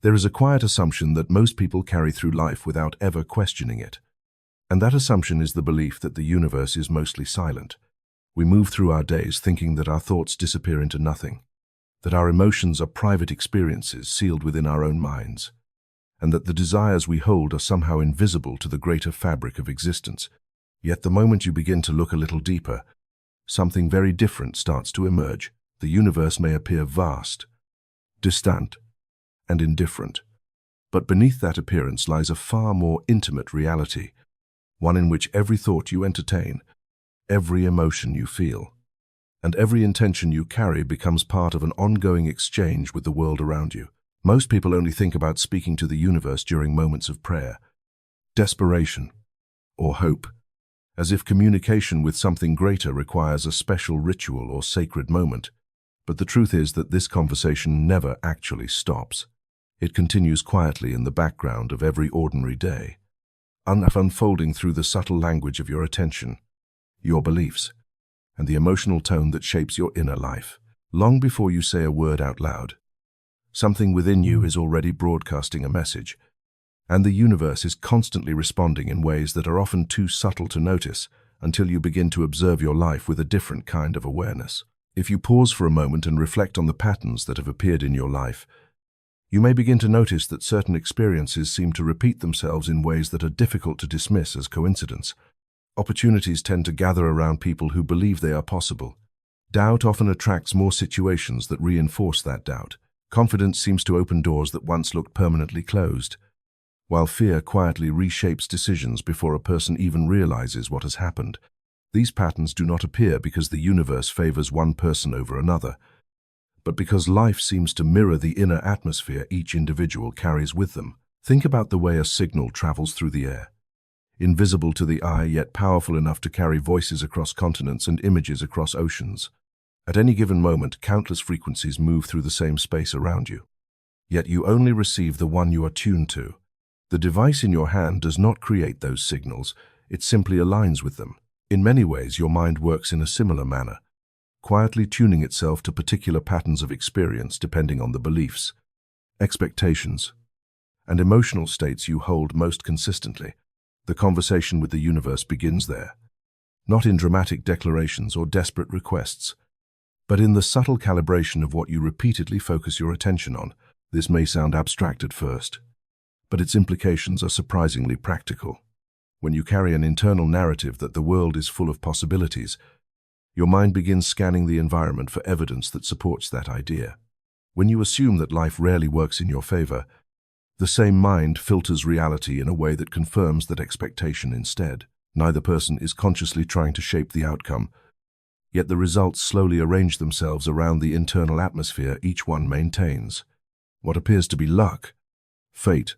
There is a quiet assumption that most people carry through life without ever questioning it. And that assumption is the belief that the universe is mostly silent. We move through our days thinking that our thoughts disappear into nothing, that our emotions are private experiences sealed within our own minds, and that the desires we hold are somehow invisible to the greater fabric of existence. Yet the moment you begin to look a little deeper, something very different starts to emerge. The universe may appear vast, distant, and indifferent, but beneath that appearance lies a far more intimate reality, one in which every thought you entertain, every emotion you feel, and every intention you carry becomes part of an ongoing exchange with the world around you. Most people only think about speaking to the universe during moments of prayer, desperation, or hope, as if communication with something greater requires a special ritual or sacred moment. But the truth is that this conversation never actually stops. It continues quietly in the background of every ordinary day, unfolding through the subtle language of your attention, your beliefs, and the emotional tone that shapes your inner life. Long before you say a word out loud, something within you is already broadcasting a message, and the universe is constantly responding in ways that are often too subtle to notice until you begin to observe your life with a different kind of awareness. If you pause for a moment and reflect on the patterns that have appeared in your life, you may begin to notice that certain experiences seem to repeat themselves in ways that are difficult to dismiss as coincidence. Opportunities tend to gather around people who believe they are possible. Doubt often attracts more situations that reinforce that doubt. Confidence seems to open doors that once looked permanently closed, while fear quietly reshapes decisions before a person even realizes what has happened. These patterns do not appear because the universe favors one person over another, but because life seems to mirror the inner atmosphere each individual carries with them. Think about the way a signal travels through the air. Invisible to the eye, yet powerful enough to carry voices across continents and images across oceans. At any given moment, countless frequencies move through the same space around you. Yet you only receive the one you are tuned to. The device in your hand does not create those signals, it simply aligns with them. In many ways, your mind works in a similar manner, quietly tuning itself to particular patterns of experience depending on the beliefs, expectations, and emotional states you hold most consistently. The conversation with the universe begins there, not in dramatic declarations or desperate requests, but in the subtle calibration of what you repeatedly focus your attention on. This may sound abstract at first, but its implications are surprisingly practical. When you carry an internal narrative that the world is full of possibilities, your mind begins scanning the environment for evidence that supports that idea. When you assume that life rarely works in your favor, the same mind filters reality in a way that confirms that expectation instead. Neither person is consciously trying to shape the outcome, yet the results slowly arrange themselves around the internal atmosphere each one maintains. What appears to be luck, fate,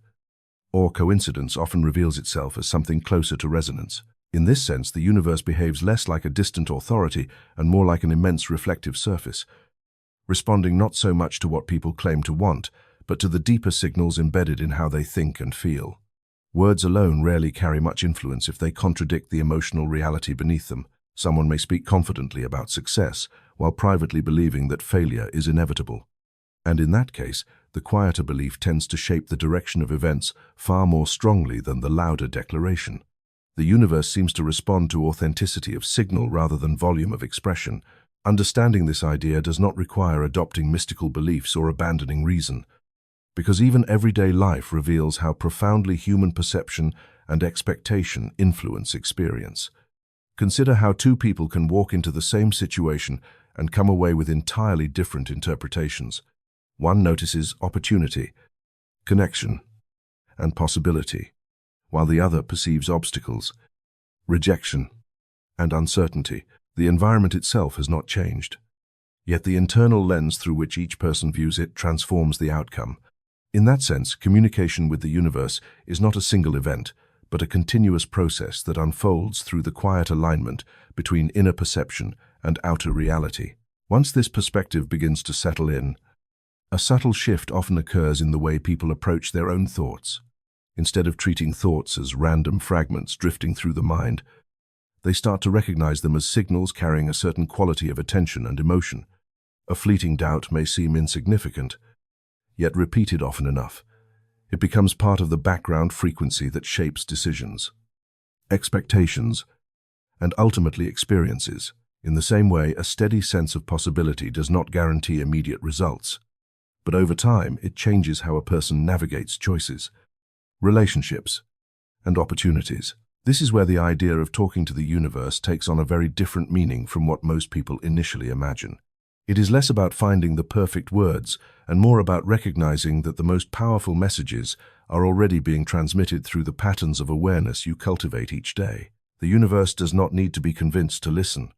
or coincidence often reveals itself as something closer to resonance. In this sense, the universe behaves less like a distant authority and more like an immense reflective surface, responding not so much to what people claim to want, but to the deeper signals embedded in how they think and feel. Words alone rarely carry much influence if they contradict the emotional reality beneath them. Someone may speak confidently about success, while privately believing that failure is inevitable. And in that case, the quieter belief tends to shape the direction of events far more strongly than the louder declaration. The universe seems to respond to authenticity of signal rather than volume of expression. Understanding this idea does not require adopting mystical beliefs or abandoning reason, because even everyday life reveals how profoundly human perception and expectation influence experience. Consider how two people can walk into the same situation and come away with entirely different interpretations. One notices opportunity, connection, and possibility, while the other perceives obstacles, rejection, and uncertainty. The environment itself has not changed, yet the internal lens through which each person views it transforms the outcome. In that sense, communication with the universe is not a single event, but a continuous process that unfolds through the quiet alignment between inner perception and outer reality. Once this perspective begins to settle in, a subtle shift often occurs in the way people approach their own thoughts. Instead of treating thoughts as random fragments drifting through the mind, they start to recognize them as signals carrying a certain quality of attention and emotion. A fleeting doubt may seem insignificant, yet repeated often enough, It becomes part of the background frequency that shapes decisions, expectations, and ultimately experiences. In the same way, a steady sense of possibility does not guarantee immediate results, but over time it changes how a person navigates choices, relationships, and opportunities. This is where the idea of talking to the universe takes on a very different meaning from what most people initially imagine. It is less about finding the perfect words and more about recognizing that the most powerful messages are already being transmitted through the patterns of awareness you cultivate each day. The universe does not need to be convinced to listen,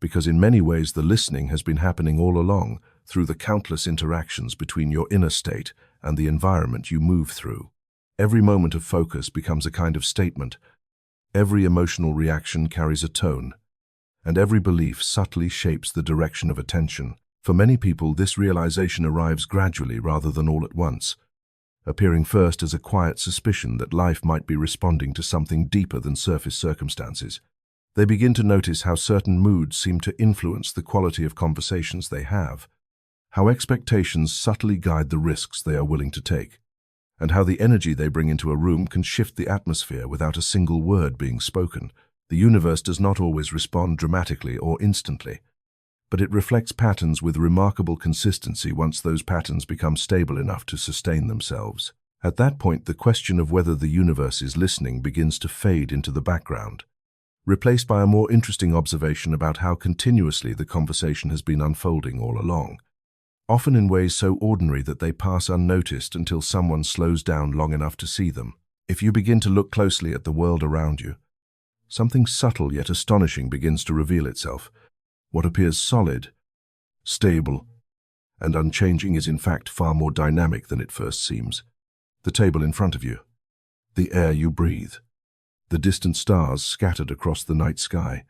because in many ways the listening has been happening all along through the countless interactions between your inner state and the environment you move through. Every moment of focus becomes a kind of statement. Every emotional reaction carries a tone, and every belief subtly shapes the direction of attention. For many people, this realization arrives gradually rather than all at once, appearing first as a quiet suspicion that life might be responding to something deeper than surface circumstances. They begin to notice how certain moods seem to influence the quality of conversations they have, how expectations subtly guide the risks they are willing to take, and how the energy they bring into a room can shift the atmosphere without a single word being spoken. The universe does not always respond dramatically or instantly, but it reflects patterns with remarkable consistency once those patterns become stable enough to sustain themselves. At that point, the question of whether the universe is listening begins to fade into the background, replaced by a more interesting observation about how continuously the conversation has been unfolding all along, often in ways so ordinary that they pass unnoticed until someone slows down long enough to see them. If you begin to look closely at the world around you, something subtle yet astonishing begins to reveal itself. What appears solid, stable, and unchanging is in fact far more dynamic than it first seems. The table in front of you, the air you breathe, the distant stars scattered across the night sky,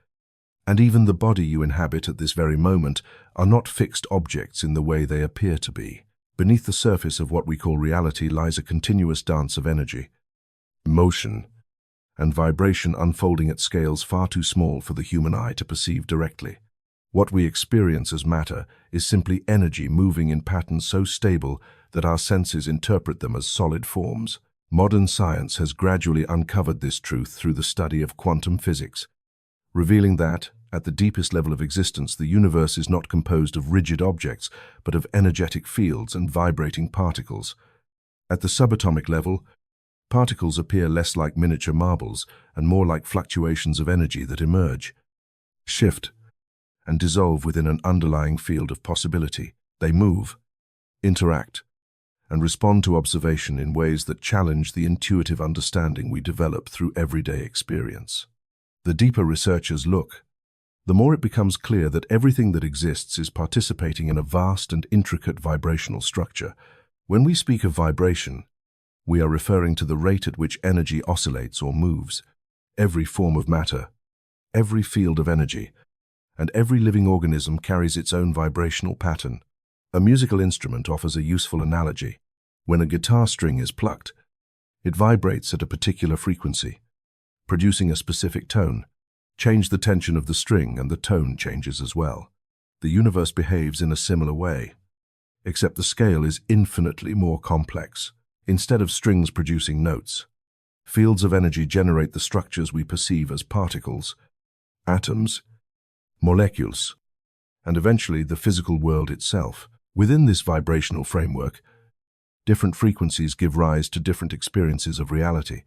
and even the body you inhabit at this very moment are not fixed objects in the way they appear to be. Beneath the surface of what we call reality lies a continuous dance of energy, motion, and vibration unfolding at scales far too small for the human eye to perceive directly. What we experience as matter is simply energy moving in patterns so stable that our senses interpret them as solid forms. Modern science has gradually uncovered this truth through the study of quantum physics, revealing that, at the deepest level of existence, the universe is not composed of rigid objects, but of energetic fields and vibrating particles. At the subatomic level, particles appear less like miniature marbles and more like fluctuations of energy that emerge, shift, and dissolve within an underlying field of possibility. They move, interact, and respond to observation in ways that challenge the intuitive understanding we develop through everyday experience. The deeper researchers look, the more it becomes clear that everything that exists is participating in a vast and intricate vibrational structure. When we speak of vibration, we are referring to the rate at which energy oscillates or moves. Every form of matter, every field of energy, and every living organism carries its own vibrational pattern. A musical instrument offers a useful analogy. When a guitar string is plucked, it vibrates at a particular frequency, producing a specific tone. Change the tension of the string and the tone changes as well. The universe behaves in a similar way, except the scale is infinitely more complex. Instead of strings producing notes, fields of energy generate the structures we perceive as particles, atoms, molecules, and eventually the physical world itself. Within this vibrational framework, different frequencies give rise to different experiences of reality.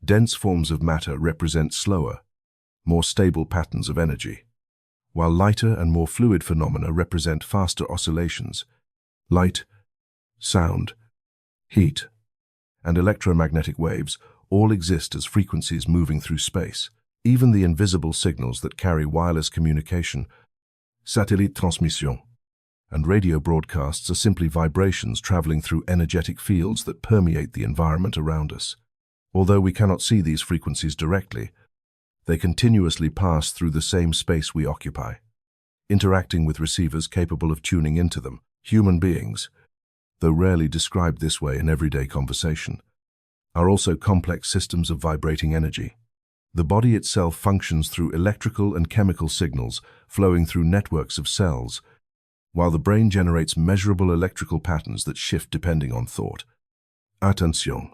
Dense forms of matter represent slower, more stable patterns of energy, while lighter and more fluid phenomena represent faster oscillations. Light, sound, heat, and electromagnetic waves all exist as frequencies moving through space. Even the invisible signals that carry wireless communication, satellite transmission, and radio broadcasts are simply vibrations traveling through energetic fields that permeate the environment around us. Although we cannot see these frequencies directly, they continuously pass through the same space we occupy, interacting with receivers capable of tuning into them. Human beings, though rarely described this way in everyday conversation, are also complex systems of vibrating energy. The body itself functions through electrical and chemical signals flowing through networks of cells, while the brain generates measurable electrical patterns that shift depending on thought, attention,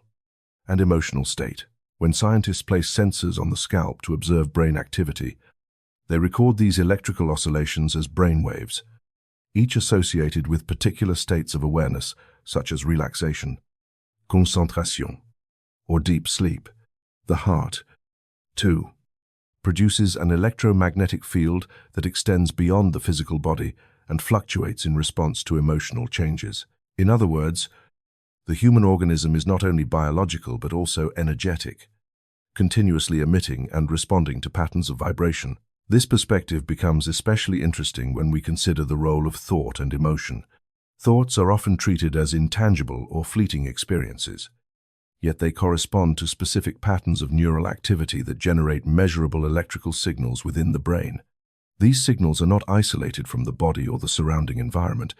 and emotional state. When scientists place sensors on the scalp to observe brain activity, they record these electrical oscillations as brain waves, each associated with particular states of awareness, such as relaxation, concentration, or deep sleep. The heart, too, produces an electromagnetic field that extends beyond the physical body and fluctuates in response to emotional changes. In other words, the human organism is not only biological but also energetic, continuously emitting and responding to patterns of vibration. This perspective becomes especially interesting when we consider the role of thought and emotion. Thoughts are often treated as intangible or fleeting experiences, yet they correspond to specific patterns of neural activity that generate measurable electrical signals within the brain. These signals are not isolated from the body or the surrounding environment.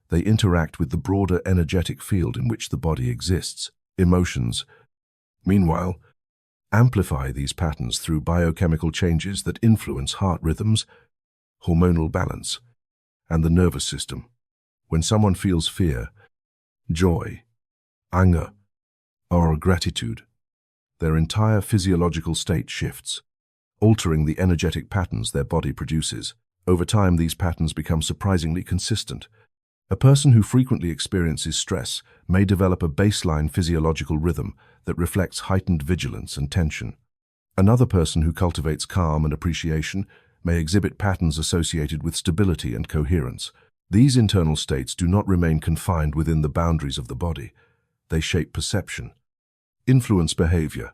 They interact with the broader energetic field in which the body exists. Emotions, meanwhile, amplify these patterns through biochemical changes that influence heart rhythms, hormonal balance, and the nervous system. When someone feels fear, joy, anger, or gratitude, their entire physiological state shifts, altering the energetic patterns their body produces. Over time, these patterns become surprisingly consistent. A person who frequently experiences stress may develop a baseline physiological rhythm that reflects heightened vigilance and tension. Another person who cultivates calm and appreciation may exhibit patterns associated with stability and coherence. These internal states do not remain confined within the boundaries of the body. They shape perception, influence behavior,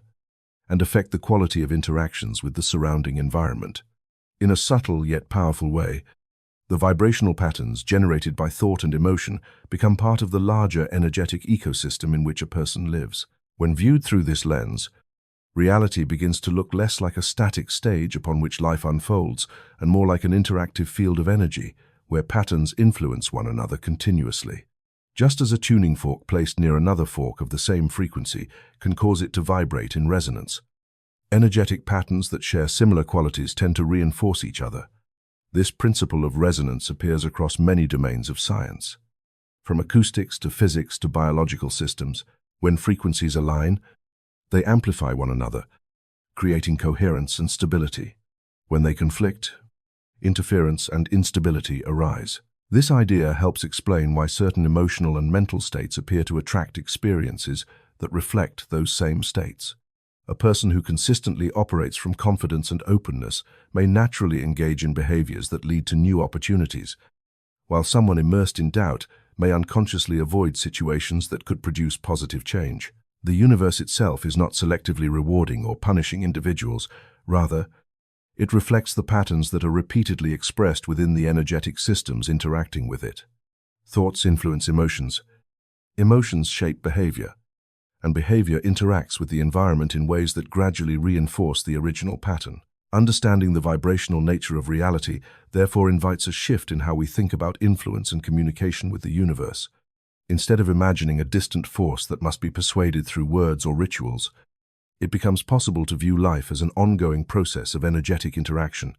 and affect the quality of interactions with the surrounding environment. In a subtle yet powerful way, the vibrational patterns generated by thought and emotion become part of the larger energetic ecosystem in which a person lives. When viewed through this lens, reality begins to look less like a static stage upon which life unfolds and more like an interactive field of energy where patterns influence one another continuously. Just as a tuning fork placed near another fork of the same frequency can cause it to vibrate in resonance, energetic patterns that share similar qualities tend to reinforce each other. This principle of resonance appears across many domains of science. From acoustics to physics to biological systems, when frequencies align, they amplify one another, creating coherence and stability. When they conflict, interference and instability arise. This idea helps explain why certain emotional and mental states appear to attract experiences that reflect those same states. A person who consistently operates from confidence and openness may naturally engage in behaviors that lead to new opportunities, while someone immersed in doubt may unconsciously avoid situations that could produce positive change. The universe itself is not selectively rewarding or punishing individuals. Rather, it reflects the patterns that are repeatedly expressed within the energetic systems interacting with it. Thoughts influence emotions. Emotions shape behavior, and behavior interacts with the environment in ways that gradually reinforce the original pattern. Understanding the vibrational nature of reality therefore invites a shift in how we think about influence and communication with the universe. Instead of imagining a distant force that must be persuaded through words or rituals, it becomes possible to view life as an ongoing process of energetic interaction.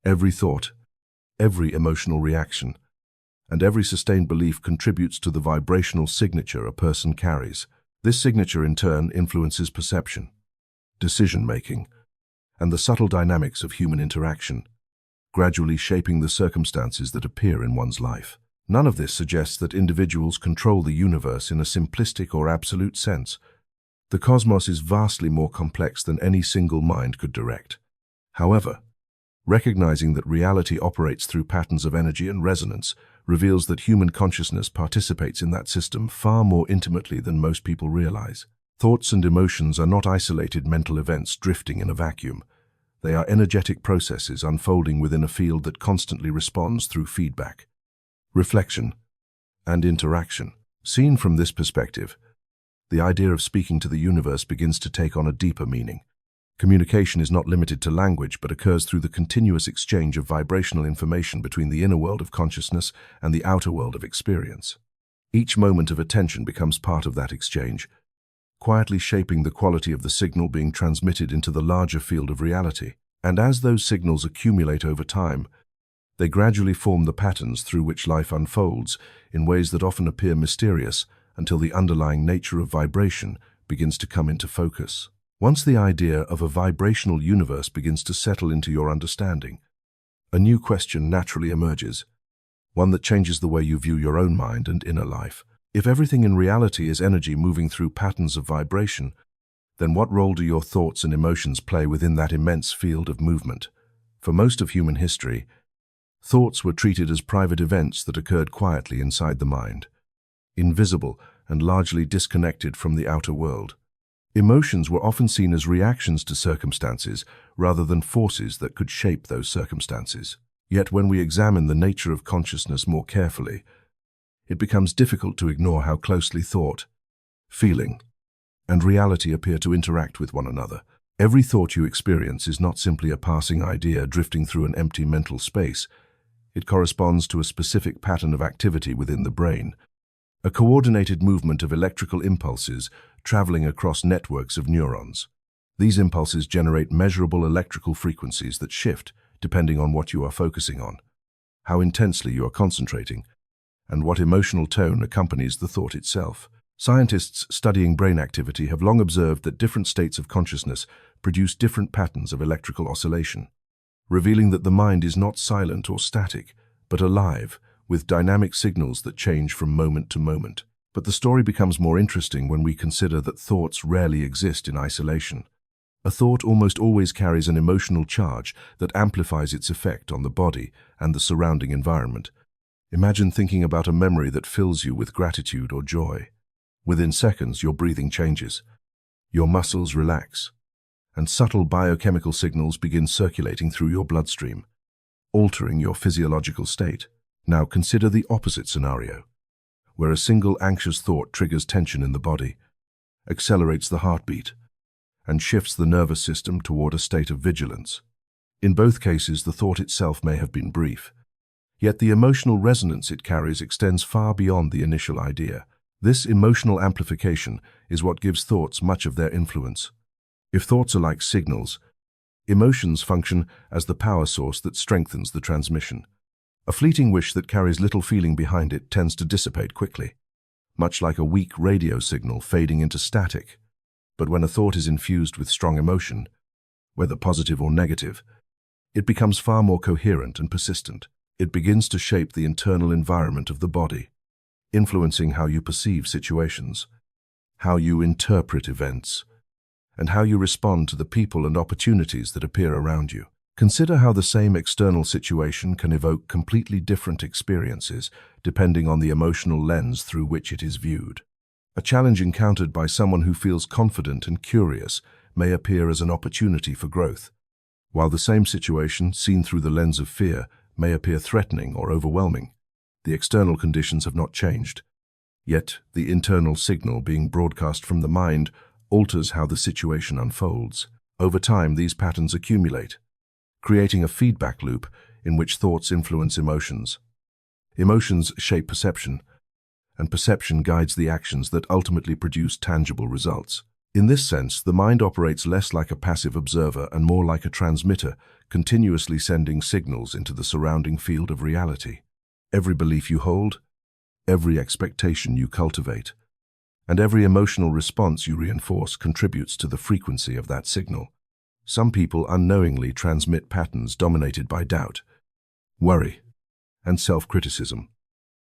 Every thought, every emotional reaction, and every sustained belief contributes to the vibrational signature a person carries. This signature, in turn, influences perception, decision-making, and the subtle dynamics of human interaction, gradually shaping the circumstances that appear in one's life. None of this suggests that individuals control the universe in a simplistic or absolute sense. The cosmos is vastly more complex than any single mind could direct. However, recognizing that reality operates through patterns of energy and resonance reveals that human consciousness participates in that system far more intimately than most people realize. Thoughts and emotions are not isolated mental events drifting in a vacuum. They are energetic processes unfolding within a field that constantly responds through feedback, reflection, and interaction. Seen from this perspective, the idea of speaking to the universe begins to take on a deeper meaning. Communication is not limited to language, but occurs through the continuous exchange of vibrational information between the inner world of consciousness and the outer world of experience. Each moment of attention becomes part of that exchange, quietly shaping the quality of the signal being transmitted into the larger field of reality. And as those signals accumulate over time, they gradually form the patterns through which life unfolds in ways that often appear mysterious until the underlying nature of vibration begins to come into focus. Once the idea of a vibrational universe begins to settle into your understanding, a new question naturally emerges, one that changes the way you view your own mind and inner life. If everything in reality is energy moving through patterns of vibration, then what role do your thoughts and emotions play within that immense field of movement? For most of human history, thoughts were treated as private events that occurred quietly inside the mind, invisible and largely disconnected from the outer world. Emotions were often seen as reactions to circumstances rather than forces that could shape those circumstances. Yet when we examine the nature of consciousness more carefully, it becomes difficult to ignore how closely thought, feeling, and reality appear to interact with one another. Every thought you experience is not simply a passing idea drifting through an empty mental space. It corresponds to a specific pattern of activity within the brain, a coordinated movement of electrical impulses traveling across networks of neurons. These impulses generate measurable electrical frequencies that shift depending on what you are focusing on, how intensely you are concentrating, and what emotional tone accompanies the thought itself. Scientists studying brain activity have long observed that different states of consciousness produce different patterns of electrical oscillation, revealing that the mind is not silent or static, but alive, with dynamic signals that change from moment to moment. But the story becomes more interesting when we consider that thoughts rarely exist in isolation. A thought almost always carries an emotional charge that amplifies its effect on the body and the surrounding environment. Imagine thinking about a memory that fills you with gratitude or joy. Within seconds, your breathing changes, your muscles relax, and subtle biochemical signals begin circulating through your bloodstream, altering your physiological state. Now consider the opposite scenario, where a single anxious thought triggers tension in the body, accelerates the heartbeat, and shifts the nervous system toward a state of vigilance. In both cases, the thought itself may have been brief, yet the emotional resonance it carries extends far beyond the initial idea. This emotional amplification is what gives thoughts much of their influence. If thoughts are like signals, emotions function as the power source that strengthens the transmission. A fleeting wish that carries little feeling behind it tends to dissipate quickly, much like a weak radio signal fading into static. But when a thought is infused with strong emotion, whether positive or negative, it becomes far more coherent and persistent. It begins to shape the internal environment of the body, influencing how you perceive situations, how you interpret events, and how you respond to the people and opportunities that appear around you. Consider how the same external situation can evoke completely different experiences depending on the emotional lens through which it is viewed. A challenge encountered by someone who feels confident and curious may appear as an opportunity for growth, while the same situation, seen through the lens of fear, may appear threatening or overwhelming. The external conditions have not changed, yet the internal signal being broadcast from the mind alters how the situation unfolds. Over time, these patterns accumulate, creating a feedback loop in which thoughts influence emotions. Emotions shape perception, and perception guides the actions that ultimately produce tangible results. In this sense, the mind operates less like a passive observer and more like a transmitter, continuously sending signals into the surrounding field of reality. Every belief you hold, every expectation you cultivate, and every emotional response you reinforce contributes to the frequency of that signal. Some people unknowingly transmit patterns dominated by doubt, worry, and self-criticism,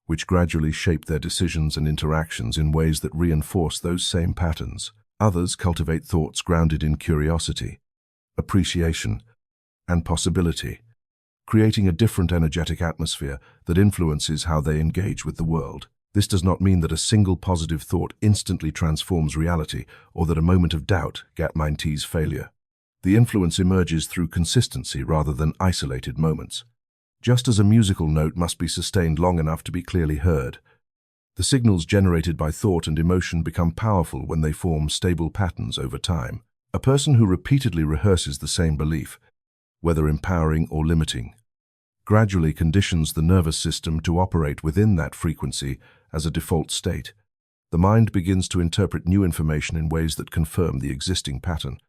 which gradually shape their decisions and interactions in ways that reinforce those same patterns. Others cultivate thoughts grounded in curiosity, appreciation, and possibility, creating a different energetic atmosphere that influences how they engage with the world. This does not mean that a single positive thought instantly transforms reality or that a moment of doubt guarantees failure. The influence emerges through consistency rather than isolated moments. Just as a musical note must be sustained long enough to be clearly heard, the signals generated by thought and emotion become powerful when they form stable patterns over time. A person who repeatedly rehearses the same belief, whether empowering or limiting, gradually conditions the nervous system to operate within that frequency as a default state. The mind begins to interpret new information in ways that confirm the existing pattern,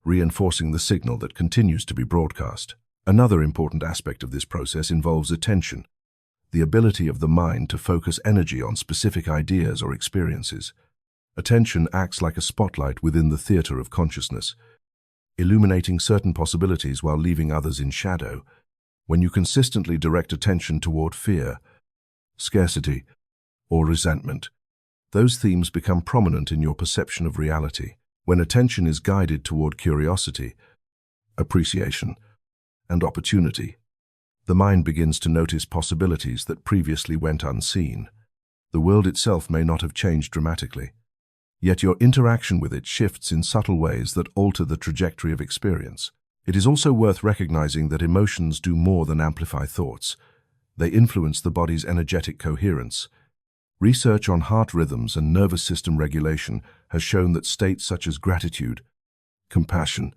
reinforcing the signal that continues to be broadcast. Another important aspect of this process involves attention. the ability of the mind to focus energy on specific ideas or experiences. Attention acts like a spotlight within the theater of consciousness, illuminating certain possibilities while leaving others in shadow. When you consistently direct attention toward fear, scarcity, or resentment, those themes become prominent in your perception of reality. When attention is guided toward curiosity, appreciation, and opportunity, the mind begins to notice possibilities that previously went unseen. The world itself may not have changed dramatically, yet your interaction with it shifts in subtle ways that alter the trajectory of experience. It is also worth recognizing that emotions do more than amplify thoughts. They influence the body's energetic coherence. Research on heart rhythms and nervous system regulation has shown that states such as gratitude, compassion,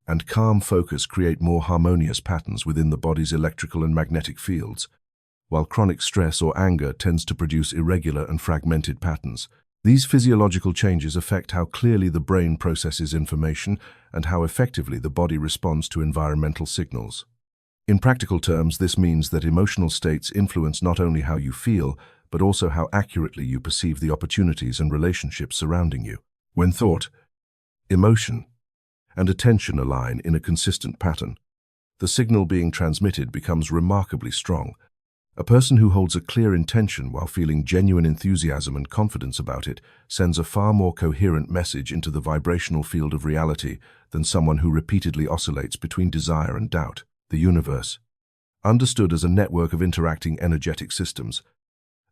and calm focus create more harmonious patterns within the body's electrical and magnetic fields, while chronic stress or anger tends to produce irregular and fragmented patterns. These physiological changes affect how clearly the brain processes information and how effectively the body responds to environmental signals. In practical terms, this means that emotional states influence not only how you feel, but also how accurately you perceive the opportunities and relationships surrounding you. When thought, emotion, and attention align in a consistent pattern, the signal being transmitted becomes remarkably strong. A person who holds a clear intention while feeling genuine enthusiasm and confidence about it sends a far more coherent message into the vibrational field of reality than someone who repeatedly oscillates between desire and doubt. The universe, understood as a network of interacting energetic systems,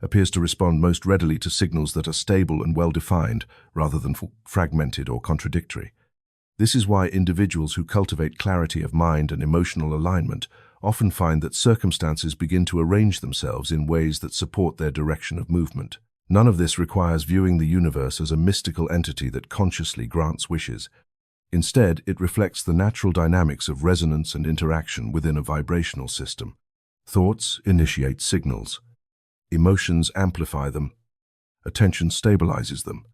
appears to respond most readily to signals that are stable and well-defined rather than fragmented or contradictory. This is why individuals who cultivate clarity of mind and emotional alignment often find that circumstances begin to arrange themselves in ways that support their direction of movement. None of this requires viewing the universe as a mystical entity that consciously grants wishes. Instead, it reflects the natural dynamics of resonance and interaction within a vibrational system. Thoughts initiate signals. Emotions amplify them. Attention stabilizes them.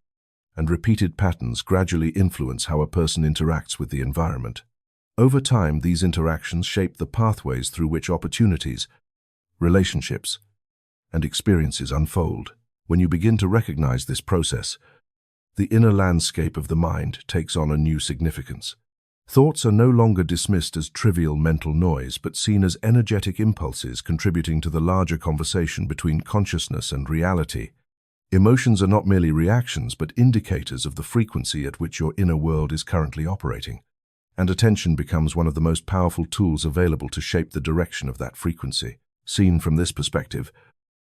And repeated patterns gradually influence how a person interacts with the environment. Over time, these interactions shape the pathways through which opportunities, relationships, and experiences unfold. When you begin to recognize this process, the inner landscape of the mind takes on a new significance. Thoughts are no longer dismissed as trivial mental noise, but seen as energetic impulses contributing to the larger conversation between consciousness and reality. Emotions are not merely reactions, but indicators of the frequency at which your inner world is currently operating. And attention becomes one of the most powerful tools available to shape the direction of that frequency. Seen from this perspective,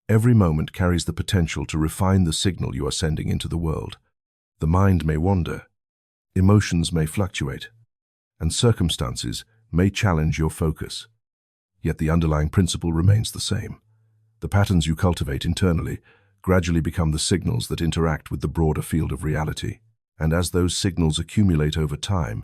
every moment carries the potential to refine the signal you are sending into the world. The mind may wander, emotions may fluctuate, and circumstances may challenge your focus. Yet the underlying principle remains the same. The patterns you cultivate internally gradually become the signals that interact with the broader field of reality. And as those signals accumulate over time,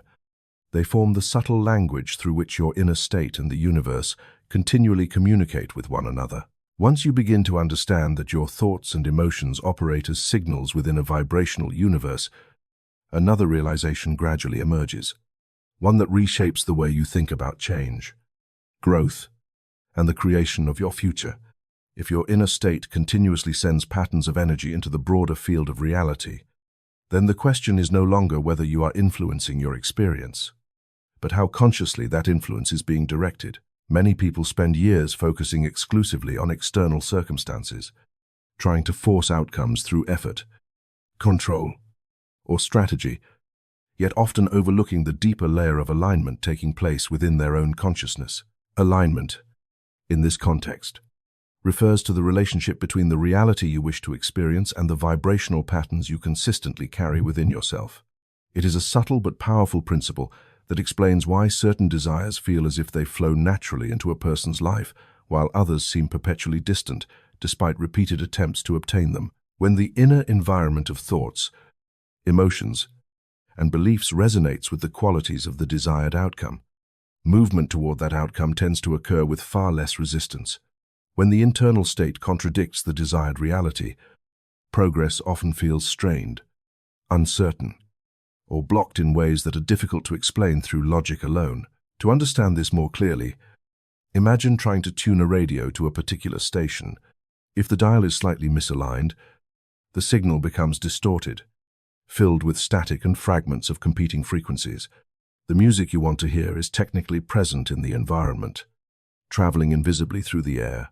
they form the subtle language through which your inner state and the universe continually communicate with one another. Once you begin to understand that your thoughts and emotions operate as signals within a vibrational universe, another realization gradually emerges, one that reshapes the way you think about change, growth, and the creation of your future. If your inner state continuously sends patterns of energy into the broader field of reality, then the question is no longer whether you are influencing your experience, but how consciously that influence is being directed. Many people spend years focusing exclusively on external circumstances, trying to force outcomes through effort, control, or strategy, yet often overlooking the deeper layer of alignment taking place within their own consciousness. Alignment, in this context, refers to the relationship between the reality you wish to experience and the vibrational patterns you consistently carry within yourself. It is a subtle but powerful principle that explains why certain desires feel as if they flow naturally into a person's life, while others seem perpetually distant, despite repeated attempts to obtain them. When the inner environment of thoughts, emotions, and beliefs resonates with the qualities of the desired outcome, movement toward that outcome tends to occur with far less resistance. When the internal state contradicts the desired reality, progress often feels strained, uncertain, or blocked in ways that are difficult to explain through logic alone. To understand this more clearly, Imagine trying to tune a radio to a particular station. If the dial is slightly misaligned, the signal becomes distorted, filled with static and fragments of competing frequencies. The music you want to hear is technically present in the environment, traveling invisibly through the air.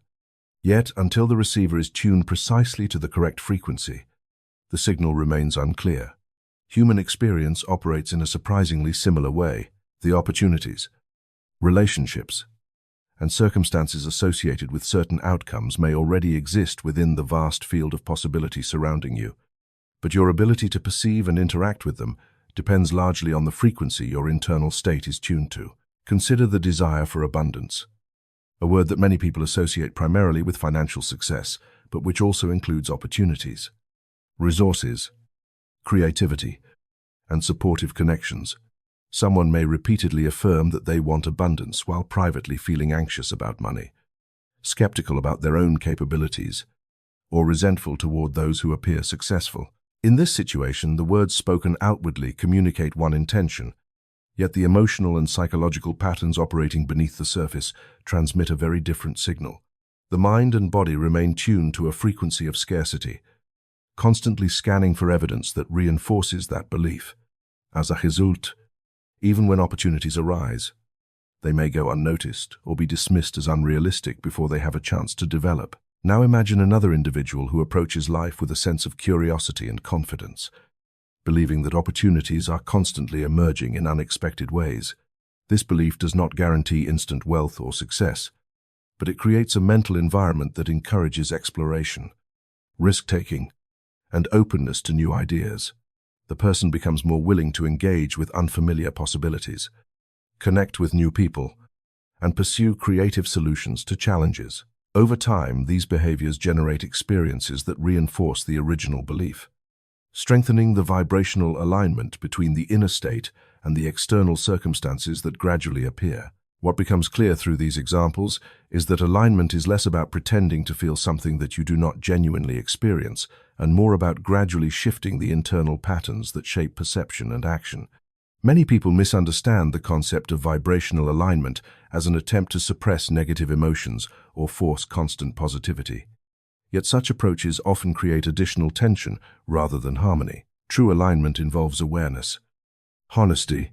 Yet, until the receiver is tuned precisely to the correct frequency, the signal remains unclear. Human experience operates in a surprisingly similar way. The opportunities, relationships, and circumstances associated with certain outcomes may already exist within the vast field of possibility surrounding you, but your ability to perceive and interact with them depends largely on the frequency your internal state is tuned to. Consider the desire for abundance, a word that many people associate primarily with financial success, but which also includes opportunities, resources, creativity, and supportive connections. Someone may repeatedly affirm that they want abundance while privately feeling anxious about money, skeptical about their own capabilities, or resentful toward those who appear successful. In this situation, the words spoken outwardly communicate one intention, yet the emotional and psychological patterns operating beneath the surface transmit a very different signal. The mind and body remain tuned to a frequency of scarcity, constantly scanning for evidence that reinforces that belief. As a result, even when opportunities arise, they may go unnoticed or be dismissed as unrealistic before they have a chance to develop. Now imagine another individual who approaches life with a sense of curiosity and confidence, believing that opportunities are constantly emerging in unexpected ways. This belief does not guarantee instant wealth or success, but it creates a mental environment that encourages exploration, risk-taking, and openness to new ideas. The person becomes more willing to engage with unfamiliar possibilities, connect with new people, and pursue creative solutions to challenges. Over time, these behaviors generate experiences that reinforce the original belief, strengthening the vibrational alignment between the inner state and the external circumstances that gradually appear. What becomes clear through these examples is that alignment is less about pretending to feel something that you do not genuinely experience, and more about gradually shifting the internal patterns that shape perception and action. Many people misunderstand the concept of vibrational alignment as an attempt to suppress negative emotions or force constant positivity. Yet such approaches often create additional tension rather than harmony. True alignment involves awareness, honesty,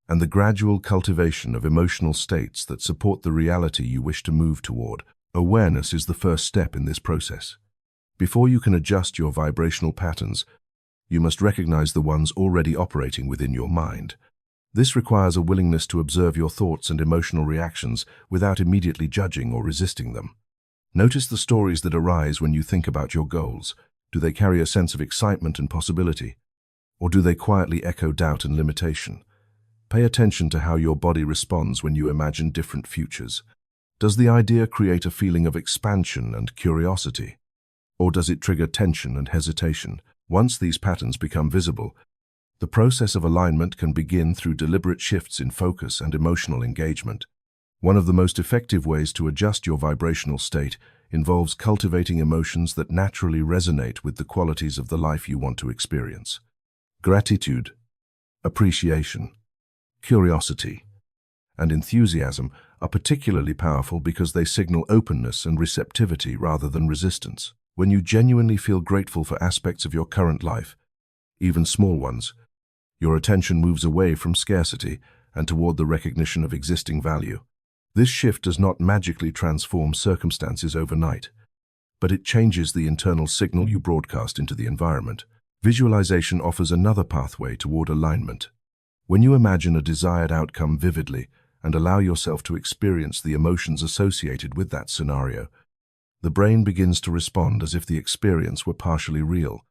and the gradual cultivation of emotional states that support the reality you wish to move toward. Awareness is the first step in this process. Before you can adjust your vibrational patterns, you must recognize the ones already operating within your mind. This requires a willingness to observe your thoughts and emotional reactions without immediately judging or resisting them. Notice the stories that arise when you think about your goals. Do they carry a sense of excitement and possibility, or do they quietly echo doubt and limitation? Pay attention to how your body responds when you imagine different futures. Does the idea create a feeling of expansion and curiosity, or does it trigger tension and hesitation? Once these patterns become visible, the process of alignment can begin through deliberate shifts in focus and emotional engagement. One of the most effective ways to adjust your vibrational state involves cultivating emotions that naturally resonate with the qualities of the life you want to experience. Gratitude, appreciation, curiosity, and enthusiasm are particularly powerful because they signal openness and receptivity rather than resistance. When you genuinely feel grateful for aspects of your current life, even small ones, your attention moves away from scarcity and toward the recognition of existing value. This shift does not magically transform circumstances overnight, but it changes the internal signal you broadcast into the environment. Visualization offers another pathway toward alignment. When you imagine a desired outcome vividly and allow yourself to experience the emotions associated with that scenario, the brain begins to respond as if the experience were partially real.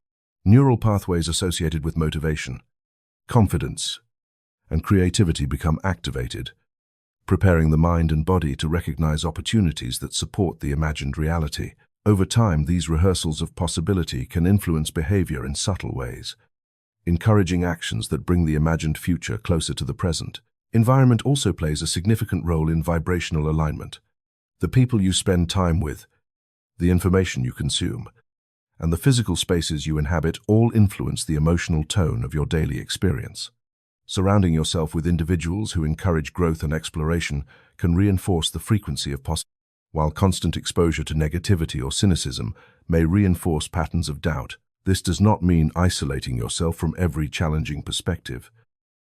Neural pathways associated with motivation, confidence, and creativity become activated, preparing the mind and body to recognize opportunities that support the imagined reality. Over time, these rehearsals of possibility can influence behavior in subtle ways, encouraging actions that bring the imagined future closer to the present. Environment also plays a significant role in vibrational alignment. The people you spend time with, the information you consume, and the physical spaces you inhabit all influence the emotional tone of your daily experience. Surrounding yourself with individuals who encourage growth and exploration can reinforce the frequency of possibility, while constant exposure to negativity or cynicism may reinforce patterns of doubt. This does not mean isolating yourself from every challenging perspective,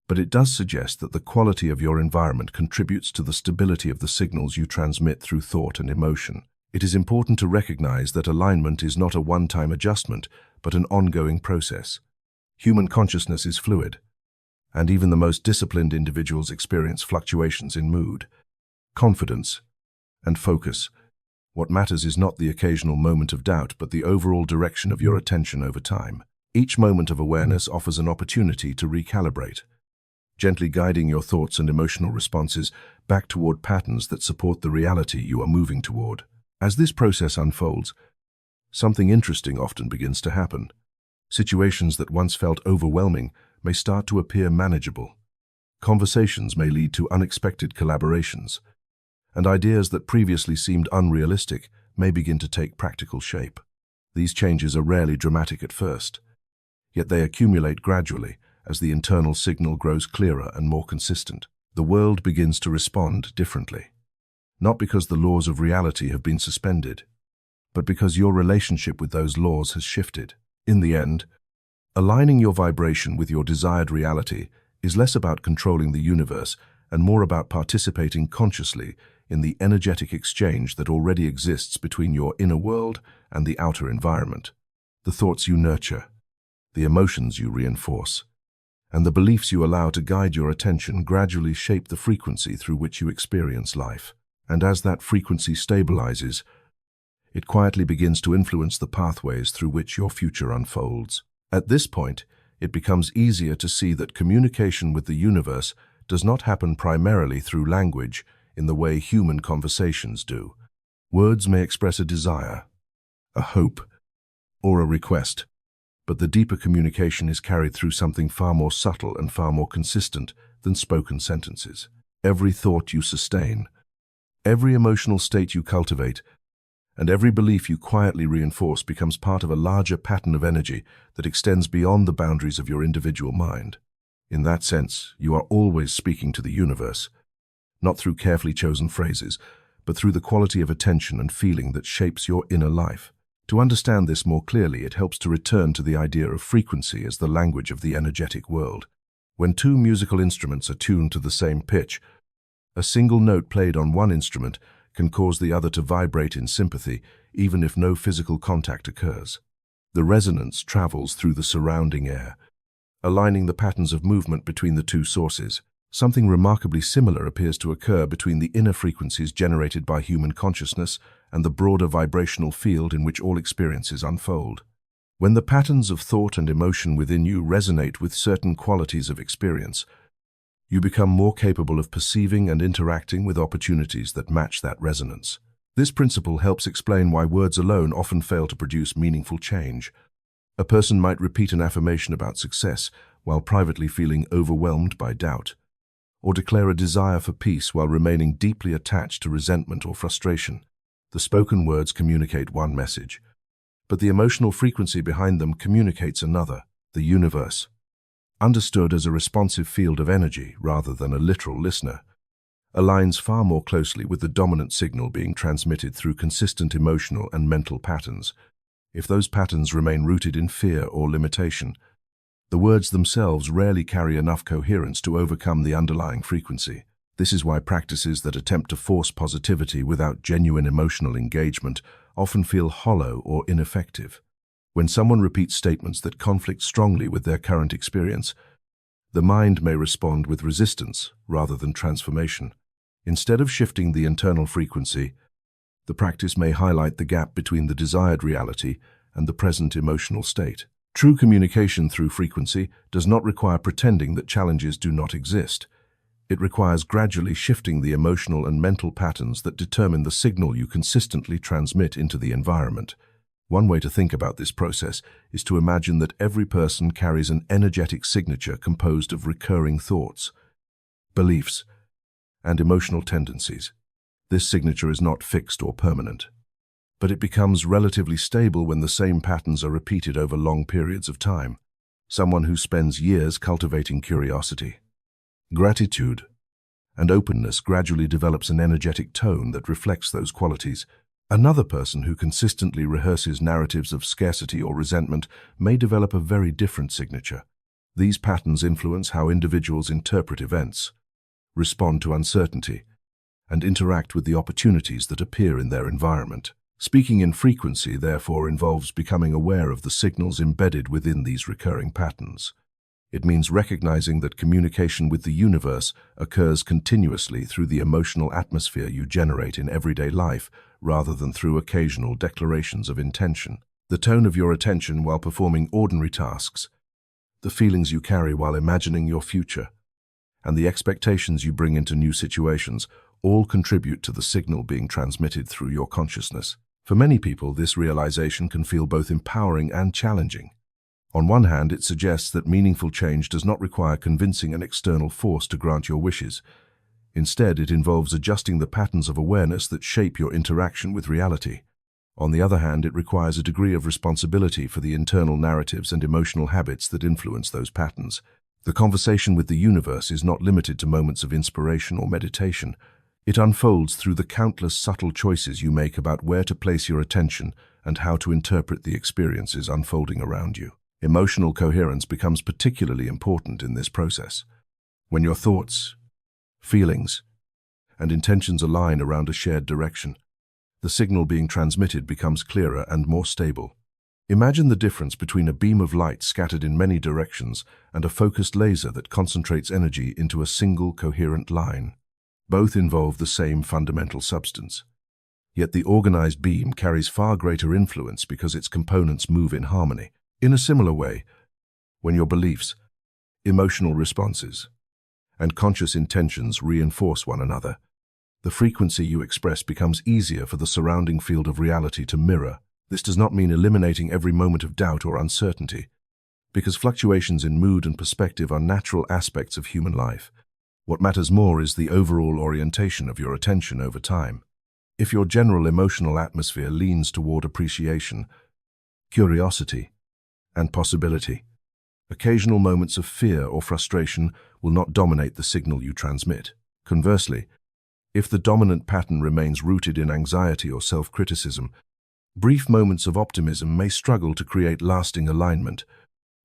but it does suggest that the quality of your environment contributes to the stability of the signals you transmit through thought and emotion. It is important to recognize that alignment is not a one-time adjustment, but an ongoing process. Human consciousness is fluid, and even the most disciplined individuals experience fluctuations in mood, confidence, and focus. What matters is not the occasional moment of doubt, but the overall direction of your attention over time. Each moment of awareness offers an opportunity to recalibrate, gently guiding your thoughts and emotional responses back toward patterns that support the reality you are moving toward. As this process unfolds, something interesting often begins to happen. Situations that once felt overwhelming may start to appear manageable. Conversations may lead to unexpected collaborations, and ideas that previously seemed unrealistic may begin to take practical shape. These changes are rarely dramatic at first, yet they accumulate gradually as the internal signal grows clearer and more consistent. The world begins to respond differently, not because the laws of reality have been suspended, but because your relationship with those laws has shifted. In the end, aligning your vibration with your desired reality is less about controlling the universe and more about participating consciously in the energetic exchange that already exists between your inner world and the outer environment. The thoughts you nurture, the emotions you reinforce, and the beliefs you allow to guide your attention gradually shape the frequency through which you experience life. And as that frequency stabilizes, it quietly begins to influence the pathways through which your future unfolds. At this point, it becomes easier to see that communication with the universe does not happen primarily through language in the way human conversations do. Words may express a desire, a hope, or a request, but the deeper communication is carried through something far more subtle and far more consistent than spoken sentences. Every thought you sustain, every emotional state you cultivate, and every belief you quietly reinforce becomes part of a larger pattern of energy that extends beyond the boundaries of your individual mind. In that sense, you are always speaking to the universe, not through carefully chosen phrases, but through the quality of attention and feeling that shapes your inner life. To understand this more clearly, it helps to return to the idea of frequency as the language of the energetic world. When two musical instruments are tuned to the same pitch, a single note played on one instrument can cause the other to vibrate in sympathy, even if no physical contact occurs. The resonance travels through the surrounding air, aligning the patterns of movement between the two sources. Something remarkably similar appears to occur between the inner frequencies generated by human consciousness and the broader vibrational field in which all experiences unfold. When the patterns of thought and emotion within you resonate with certain qualities of experience, you become more capable of perceiving and interacting with opportunities that match that resonance. This principle helps explain why words alone often fail to produce meaningful change. A person might repeat an affirmation about success while privately feeling overwhelmed by doubt, or declare a desire for peace while remaining deeply attached to resentment or frustration. The spoken words communicate one message, but the emotional frequency behind them communicates another. The universe, understood as a responsive field of energy rather than a literal listener, aligns far more closely with the dominant signal being transmitted through consistent emotional and mental patterns. If those patterns remain rooted in fear or limitation, the words themselves rarely carry enough coherence to overcome the underlying frequency. This is why practices that attempt to force positivity without genuine emotional engagement often feel hollow or ineffective. When someone repeats statements that conflict strongly with their current experience, the mind may respond with resistance rather than transformation. Instead of shifting the internal frequency, the practice may highlight the gap between the desired reality and the present emotional state. True communication through frequency does not require pretending that challenges do not exist. It requires gradually shifting the emotional and mental patterns that determine the signal you consistently transmit into the environment. One way to think about this process is to imagine that every person carries an energetic signature composed of recurring thoughts, beliefs, and emotional tendencies. This signature is not fixed or permanent, but it becomes relatively stable when the same patterns are repeated over long periods of time. Someone who spends years cultivating curiosity, Gratitude and openness gradually develops an energetic tone that reflects those qualities. Another person who consistently rehearses narratives of scarcity or resentment may develop a very different signature. These patterns influence how individuals interpret events, respond to uncertainty, and interact with the opportunities that appear in their environment. Speaking in frequency, therefore, involves becoming aware of the signals embedded within these recurring patterns. It means recognizing that communication with the universe occurs continuously through the emotional atmosphere you generate in everyday life, rather than through occasional declarations of intention. The tone of your attention while performing ordinary tasks, the feelings you carry while imagining your future, and the expectations you bring into new situations all contribute to the signal being transmitted through your consciousness. For many people, this realization can feel both empowering and challenging. On one hand, it suggests that meaningful change does not require convincing an external force to grant your wishes. Instead, it involves adjusting the patterns of awareness that shape your interaction with reality. On the other hand, it requires a degree of responsibility for the internal narratives and emotional habits that influence those patterns. The conversation with the universe is not limited to moments of inspiration or meditation. It unfolds through the countless subtle choices you make about where to place your attention and how to interpret the experiences unfolding around you. Emotional coherence becomes particularly important in this process. When your thoughts, feelings, and intentions align around a shared direction, the signal being transmitted becomes clearer and more stable. Imagine the difference between a beam of light scattered in many directions and a focused laser that concentrates energy into a single coherent line. Both involve the same fundamental substance. Yet the organized beam carries far greater influence because its components move in harmony. In a similar way, when your beliefs, emotional responses, and conscious intentions reinforce one another, the frequency you express becomes easier for the surrounding field of reality to mirror. This does not mean eliminating every moment of doubt or uncertainty, because fluctuations in mood and perspective are natural aspects of human life. What matters more is the overall orientation of your attention over time. If your general emotional atmosphere leans toward appreciation, curiosity, and possibility, occasional moments of fear or frustration will not dominate the signal you transmit. Conversely, if the dominant pattern remains rooted in anxiety or self-criticism, brief moments of optimism may struggle to create lasting alignment.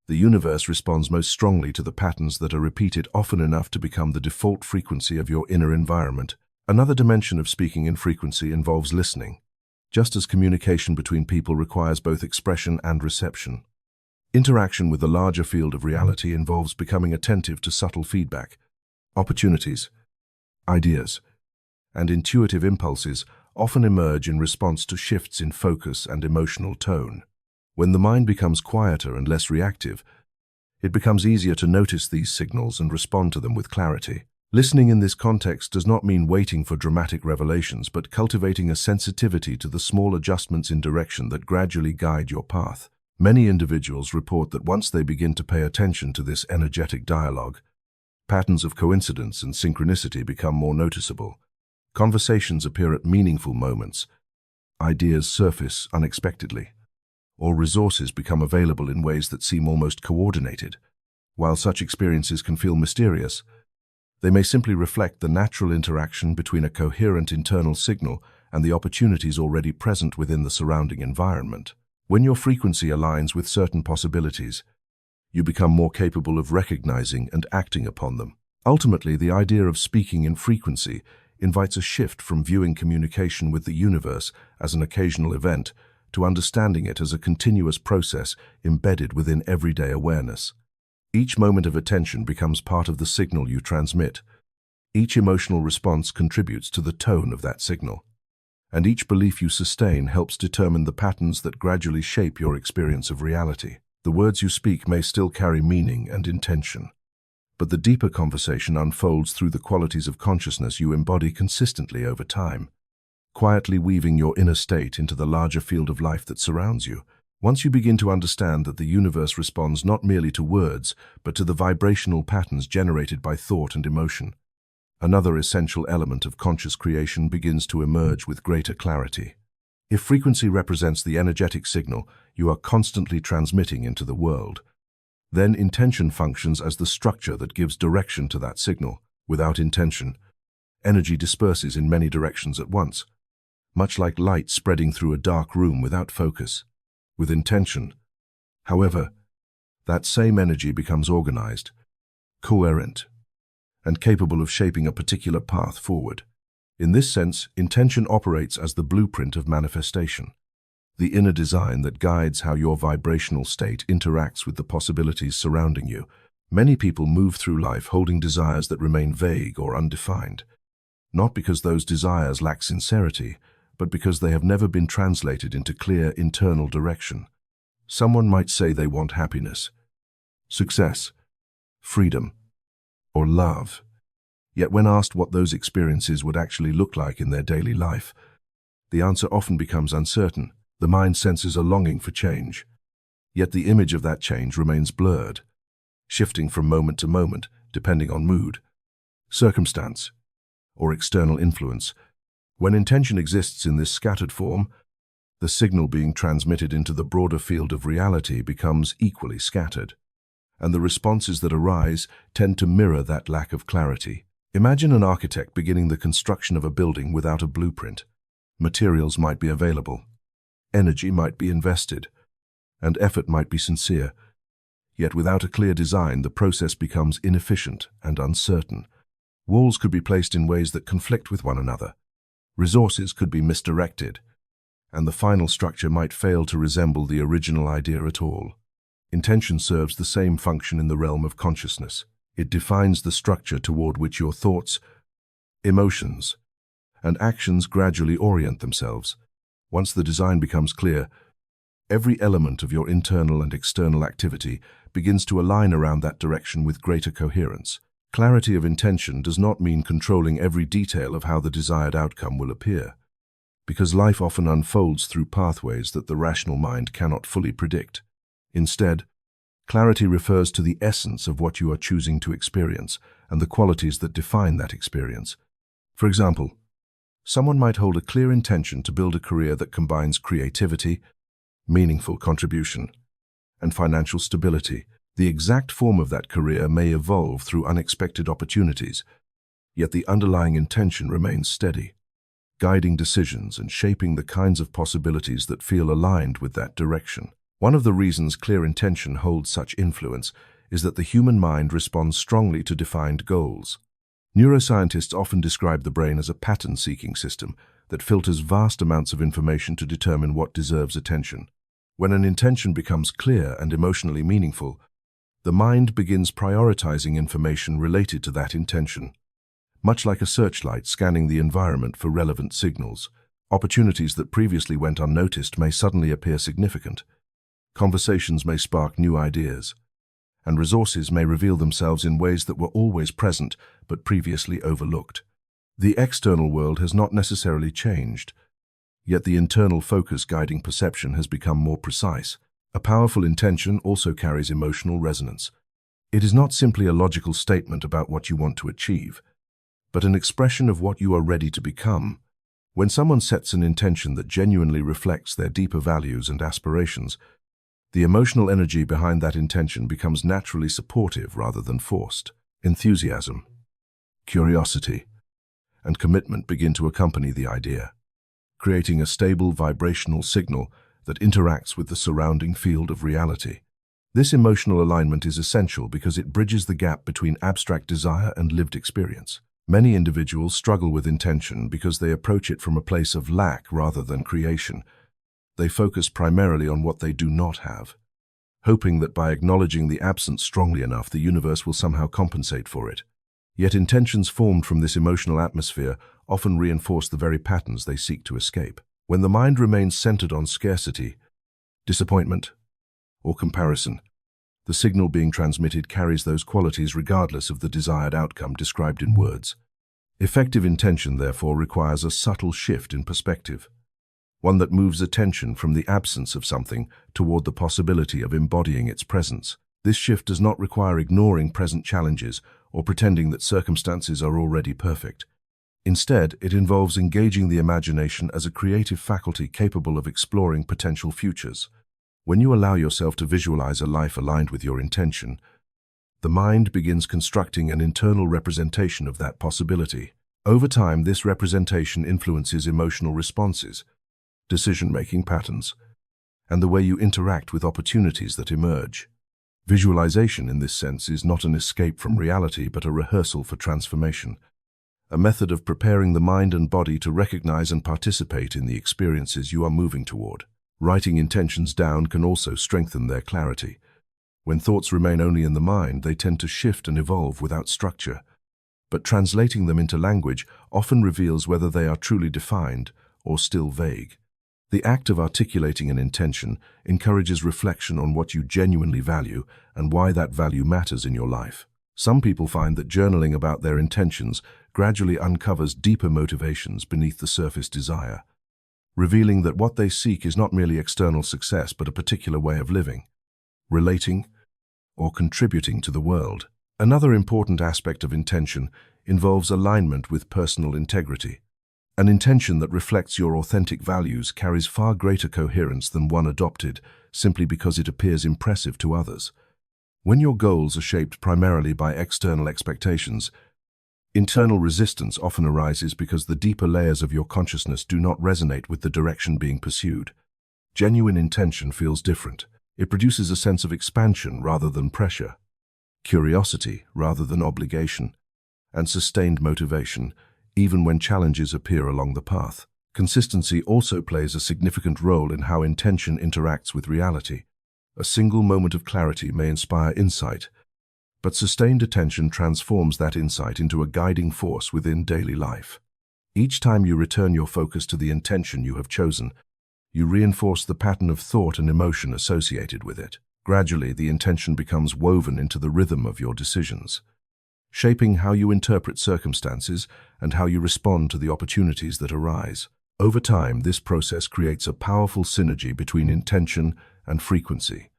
The universe responds most strongly to the patterns that are repeated often enough to become the default frequency of your inner environment. Another dimension of speaking in frequency involves listening. Just as communication between people requires both expression and reception, interaction with the larger field of reality involves becoming attentive to subtle feedback. Opportunities, ideas, and intuitive impulses often emerge in response to shifts in focus and emotional tone. When the mind becomes quieter and less reactive, it becomes easier to notice these signals and respond to them with clarity. Listening in this context does not mean waiting for dramatic revelations, but cultivating a sensitivity to the small adjustments in direction that gradually guide your path. Many individuals report that once they begin to pay attention to this energetic dialogue, patterns of coincidence and synchronicity become more noticeable. Conversations appear at meaningful moments, ideas surface unexpectedly, or resources become available in ways that seem almost coordinated. While such experiences can feel mysterious, they may simply reflect the natural interaction between a coherent internal signal and the opportunities already present within the surrounding environment. When your frequency aligns with certain possibilities, you become more capable of recognizing and acting upon them. Ultimately, the idea of speaking in frequency invites a shift from viewing communication with the universe as an occasional event to understanding it as a continuous process embedded within everyday awareness. Each moment of attention becomes part of the signal you transmit. Each emotional response contributes to the tone of that signal, and each belief you sustain helps determine the patterns that gradually shape your experience of reality. The words you speak may still carry meaning and intention, but the deeper conversation unfolds through the qualities of consciousness you embody consistently over time, quietly weaving your inner state into the larger field of life that surrounds you. Once you begin to understand that the universe responds not merely to words, but to the vibrational patterns generated by thought and emotion, another essential element of conscious creation begins to emerge with greater clarity. If frequency represents the energetic signal you are constantly transmitting into the world, Then intention functions as the structure that gives direction to that signal. Without intention, energy disperses in many directions at once, much like light spreading through a dark room without focus. With intention, however, that same energy becomes organized, coherent, and capable of shaping a particular path forward. In this sense, intention operates as the blueprint of manifestation, the inner design that guides how your vibrational state interacts with the possibilities surrounding you. Many people move through life holding desires that remain vague or undefined, not because those desires lack sincerity, but because they have never been translated into clear internal direction. Someone might say they want happiness, success, freedom, or love. Yet when asked what those experiences would actually look like in their daily life, the answer often becomes uncertain. The mind senses a longing for change, yet the image of that change remains blurred, shifting from moment to moment, depending on mood, circumstance, or external influence. When intention exists in this scattered form, the signal being transmitted into the broader field of reality becomes equally scattered, and the responses that arise tend to mirror that lack of clarity. Imagine an architect beginning the construction of a building without a blueprint. Materials might be available, energy might be invested, and effort might be sincere. Yet without a clear design, the process becomes inefficient and uncertain. Walls could be placed in ways that conflict with one another. Resources could be misdirected, and the final structure might fail to resemble the original idea at all. Intention serves the same function in the realm of consciousness. It defines the structure toward which your thoughts, emotions, and actions gradually orient themselves. Once the design becomes clear, every element of your internal and external activity begins to align around that direction with greater coherence. Clarity of intention does not mean controlling every detail of how the desired outcome will appear, because life often unfolds through pathways that the rational mind cannot fully predict. Instead, clarity refers to the essence of what you are choosing to experience and the qualities that define that experience. For example, someone might hold a clear intention to build a career that combines creativity, meaningful contribution, and financial stability. The exact form of that career may evolve through unexpected opportunities, yet the underlying intention remains steady, guiding decisions and shaping the kinds of possibilities that feel aligned with that direction. One of the reasons clear intention holds such influence is that the human mind responds strongly to defined goals. Neuroscientists often describe the brain as a pattern-seeking system that filters vast amounts of information to determine what deserves attention. When an intention becomes clear and emotionally meaningful, the mind begins prioritizing information related to that intention. Much like a searchlight scanning the environment for relevant signals, opportunities that previously went unnoticed may suddenly appear significant. Conversations may spark new ideas, and resources may reveal themselves in ways that were always present but previously overlooked. The external world has not necessarily changed, yet the internal focus guiding perception has become more precise. A powerful intention also carries emotional resonance. It is not simply a logical statement about what you want to achieve, but an expression of what you are ready to become. When someone sets an intention that genuinely reflects their deeper values and aspirations, the emotional energy behind that intention becomes naturally supportive rather than forced. Enthusiasm, curiosity, and commitment begin to accompany the idea, creating a stable vibrational signal that interacts with the surrounding field of reality. This emotional alignment is essential because it bridges the gap between abstract desire and lived experience. Many individuals struggle with intention because they approach it from a place of lack rather than creation. They focus primarily on what they do not have, hoping that by acknowledging the absence strongly enough, the universe will somehow compensate for it. Yet intentions formed from this emotional atmosphere often reinforce the very patterns they seek to escape. When the mind remains centered on scarcity, disappointment, or comparison, the signal being transmitted carries those qualities regardless of the desired outcome described in words. Effective intention, therefore, requires a subtle shift in perspective, one that moves attention from the absence of something toward the possibility of embodying its presence. This shift does not require ignoring present challenges or pretending that circumstances are already perfect. Instead, it involves engaging the imagination as a creative faculty capable of exploring potential futures. When you allow yourself to visualize a life aligned with your intention, the mind begins constructing an internal representation of that possibility. Over time, this representation influences emotional responses, decision-making patterns, and the way you interact with opportunities that emerge. Visualization, in this sense, is not an escape from reality, but a rehearsal for transformation, a method of preparing the mind and body to recognize and participate in the experiences you are moving toward. Writing intentions down can also strengthen their clarity. When thoughts remain only in the mind, they tend to shift and evolve without structure. But translating them into language often reveals whether they are truly defined or still vague. The act of articulating an intention encourages reflection on what you genuinely value and why that value matters in your life. Some people find that journaling about their intentions gradually uncovers deeper motivations beneath the surface desire, revealing that what they seek is not merely external success but a particular way of living, relating, or contributing to the world. Another important aspect of intention involves alignment with personal integrity. An intention that reflects your authentic values carries far greater coherence than one adopted simply because it appears impressive to others. When your goals are shaped primarily by external expectations, internal resistance often arises because the deeper layers of your consciousness do not resonate with the direction being pursued. Genuine intention feels different. It produces a sense of expansion rather than pressure, curiosity rather than obligation, and sustained motivation, even when challenges appear along the path. Consistency also plays a significant role in how intention interacts with reality. A single moment of clarity may inspire insight, but sustained attention transforms that insight into a guiding force within daily life. Each time you return your focus to the intention you have chosen, you reinforce the pattern of thought and emotion associated with it. Gradually, the intention becomes woven into the rhythm of your decisions, shaping how you interpret circumstances and how you respond to the opportunities that arise. Over time, this process creates a powerful synergy between intention and frequency.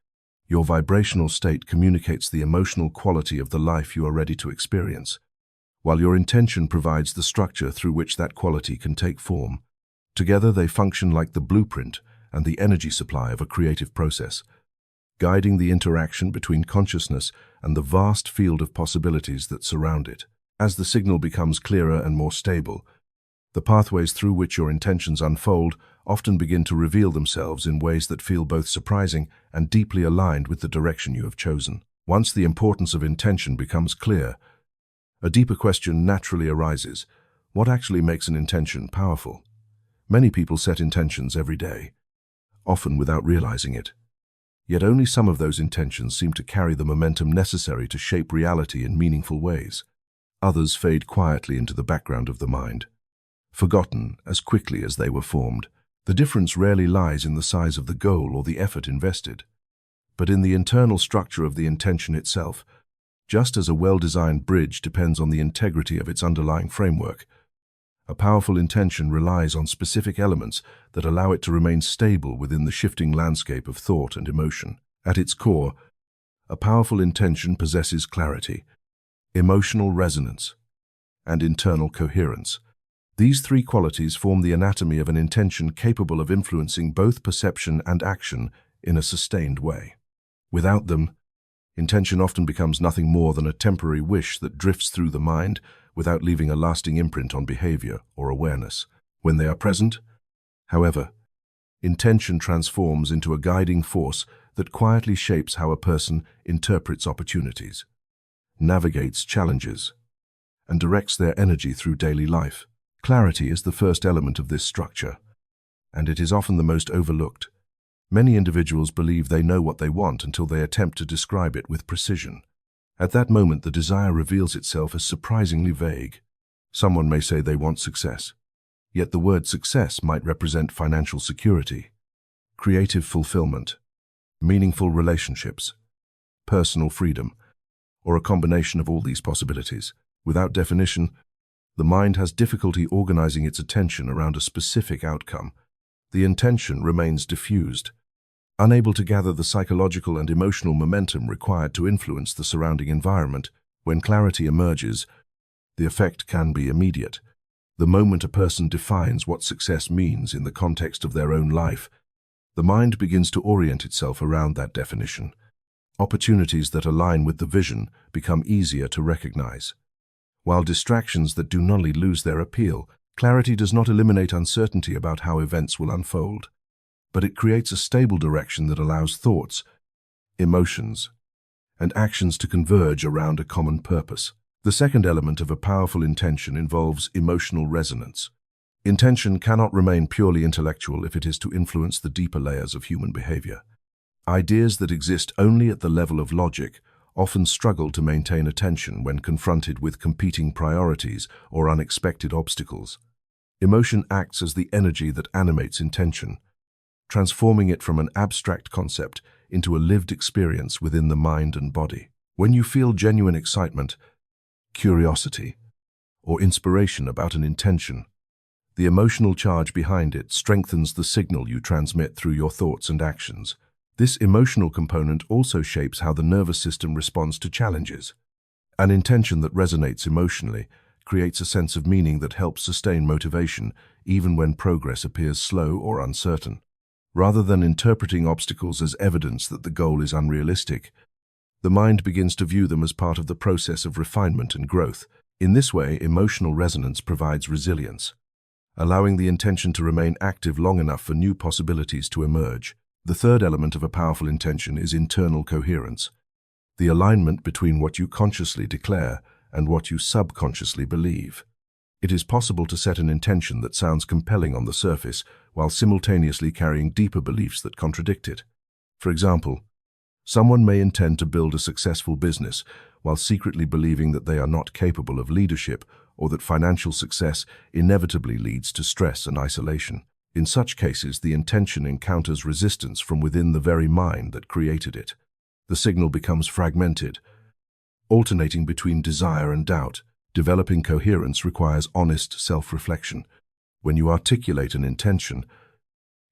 Your vibrational state communicates the emotional quality of the life you are ready to experience, while your intention provides the structure through which that quality can take form. Together, they function like the blueprint and the energy supply of a creative process, guiding the interaction between consciousness and the vast field of possibilities that surround it. As the signal becomes clearer and more stable, the pathways through which your intentions unfold often begin to reveal themselves in ways that feel both surprising and deeply aligned with the direction you have chosen. Once the importance of intention becomes clear, a deeper question naturally arises: what actually makes an intention powerful? Many people set intentions every day, often without realizing it. Yet only some of those intentions seem to carry the momentum necessary to shape reality in meaningful ways. Others fade quietly into the background of the mind, forgotten as quickly as they were formed. The difference rarely lies in the size of the goal or the effort invested, but in the internal structure of the intention itself. Just as a well-designed bridge depends on the integrity of its underlying framework, a powerful intention relies on specific elements that allow it to remain stable within the shifting landscape of thought and emotion. At its core, a powerful intention possesses clarity, emotional resonance, and internal coherence. These three qualities form the anatomy of an intention capable of influencing both perception and action in a sustained way. Without them, intention often becomes nothing more than a temporary wish that drifts through the mind without leaving a lasting imprint on behavior or awareness. When they are present, however, intention transforms into a guiding force that quietly shapes how a person interprets opportunities, navigates challenges, and directs their energy through daily life. Clarity is the first element of this structure, and it is often the most overlooked. Many individuals believe they know what they want until they attempt to describe it with precision. At that moment, the desire reveals itself as surprisingly vague. Someone may say they want success, yet the word success might represent financial security, creative fulfillment, meaningful relationships, personal freedom, or a combination of all these possibilities. Without definition, the mind has difficulty organizing its attention around a specific outcome. The intention remains diffused, unable to gather the psychological and emotional momentum required to influence the surrounding environment. When clarity emerges, the effect can be immediate. The moment a person defines what success means in the context of their own life, The mind begins to orient itself around that definition. Opportunities that align with the vision become easier to recognize, while distractions that do not lose their appeal. Clarity does not eliminate uncertainty about how events will unfold, but it creates a stable direction that allows thoughts, emotions, and actions to converge around a common purpose. The second element of a powerful intention involves emotional resonance. Intention cannot remain purely intellectual if it is to influence the deeper layers of human behavior. Ideas that exist only at the level of logic often struggle to maintain attention when confronted with competing priorities or unexpected obstacles. Emotion acts as the energy that animates intention, transforming it from an abstract concept into a lived experience within the mind and body. When you feel genuine excitement, curiosity, or inspiration about an intention, the emotional charge behind it strengthens the signal you transmit through your thoughts and actions. This emotional component also shapes how the nervous system responds to challenges. An intention that resonates emotionally creates a sense of meaning that helps sustain motivation even when progress appears slow or uncertain. Rather than interpreting obstacles as evidence that the goal is unrealistic, the mind begins to view them as part of the process of refinement and growth. In this way, emotional resonance provides resilience, allowing the intention to remain active long enough for new possibilities to emerge. The third element of a powerful intention is internal coherence, the alignment between what you consciously declare and what you subconsciously believe. It is possible to set an intention that sounds compelling on the surface while simultaneously carrying deeper beliefs that contradict it. For example, someone may intend to build a successful business while secretly believing that they are not capable of leadership or that financial success inevitably leads to stress and isolation. In such cases, the intention encounters resistance from within the very mind that created it. The signal becomes fragmented, alternating between desire and doubt. Developing coherence requires honest self-reflection. When you articulate an intention,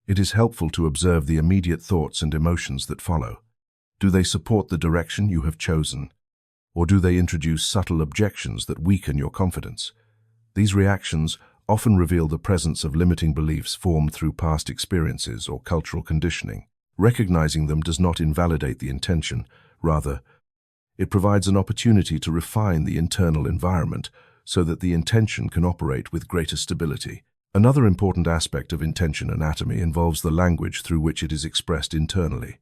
it is helpful to observe the immediate thoughts and emotions that follow. Do they support the direction you have chosen, or do they introduce subtle objections that weaken your confidence? These reactions often reveal the presence of limiting beliefs formed through past experiences or cultural conditioning. Recognizing them does not invalidate the intention. Rather, it provides an opportunity to refine the internal environment so that the intention can operate with greater stability. Another important aspect of intention anatomy involves the language through which it is expressed internally.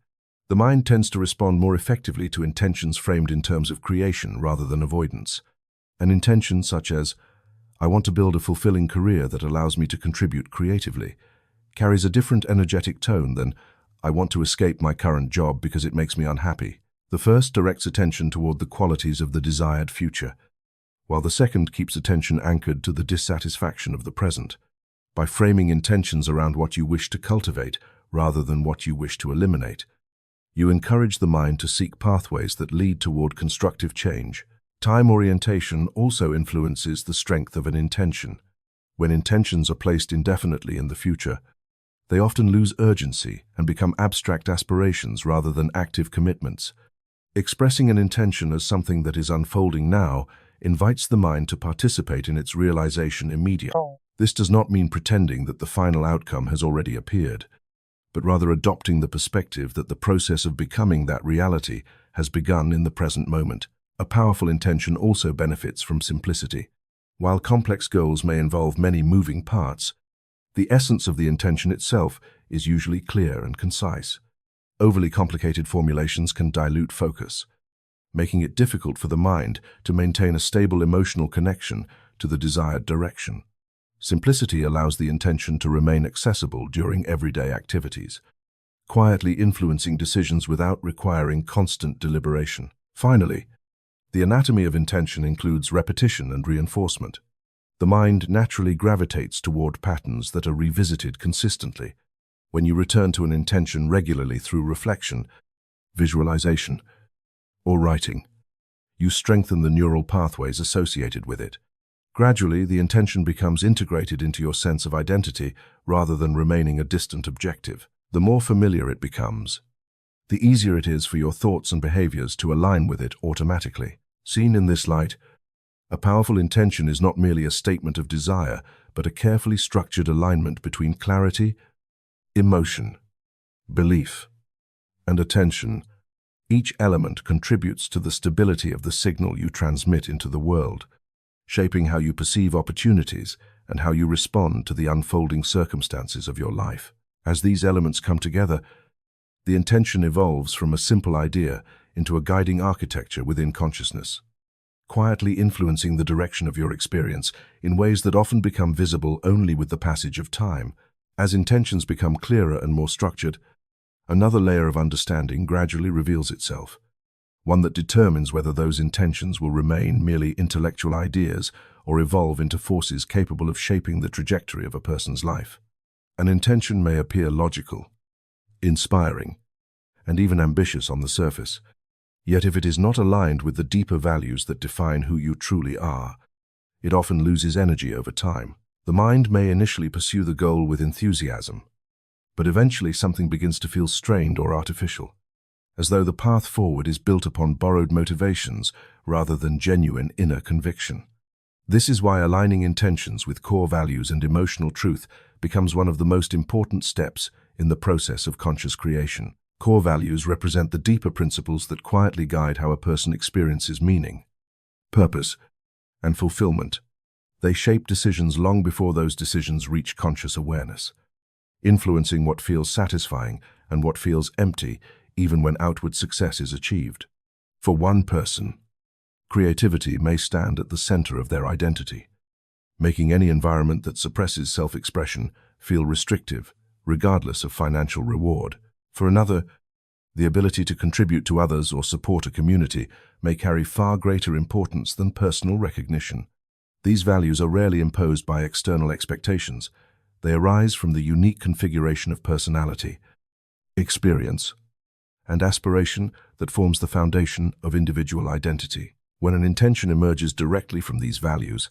The mind tends to respond more effectively to intentions framed in terms of creation rather than avoidance. An intention such as, "I want to build a fulfilling career that allows me to contribute creatively," carries a different energetic tone than, "I want to escape my current job because it makes me unhappy." The first directs attention toward the qualities of the desired future, while the second keeps attention anchored to the dissatisfaction of the present. By framing intentions around what you wish to cultivate rather than what you wish to eliminate, you encourage the mind to seek pathways that lead toward constructive change. Time orientation also influences the strength of an intention. When intentions are placed indefinitely in the future, they often lose urgency and become abstract aspirations rather than active commitments. Expressing an intention as something that is unfolding now invites the mind to participate in its realization immediately. This does not mean pretending that the final outcome has already appeared, but rather adopting the perspective that the process of becoming that reality has begun in the present moment. A powerful intention also benefits from simplicity. While complex goals may involve many moving parts, the essence of the intention itself is usually clear and concise. Overly complicated formulations can dilute focus, making it difficult for the mind to maintain a stable emotional connection to the desired direction. Simplicity allows the intention to remain accessible during everyday activities, quietly influencing decisions without requiring constant deliberation. Finally, the anatomy of intention includes repetition and reinforcement. The mind naturally gravitates toward patterns that are revisited consistently. When you return to an intention regularly through reflection, visualization, or writing, you strengthen the neural pathways associated with it. Gradually, the intention becomes integrated into your sense of identity rather than remaining a distant objective. The more familiar it becomes, the easier it is for your thoughts and behaviors to align with it automatically. Seen in this light, a powerful intention is not merely a statement of desire, but a carefully structured alignment between clarity, emotion, belief, and attention. Each element contributes to the stability of the signal you transmit into the world, shaping how you perceive opportunities and how you respond to the unfolding circumstances of your life. As these elements come together, the intention evolves from a simple idea into a guiding architecture within consciousness, quietly influencing the direction of your experience in ways that often become visible only with the passage of time. As intentions become clearer and more structured, another layer of understanding gradually reveals itself, one that determines whether those intentions will remain merely intellectual ideas or evolve into forces capable of shaping the trajectory of a person's life. An intention may appear logical, inspiring, and even ambitious on the surface, yet if it is not aligned with the deeper values that define who you truly are, it often loses energy over time. The mind may initially pursue the goal with enthusiasm, but eventually something begins to feel strained or artificial, as though the path forward is built upon borrowed motivations rather than genuine inner conviction. This is why aligning intentions with core values and emotional truth becomes one of the most important steps in the process of conscious creation. Core values represent the deeper principles that quietly guide how a person experiences meaning, purpose, and fulfillment. They shape decisions long before those decisions reach conscious awareness, influencing what feels satisfying and what feels empty, even when outward success is achieved. For one person, creativity may stand at the center of their identity, making any environment that suppresses self-expression feel restrictive, regardless of financial reward. For another, the ability to contribute to others or support a community may carry far greater importance than personal recognition. These values are rarely imposed by external expectations. They arise from the unique configuration of personality, experience, and aspiration that forms the foundation of individual identity. When an intention emerges directly from these values,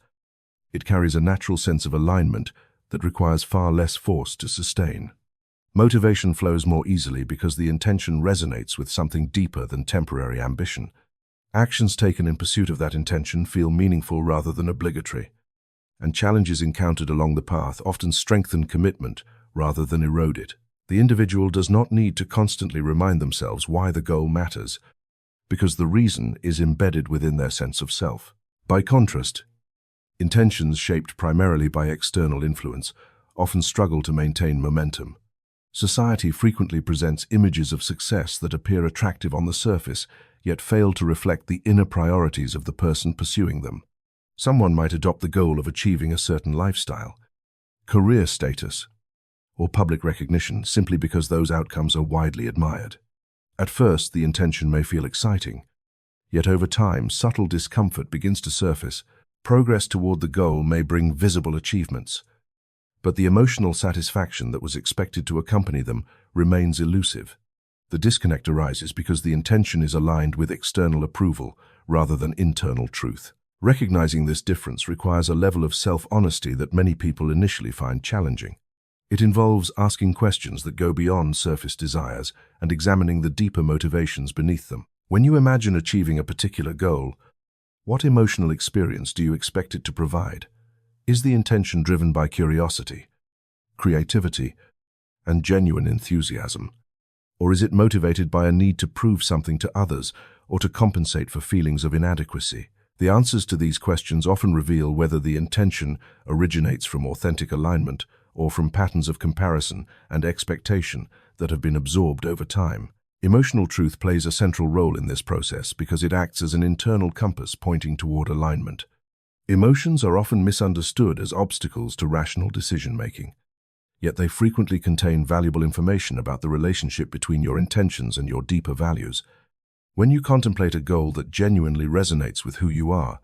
it carries a natural sense of alignment that requires far less force to sustain. Motivation flows more easily because the intention resonates with something deeper than temporary ambition. Actions taken in pursuit of that intention feel meaningful rather than obligatory, and challenges encountered along the path often strengthen commitment rather than erode it. The individual does not need to constantly remind themselves why the goal matters, because the reason is embedded within their sense of self. By contrast, intentions shaped primarily by external influence often struggle to maintain momentum. Society frequently presents images of success that appear attractive on the surface, yet fail to reflect the inner priorities of the person pursuing them. Someone might adopt the goal of achieving a certain lifestyle, career status, or public recognition simply because those outcomes are widely admired. At first, the intention may feel exciting, yet over time, subtle discomfort begins to surface. Progress toward the goal may bring visible achievements, but the emotional satisfaction that was expected to accompany them remains elusive. The disconnect arises because the intention is aligned with external approval rather than internal truth. Recognizing this difference requires a level of self-honesty that many people initially find challenging. It involves asking questions that go beyond surface desires and examining the deeper motivations beneath them. When you imagine achieving a particular goal, what emotional experience do you expect it to provide? Is the intention driven by curiosity, creativity, and genuine enthusiasm? Or is it motivated by a need to prove something to others or to compensate for feelings of inadequacy? The answers to these questions often reveal whether the intention originates from authentic alignment or from patterns of comparison and expectation that have been absorbed over time. Emotional truth plays a central role in this process because it acts as an internal compass pointing toward alignment. Emotions are often misunderstood as obstacles to rational decision-making, yet they frequently contain valuable information about the relationship between your intentions and your deeper values. When you contemplate a goal that genuinely resonates with who you are,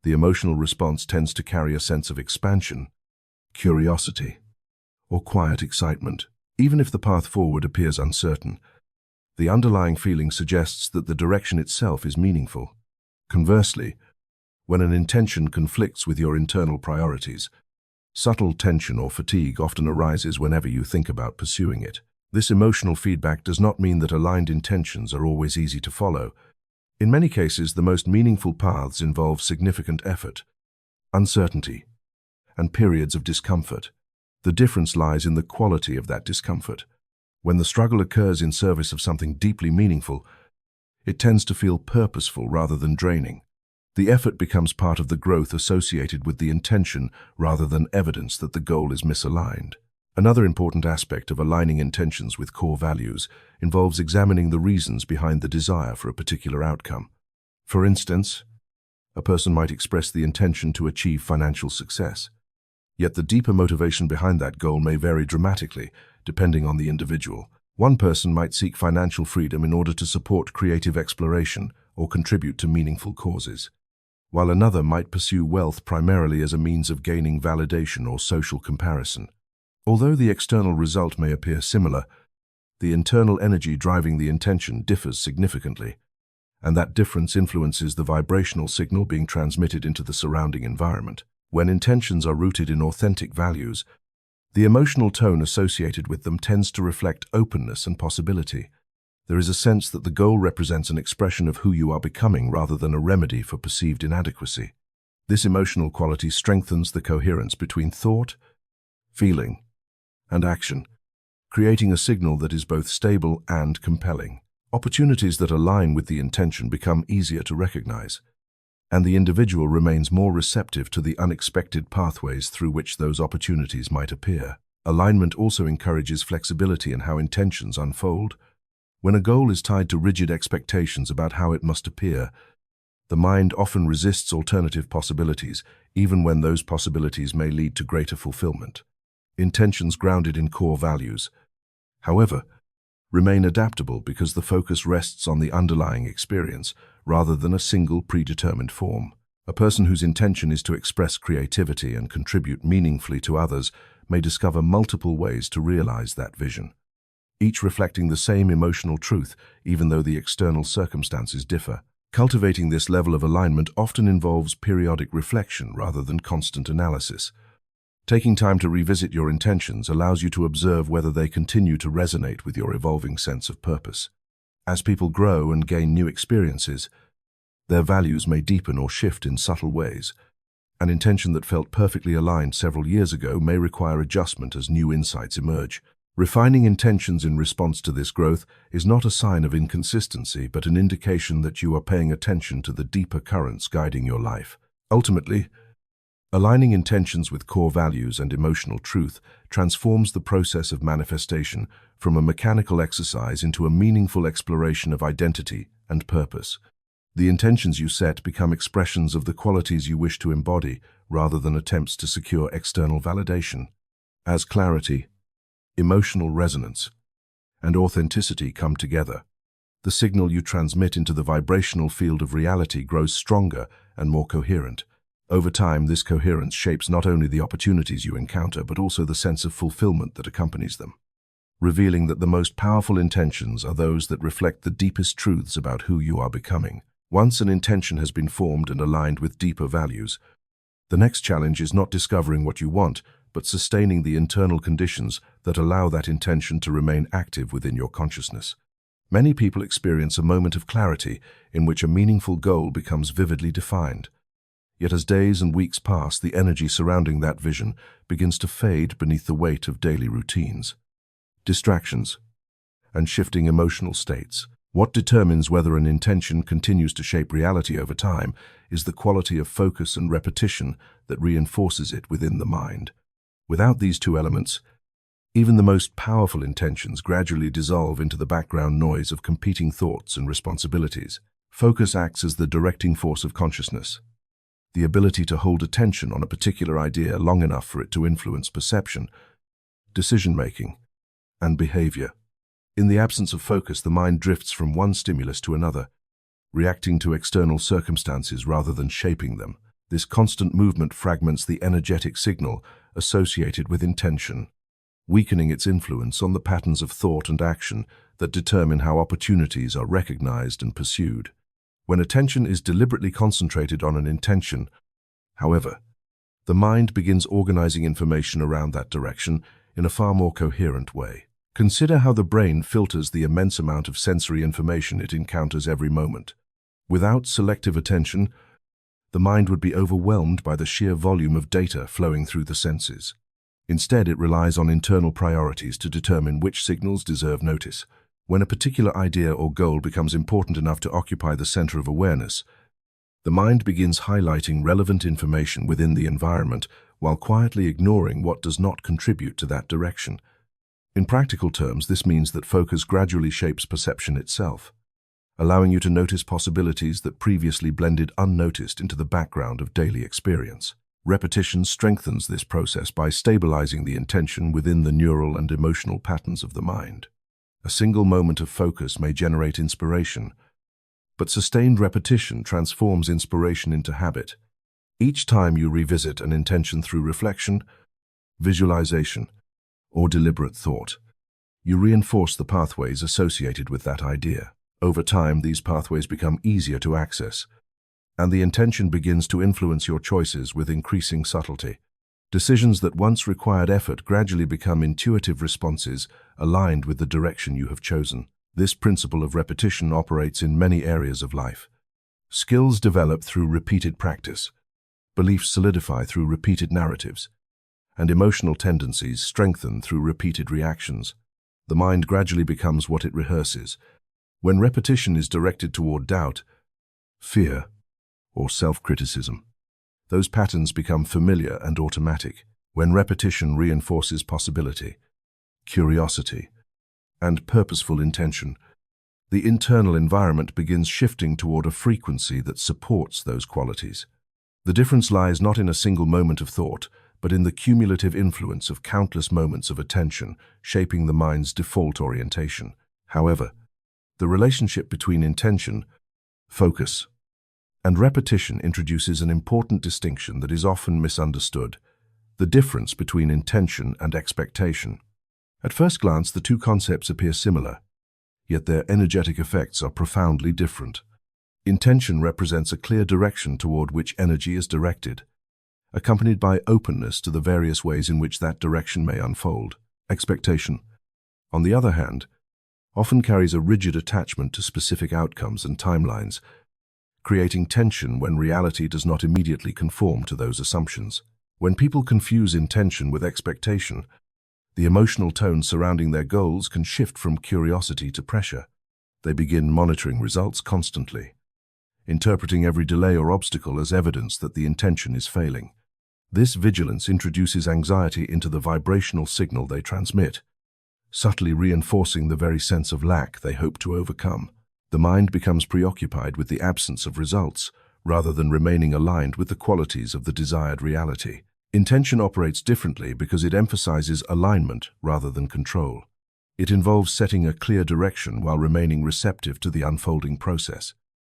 the emotional response tends to carry a sense of expansion, curiosity, or quiet excitement. Even if the path forward appears uncertain, the underlying feeling suggests that the direction itself is meaningful. Conversely, when an intention conflicts with your internal priorities, subtle tension or fatigue often arises whenever you think about pursuing it. This emotional feedback does not mean that aligned intentions are always easy to follow. In many cases, the most meaningful paths involve significant effort, uncertainty, and periods of discomfort. The difference lies in the quality of that discomfort. When the struggle occurs in service of something deeply meaningful, it tends to feel purposeful rather than draining. The effort becomes part of the growth associated with the intention rather than evidence that the goal is misaligned. Another important aspect of aligning intentions with core values involves examining the reasons behind the desire for a particular outcome. For instance, a person might express the intention to achieve financial success, yet the deeper motivation behind that goal may vary dramatically, depending on the individual. One person might seek financial freedom in order to support creative exploration or contribute to meaningful causes, while another might pursue wealth primarily as a means of gaining validation or social comparison. Although the external result may appear similar, the internal energy driving the intention differs significantly, and that difference influences the vibrational signal being transmitted into the surrounding environment. When intentions are rooted in authentic values, the emotional tone associated with them tends to reflect openness and possibility. There is a sense that the goal represents an expression of who you are becoming rather than a remedy for perceived inadequacy. This emotional quality strengthens the coherence between thought, feeling, and action, creating a signal that is both stable and compelling. Opportunities that align with the intention become easier to recognize, and the individual remains more receptive to the unexpected pathways through which those opportunities might appear. Alignment also encourages flexibility in how intentions unfold. When a goal is tied to rigid expectations about how it must appear, the mind often resists alternative possibilities, even when those possibilities may lead to greater fulfillment. Intentions grounded in core values, however, remain adaptable because the focus rests on the underlying experience rather than a single predetermined form. A person whose intention is to express creativity and contribute meaningfully to others may discover multiple ways to realize that vision, each reflecting the same emotional truth, even though the external circumstances differ. Cultivating this level of alignment often involves periodic reflection rather than constant analysis. Taking time to revisit your intentions allows you to observe whether they continue to resonate with your evolving sense of purpose. As people grow and gain new experiences, their values may deepen or shift in subtle ways. An intention that felt perfectly aligned several years ago may require adjustment as new insights emerge. Refining intentions in response to this growth is not a sign of inconsistency, but an indication that you are paying attention to the deeper currents guiding your life. Ultimately, aligning intentions with core values and emotional truth transforms the process of manifestation from a mechanical exercise into a meaningful exploration of identity and purpose. The intentions you set become expressions of the qualities you wish to embody rather than attempts to secure external validation. As clarity, emotional resonance, and authenticity come together, the signal you transmit into the vibrational field of reality grows stronger and more coherent. Over time, this coherence shapes not only the opportunities you encounter, but also the sense of fulfillment that accompanies them, revealing that the most powerful intentions are those that reflect the deepest truths about who you are becoming. Once an intention has been formed and aligned with deeper values, the next challenge is not discovering what you want, but sustaining the internal conditions that allow that intention to remain active within your consciousness. Many people experience a moment of clarity in which a meaningful goal becomes vividly defined. Yet as days and weeks pass, the energy surrounding that vision begins to fade beneath the weight of daily routines, distractions, and shifting emotional states. What determines whether an intention continues to shape reality over time is the quality of focus and repetition that reinforces it within the mind. Without these two elements, even the most powerful intentions gradually dissolve into the background noise of competing thoughts and responsibilities. Focus acts as the directing force of consciousness, the ability to hold attention on a particular idea long enough for it to influence perception, decision-making, and behavior. In the absence of focus, the mind drifts from one stimulus to another, reacting to external circumstances rather than shaping them. This constant movement fragments the energetic signal associated with intention, weakening its influence on the patterns of thought and action that determine how opportunities are recognized and pursued. When attention is deliberately concentrated on an intention, however, the mind begins organizing information around that direction in a far more coherent way. Consider how the brain filters the immense amount of sensory information it encounters every moment. Without selective attention, the mind would be overwhelmed by the sheer volume of data flowing through the senses. Instead, it relies on internal priorities to determine which signals deserve notice. When a particular idea or goal becomes important enough to occupy the center of awareness, the mind begins highlighting relevant information within the environment while quietly ignoring what does not contribute to that direction. In practical terms, this means that focus gradually shapes perception itself, allowing you to notice possibilities that previously blended unnoticed into the background of daily experience. Repetition strengthens this process by stabilizing the intention within the neural and emotional patterns of the mind. A single moment of focus may generate inspiration, but sustained repetition transforms inspiration into habit. Each time you revisit an intention through reflection, visualization, or deliberate thought, you reinforce the pathways associated with that idea. Over time, these pathways become easier to access, and the intention begins to influence your choices with increasing subtlety. Decisions that once required effort gradually become intuitive responses aligned with the direction you have chosen. This principle of repetition operates in many areas of life. Skills develop through repeated practice, beliefs solidify through repeated narratives, and emotional tendencies strengthen through repeated reactions. The mind gradually becomes what it rehearses. When repetition is directed toward doubt, fear, or self-criticism, those patterns become familiar and automatic. When repetition reinforces possibility, curiosity, and purposeful intention, the internal environment begins shifting toward a frequency that supports those qualities. The difference lies not in a single moment of thought, but in the cumulative influence of countless moments of attention shaping the mind's default orientation. However, the relationship between intention, focus, and repetition introduces an important distinction that is often misunderstood: the difference between intention and expectation. At first glance, the two concepts appear similar, yet their energetic effects are profoundly different. Intention represents a clear direction toward which energy is directed, accompanied by openness to the various ways in which that direction may unfold. Expectation, on the other hand, often carries a rigid attachment to specific outcomes and timelines, creating tension when reality does not immediately conform to those assumptions. When people confuse intention with expectation, the emotional tone surrounding their goals can shift from curiosity to pressure. They begin monitoring results constantly, interpreting every delay or obstacle as evidence that the intention is failing. This vigilance introduces anxiety into the vibrational signal they transmit, subtly reinforcing the very sense of lack they hope to overcome. The mind becomes preoccupied with the absence of results, rather than remaining aligned with the qualities of the desired reality. Intention operates differently because it emphasizes alignment rather than control. It involves setting a clear direction while remaining receptive to the unfolding process.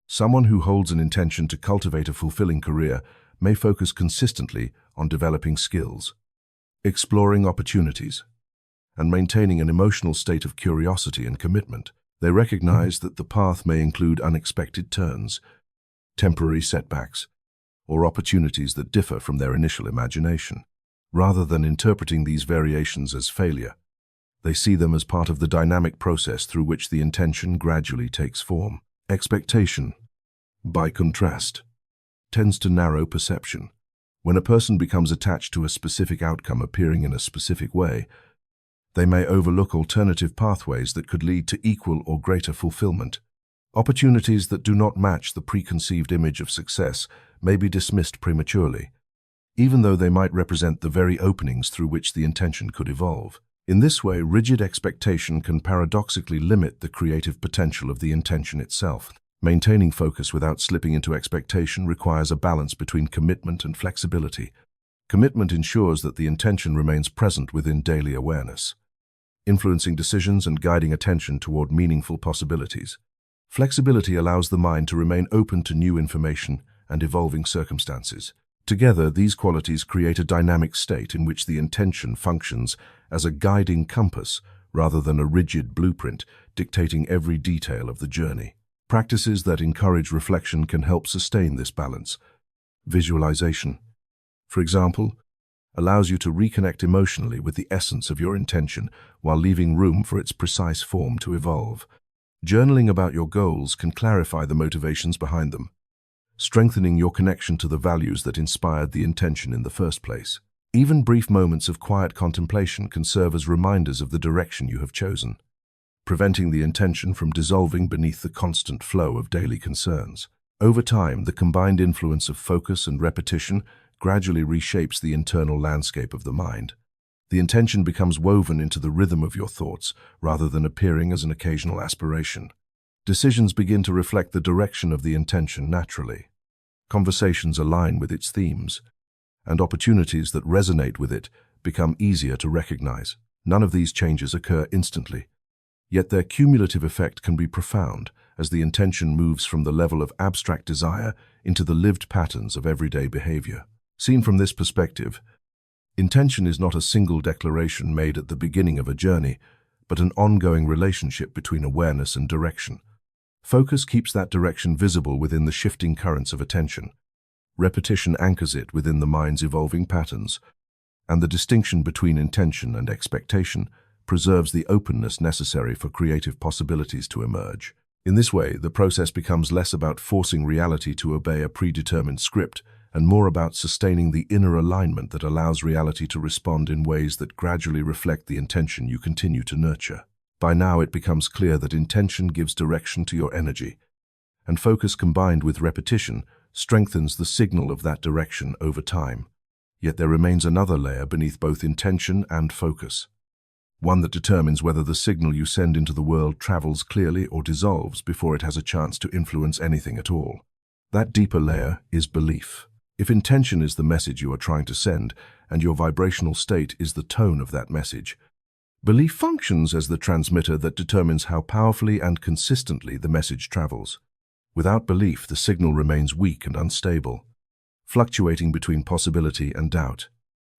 Someone who holds an intention to cultivate a fulfilling career may focus consistently on developing skills, exploring opportunities, and maintaining an emotional state of curiosity and commitment. They recognize that the path may include unexpected turns, temporary setbacks, or opportunities that differ from their initial imagination. Rather than interpreting these variations as failure, they see them as part of the dynamic process through which the intention gradually takes form. Expectation, by contrast, tends to narrow perception. When a person becomes attached to a specific outcome appearing in a specific way, they may overlook alternative pathways that could lead to equal or greater fulfillment. Opportunities that do not match the preconceived image of success may be dismissed prematurely, even though they might represent the very openings through which the intention could evolve. In this way, rigid expectation can paradoxically limit the creative potential of the intention itself. Maintaining focus without slipping into expectation requires a balance between commitment and flexibility. Commitment ensures that the intention remains present within daily awareness, influencing decisions and guiding attention toward meaningful possibilities. Flexibility allows the mind to remain open to new information and evolving circumstances. Together, these qualities create a dynamic state in which the intention functions as a guiding compass rather than a rigid blueprint dictating every detail of the journey. Practices that encourage reflection can help sustain this balance. Visualization, for example, allows you to reconnect emotionally with the essence of your intention while leaving room for its precise form to evolve. Journaling about your goals can clarify the motivations behind them, strengthening your connection to the values that inspired the intention in the first place. Even brief moments of quiet contemplation can serve as reminders of the direction you have chosen, preventing the intention from dissolving beneath the constant flow of daily concerns. Over time, the combined influence of focus and repetition gradually reshapes the internal landscape of the mind. The intention becomes woven into the rhythm of your thoughts rather than appearing as an occasional aspiration. Decisions begin to reflect the direction of the intention naturally. Conversations align with its themes, and opportunities that resonate with it become easier to recognize. None of these changes occur instantly, yet their cumulative effect can be profound as the intention moves from the level of abstract desire into the lived patterns of everyday behavior. Seen from this perspective, intention is not a single declaration made at the beginning of a journey, but an ongoing relationship between awareness and direction. Focus keeps that direction visible within the shifting currents of attention. Repetition anchors it within the mind's evolving patterns, and the distinction between intention and expectation preserves the openness necessary for creative possibilities to emerge. In this way, the process becomes less about forcing reality to obey a predetermined script and more about sustaining the inner alignment that allows reality to respond in ways that gradually reflect the intention you continue to nurture. By now, it becomes clear that intention gives direction to your energy, and focus combined with repetition strengthens the signal of that direction over time. Yet there remains another layer beneath both intention and focus, one that determines whether the signal you send into the world travels clearly or dissolves before it has a chance to influence anything at all. That deeper layer is belief. If intention is the message you are trying to send, and your vibrational state is the tone of that message, belief functions as the transmitter that determines how powerfully and consistently the message travels. Without belief, the signal remains weak and unstable, fluctuating between possibility and doubt.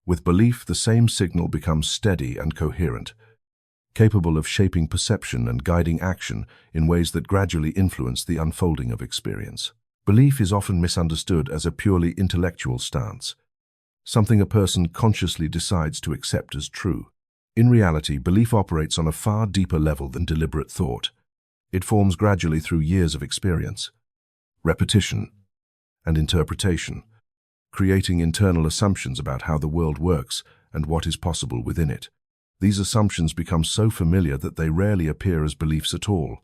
With belief, the same signal becomes steady and coherent, capable of shaping perception and guiding action in ways that gradually influence the unfolding of experience. Belief is often misunderstood as a purely intellectual stance, something a person consciously decides to accept as true. In reality, belief operates on a far deeper level than deliberate thought. It forms gradually through years of experience, repetition, and interpretation, creating internal assumptions about how the world works and what is possible within it. These assumptions become so familiar that they rarely appear as beliefs at all.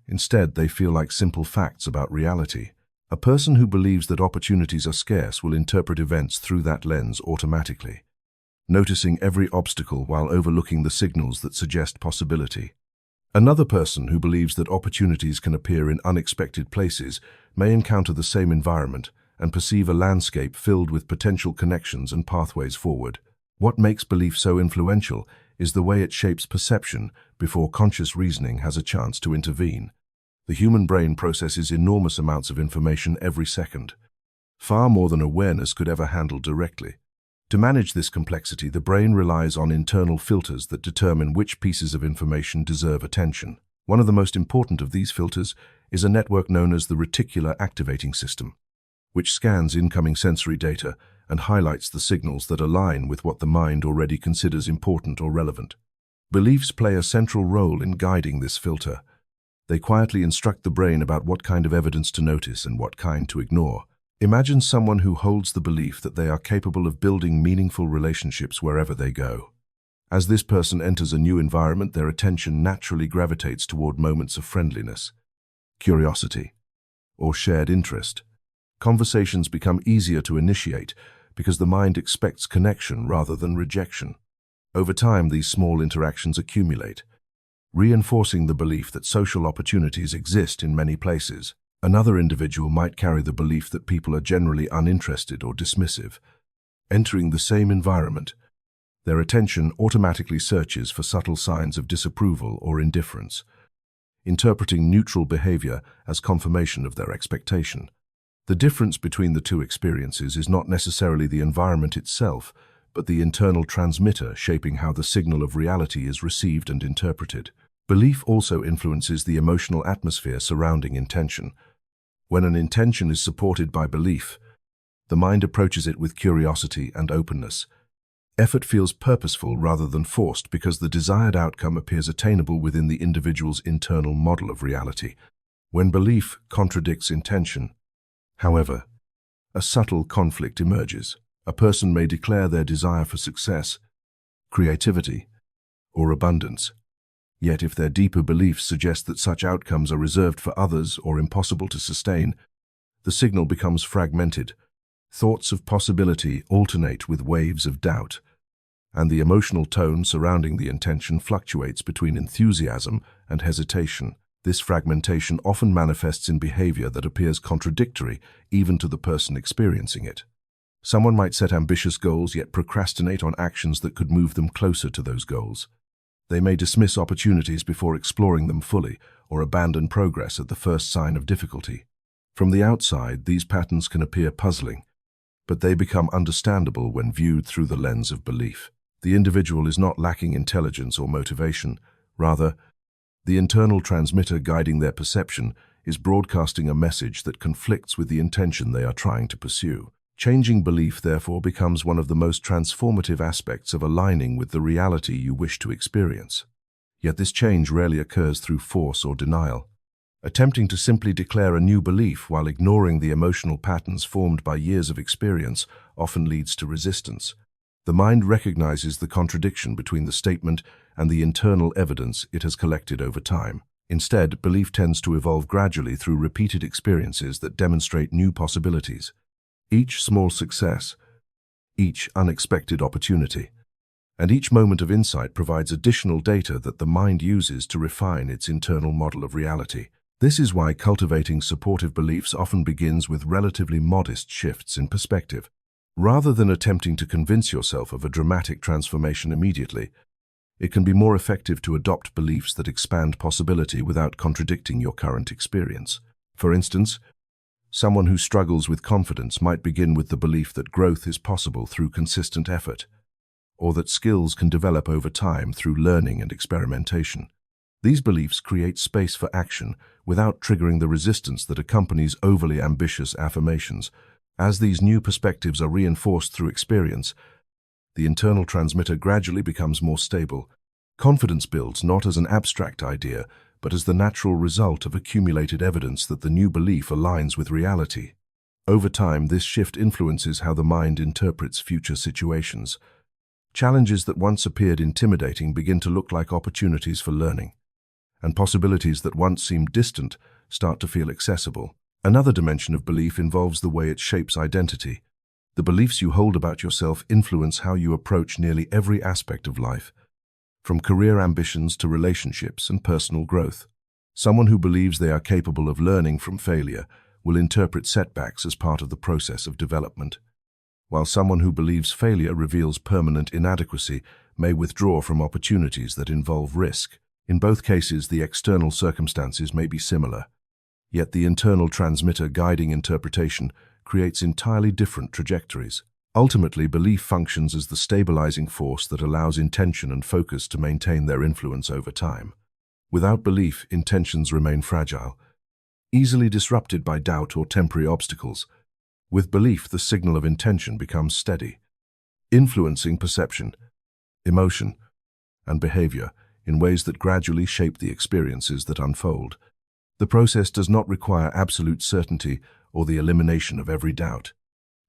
Instead, they feel like simple facts about reality. A person who believes that opportunities are scarce will interpret events through that lens automatically, noticing every obstacle while overlooking the signals that suggest possibility. Another person who believes that opportunities can appear in unexpected places may encounter the same environment and perceive a landscape filled with potential connections and pathways forward. What makes belief so influential is the way it shapes perception before conscious reasoning has a chance to intervene. The human brain processes enormous amounts of information every second, far more than awareness could ever handle directly. To manage this complexity, the brain relies on internal filters that determine which pieces of information deserve attention. One of the most important of these filters is a network known as the reticular activating system, which scans incoming sensory data and highlights the signals that align with what the mind already considers important or relevant. Beliefs play a central role in guiding this filter. They quietly instruct the brain about what kind of evidence to notice and what kind to ignore. Imagine someone who holds the belief that they are capable of building meaningful relationships wherever they go. As this person enters a new environment, their attention naturally gravitates toward moments of friendliness, curiosity, or shared interest. Conversations become easier to initiate because the mind expects connection rather than rejection. Over time, these small interactions accumulate, reinforcing the belief that social opportunities exist in many places. Another individual might carry the belief that people are generally uninterested or dismissive. Entering the same environment, their attention automatically searches for subtle signs of disapproval or indifference, interpreting neutral behavior as confirmation of their expectation. The difference between the two experiences is not necessarily the environment itself, but the internal transmitter shaping how the signal of reality is received and interpreted. Belief also influences the emotional atmosphere surrounding intention. When an intention is supported by belief, the mind approaches it with curiosity and openness. Effort feels purposeful rather than forced because the desired outcome appears attainable within the individual's internal model of reality. When belief contradicts intention, however, a subtle conflict emerges. A person may declare their desire for success, creativity, or abundance. Yet if their deeper beliefs suggest that such outcomes are reserved for others or impossible to sustain, the signal becomes fragmented. Thoughts of possibility alternate with waves of doubt, and the emotional tone surrounding the intention fluctuates between enthusiasm and hesitation. This fragmentation often manifests in behavior that appears contradictory even to the person experiencing it. Someone might set ambitious goals yet procrastinate on actions that could move them closer to those goals. They may dismiss opportunities before exploring them fully or abandon progress at the first sign of difficulty. From the outside, these patterns can appear puzzling, but they become understandable when viewed through the lens of belief. The individual is not lacking intelligence or motivation. Rather, the internal transmitter guiding their perception is broadcasting a message that conflicts with the intention they are trying to pursue. Changing belief, therefore, becomes one of the most transformative aspects of aligning with the reality you wish to experience. Yet this change rarely occurs through force or denial. Attempting to simply declare a new belief while ignoring the emotional patterns formed by years of experience often leads to resistance. The mind recognizes the contradiction between the statement and the internal evidence it has collected over time. Instead, belief tends to evolve gradually through repeated experiences that demonstrate new possibilities. Each small success, each unexpected opportunity, and each moment of insight provides additional data that the mind uses to refine its internal model of reality. This is why cultivating supportive beliefs often begins with relatively modest shifts in perspective. Rather than attempting to convince yourself of a dramatic transformation immediately, it can be more effective to adopt beliefs that expand possibility without contradicting your current experience. For instance, someone who struggles with confidence might begin with the belief that growth is possible through consistent effort, or that skills can develop over time through learning and experimentation. These beliefs create space for action without triggering the resistance that accompanies overly ambitious affirmations. As these new perspectives are reinforced through experience, the internal transmitter gradually becomes more stable. Confidence builds not as an abstract idea, but as the natural result of accumulated evidence that the new belief aligns with reality. Over time, this shift influences how the mind interprets future situations. Challenges that once appeared intimidating begin to look like opportunities for learning, and possibilities that once seemed distant start to feel accessible. Another dimension of belief involves the way it shapes identity. The beliefs you hold about yourself influence how you approach nearly every aspect of life, from career ambitions to relationships and personal growth. Someone who believes they are capable of learning from failure will interpret setbacks as part of the process of development, while someone who believes failure reveals permanent inadequacy may withdraw from opportunities that involve risk. In both cases, the external circumstances may be similar, yet the internal transmitter guiding interpretation creates entirely different trajectories. Ultimately, belief functions as the stabilizing force that allows intention and focus to maintain their influence over time. Without belief, intentions remain fragile, easily disrupted by doubt or temporary obstacles. With belief, the signal of intention becomes steady, influencing perception, emotion, and behavior in ways that gradually shape the experiences that unfold. The process does not require absolute certainty or the elimination of every doubt,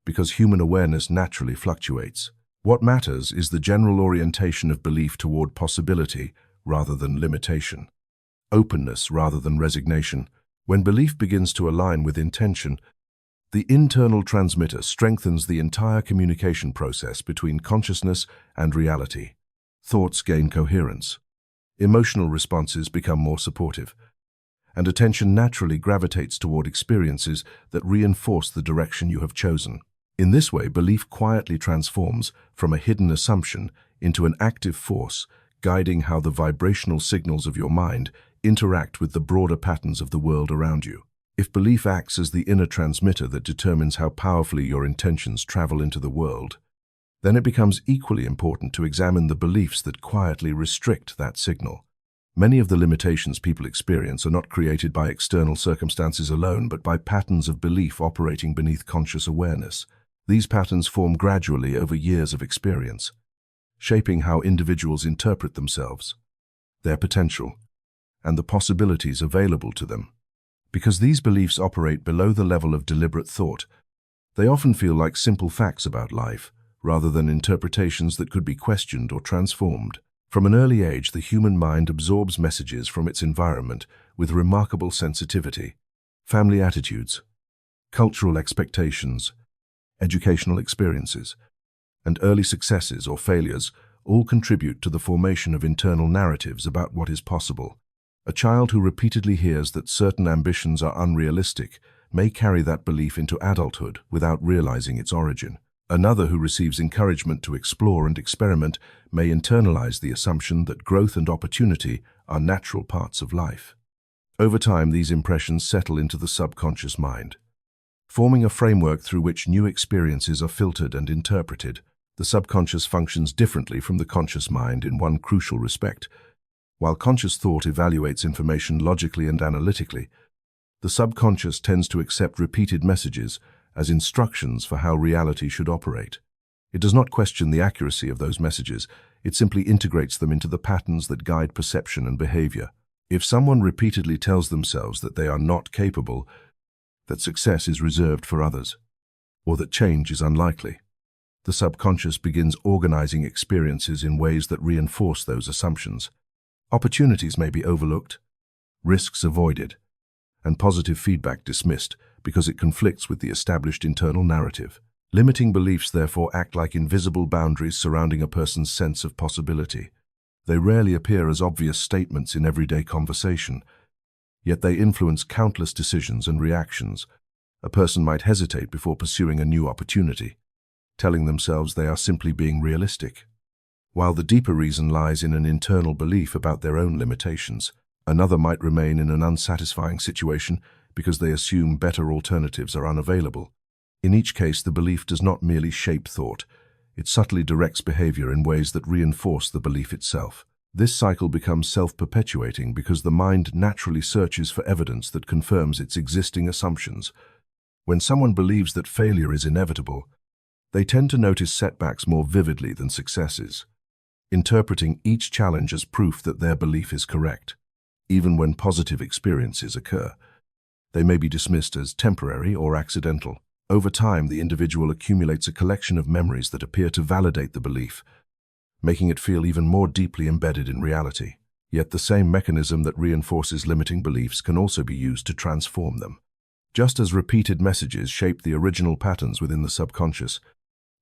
because human awareness naturally fluctuates. What matters is the general orientation of belief toward possibility rather than limitation, openness rather than resignation. When belief begins to align with intention, the internal transmitter strengthens the entire communication process between consciousness and reality. Thoughts gain coherence, emotional responses become more supportive, and attention naturally gravitates toward experiences that reinforce the direction you have chosen. In this way, belief quietly transforms from a hidden assumption into an active force, guiding how the vibrational signals of your mind interact with the broader patterns of the world around you. If belief acts as the inner transmitter that determines how powerfully your intentions travel into the world, then it becomes equally important to examine the beliefs that quietly restrict that signal. Many of the limitations people experience are not created by external circumstances alone, but by patterns of belief operating beneath conscious awareness. These patterns form gradually over years of experience, shaping how individuals interpret themselves, their potential, and the possibilities available to them. Because these beliefs operate below the level of deliberate thought, They often feel like simple facts about life, rather than interpretations that could be questioned or transformed. From an early age, the human mind absorbs messages from its environment with remarkable sensitivity. Family attitudes, cultural expectations, educational experiences, and early successes or failures all contribute to the formation of internal narratives about what is possible. A child who repeatedly hears that certain ambitions are unrealistic may carry that belief into adulthood without realizing its origin. Another who receives encouragement to explore and experiment may internalize the assumption that growth and opportunity are natural parts of life. Over time, these impressions settle into the subconscious mind, forming a framework through which new experiences are filtered and interpreted. The subconscious functions differently from the conscious mind in one crucial respect. While conscious thought evaluates information logically and analytically, the subconscious tends to accept repeated messages as instructions for how reality should operate. It does not question the accuracy of those messages, it simply integrates them into the patterns that guide perception and behavior. If someone repeatedly tells themselves that they are not capable, that success is reserved for others, or that change is unlikely, the subconscious begins organizing experiences in ways that reinforce those assumptions. Opportunities may be overlooked, risks avoided, and positive feedback dismissed because it conflicts with the established internal narrative. Limiting beliefs therefore act like invisible boundaries surrounding a person's sense of possibility. They rarely appear as obvious statements in everyday conversation, yet they influence countless decisions and reactions. A person might hesitate before pursuing a new opportunity, telling themselves they are simply being realistic, while the deeper reason lies in an internal belief about their own limitations. Another might remain in an unsatisfying situation because they assume better alternatives are unavailable. In each case, the belief does not merely shape thought, it subtly directs behavior in ways that reinforce the belief itself. This cycle becomes self-perpetuating because the mind naturally searches for evidence that confirms its existing assumptions. When someone believes that failure is inevitable, they tend to notice setbacks more vividly than successes, interpreting each challenge as proof that their belief is correct. Even when positive experiences occur, they may be dismissed as temporary or accidental. Over time, the individual accumulates a collection of memories that appear to validate the belief, making it feel even more deeply embedded in reality. Yet the same mechanism that reinforces limiting beliefs can also be used to transform them. Just as repeated messages shape the original patterns within the subconscious,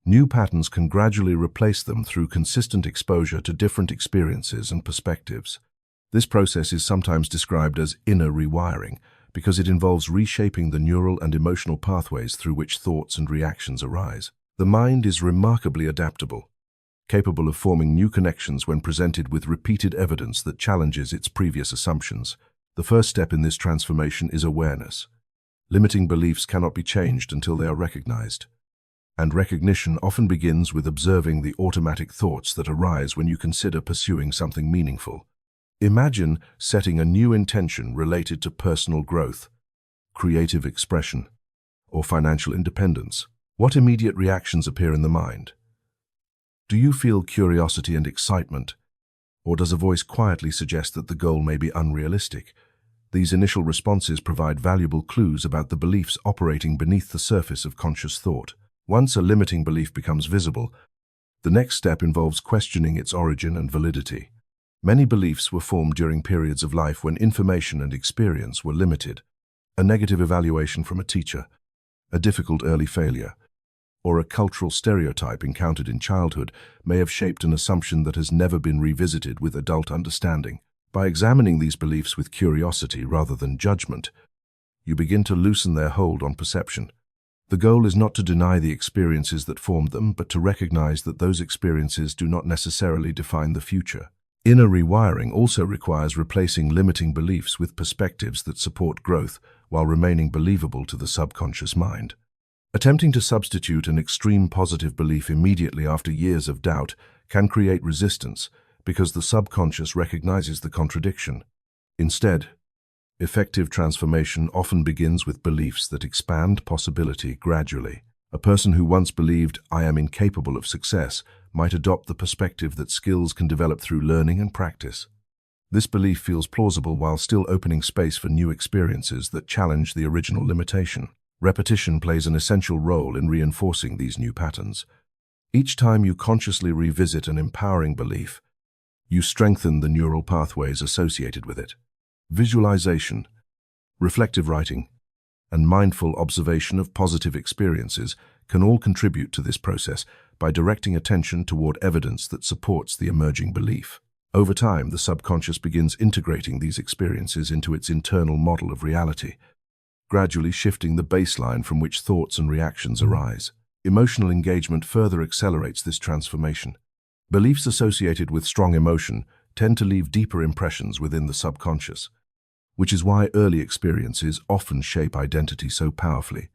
new patterns can gradually replace them through consistent exposure to different experiences and perspectives. This process is sometimes described as inner rewiring because it involves reshaping the neural and emotional pathways through which thoughts and reactions arise. The mind is remarkably adaptable, capable of forming new connections when presented with repeated evidence that challenges its previous assumptions. The first step in this transformation is awareness. Limiting beliefs cannot be changed until they are recognized, and recognition often begins with observing the automatic thoughts that arise when you consider pursuing something meaningful. Imagine setting a new intention related to personal growth, creative expression, or financial independence. What immediate reactions appear in the mind? Do you feel curiosity and excitement, or does a voice quietly suggest that the goal may be unrealistic? These initial responses provide valuable clues about the beliefs operating beneath the surface of conscious thought. Once a limiting belief becomes visible, the next step involves questioning its origin and validity. Many beliefs were formed during periods of life when information and experience were limited. A negative evaluation from a teacher, a difficult early failure, or a cultural stereotype encountered in childhood may have shaped an assumption that has never been revisited with adult understanding. By examining these beliefs with curiosity rather than judgment, you begin to loosen their hold on perception. The goal is not to deny the experiences that formed them, but to recognize that those experiences do not necessarily define the future. Inner rewiring also requires replacing limiting beliefs with perspectives that support growth while remaining believable to the subconscious mind. Attempting to substitute an extreme positive belief immediately after years of doubt can create resistance because the subconscious recognizes the contradiction. Instead, effective transformation often begins with beliefs that expand possibility gradually. A person who once believed, "I am incapable of success," might adopt the perspective that skills can develop through learning and practice. This belief feels plausible while still opening space for new experiences that challenge the original limitation. Repetition plays an essential role in reinforcing these new patterns. Each time you consciously revisit an empowering belief, you strengthen the neural pathways associated with it. Visualization, reflective writing, and mindful observation of positive experiences can all contribute to this process by directing attention toward evidence that supports the emerging belief. Over time, the subconscious begins integrating these experiences into its internal model of reality, gradually shifting the baseline from which thoughts and reactions arise. Emotional engagement further accelerates this transformation. Beliefs associated with strong emotion tend to leave deeper impressions within the subconscious, which is why early experiences often shape identity so powerfully.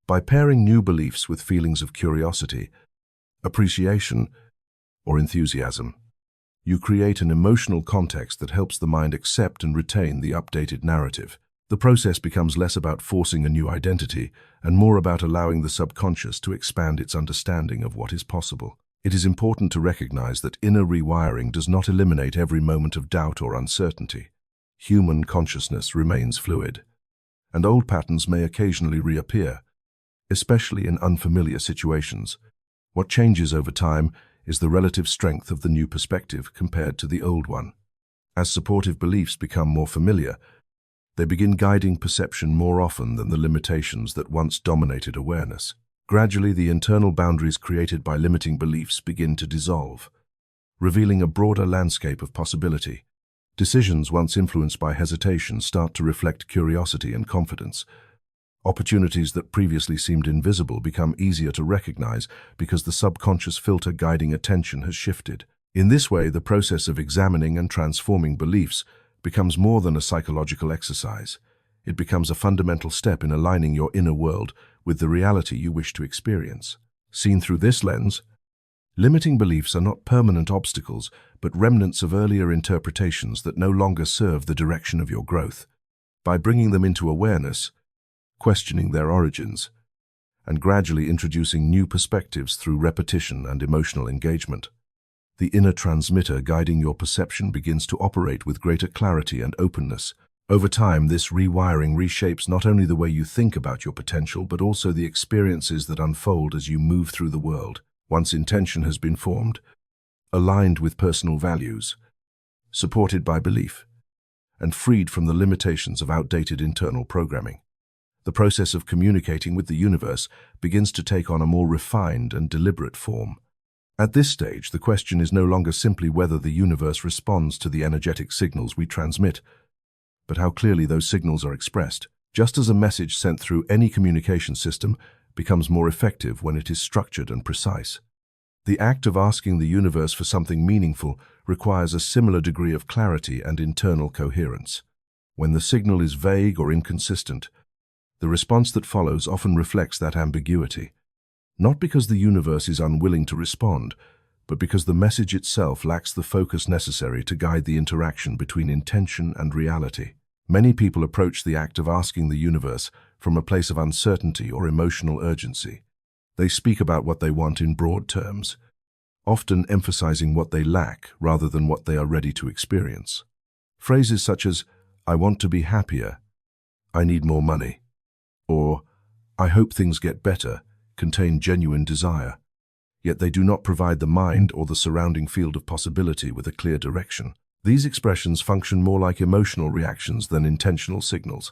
By pairing new beliefs with feelings of curiosity, appreciation, or enthusiasm, you create an emotional context that helps the mind accept and retain the updated narrative. The process becomes less about forcing a new identity and more about allowing the subconscious to expand its understanding of what is possible. It is important to recognize that inner rewiring does not eliminate every moment of doubt or uncertainty. Human consciousness remains fluid, and old patterns may occasionally reappear, especially in unfamiliar situations. What changes over time is the relative strength of the new perspective compared to the old one. As supportive beliefs become more familiar, they begin guiding perception more often than the limitations that once dominated awareness. Gradually, the internal boundaries created by limiting beliefs begin to dissolve, revealing a broader landscape of possibility. Decisions once influenced by hesitation start to reflect curiosity and confidence. Opportunities that previously seemed invisible become easier to recognize because the subconscious filter guiding attention has shifted. In this way, the process of examining and transforming beliefs becomes more than a psychological exercise. It becomes a fundamental step in aligning your inner world with the reality you wish to experience. Seen through this lens, limiting beliefs are not permanent obstacles, but remnants of earlier interpretations that no longer serve the direction of your growth. By bringing them into awareness, questioning their origins, and gradually introducing new perspectives through repetition and emotional engagement, the inner transmitter guiding your perception begins to operate with greater clarity and openness. Over time, this rewiring reshapes not only the way you think about your potential, but also the experiences that unfold as you move through the world. Once intention has been formed, aligned with personal values, supported by belief, and freed from the limitations of outdated internal programming, the process of communicating with the universe begins to take on a more refined and deliberate form. At this stage, the question is no longer simply whether the universe responds to the energetic signals we transmit, but how clearly those signals are expressed. Just as a message sent through any communication system becomes more effective when it is structured and precise, the act of asking the universe for something meaningful requires a similar degree of clarity and internal coherence. When the signal is vague or inconsistent, the response that follows often reflects that ambiguity, not because the universe is unwilling to respond, but because the message itself lacks the focus necessary to guide the interaction between intention and reality. Many people approach the act of asking the universe from a place of uncertainty or emotional urgency. They speak about what they want in broad terms, often emphasizing what they lack rather than what they are ready to experience. Phrases such as, "I want to be happier," "I need more money," or "I hope things get better," contain genuine desire, yet they do not provide the mind or the surrounding field of possibility with a clear direction. These expressions function more like emotional reactions than intentional signals.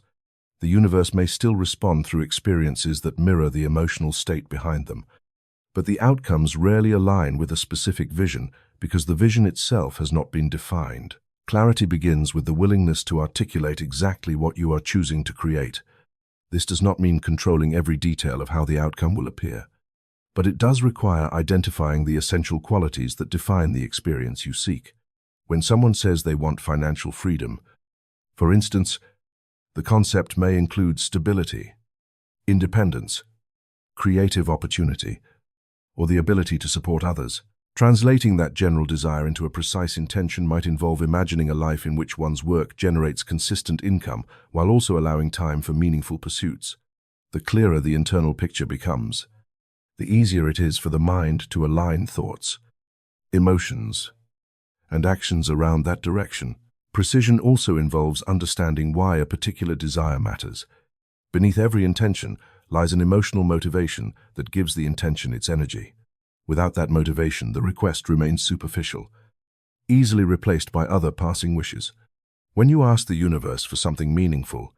The universe may still respond through experiences that mirror the emotional state behind them, but the outcomes rarely align with a specific vision because the vision itself has not been defined. Clarity begins with the willingness to articulate exactly what you are choosing to create. This does not mean controlling every detail of how the outcome will appear, but it does require identifying the essential qualities that define the experience you seek. When someone says they want financial freedom, for instance, the concept may include stability, independence, creative opportunity, or the ability to support others. Translating that general desire into a precise intention might involve imagining a life in which one's work generates consistent income while also allowing time for meaningful pursuits. The clearer the internal picture becomes, the easier it is for the mind to align thoughts, emotions, and actions around that direction. Precision also involves understanding why a particular desire matters. Beneath every intention lies an emotional motivation that gives the intention its energy. Without that motivation, the request remains superficial, easily replaced by other passing wishes. When you ask the universe for something meaningful,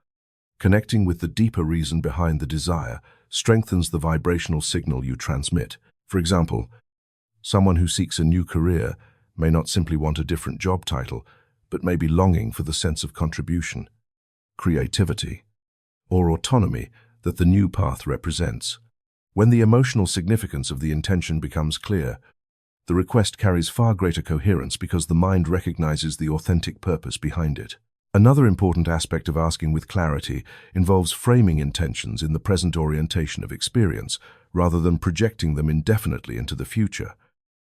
connecting with the deeper reason behind the desire strengthens the vibrational signal you transmit. For example, someone who seeks a new career may not simply want a different job title, but may be longing for the sense of contribution, creativity, or autonomy that the new path represents. When the emotional significance of the intention becomes clear, the request carries far greater coherence because the mind recognizes the authentic purpose behind it. Another important aspect of asking with clarity involves framing intentions in the present orientation of experience, rather than projecting them indefinitely into the future.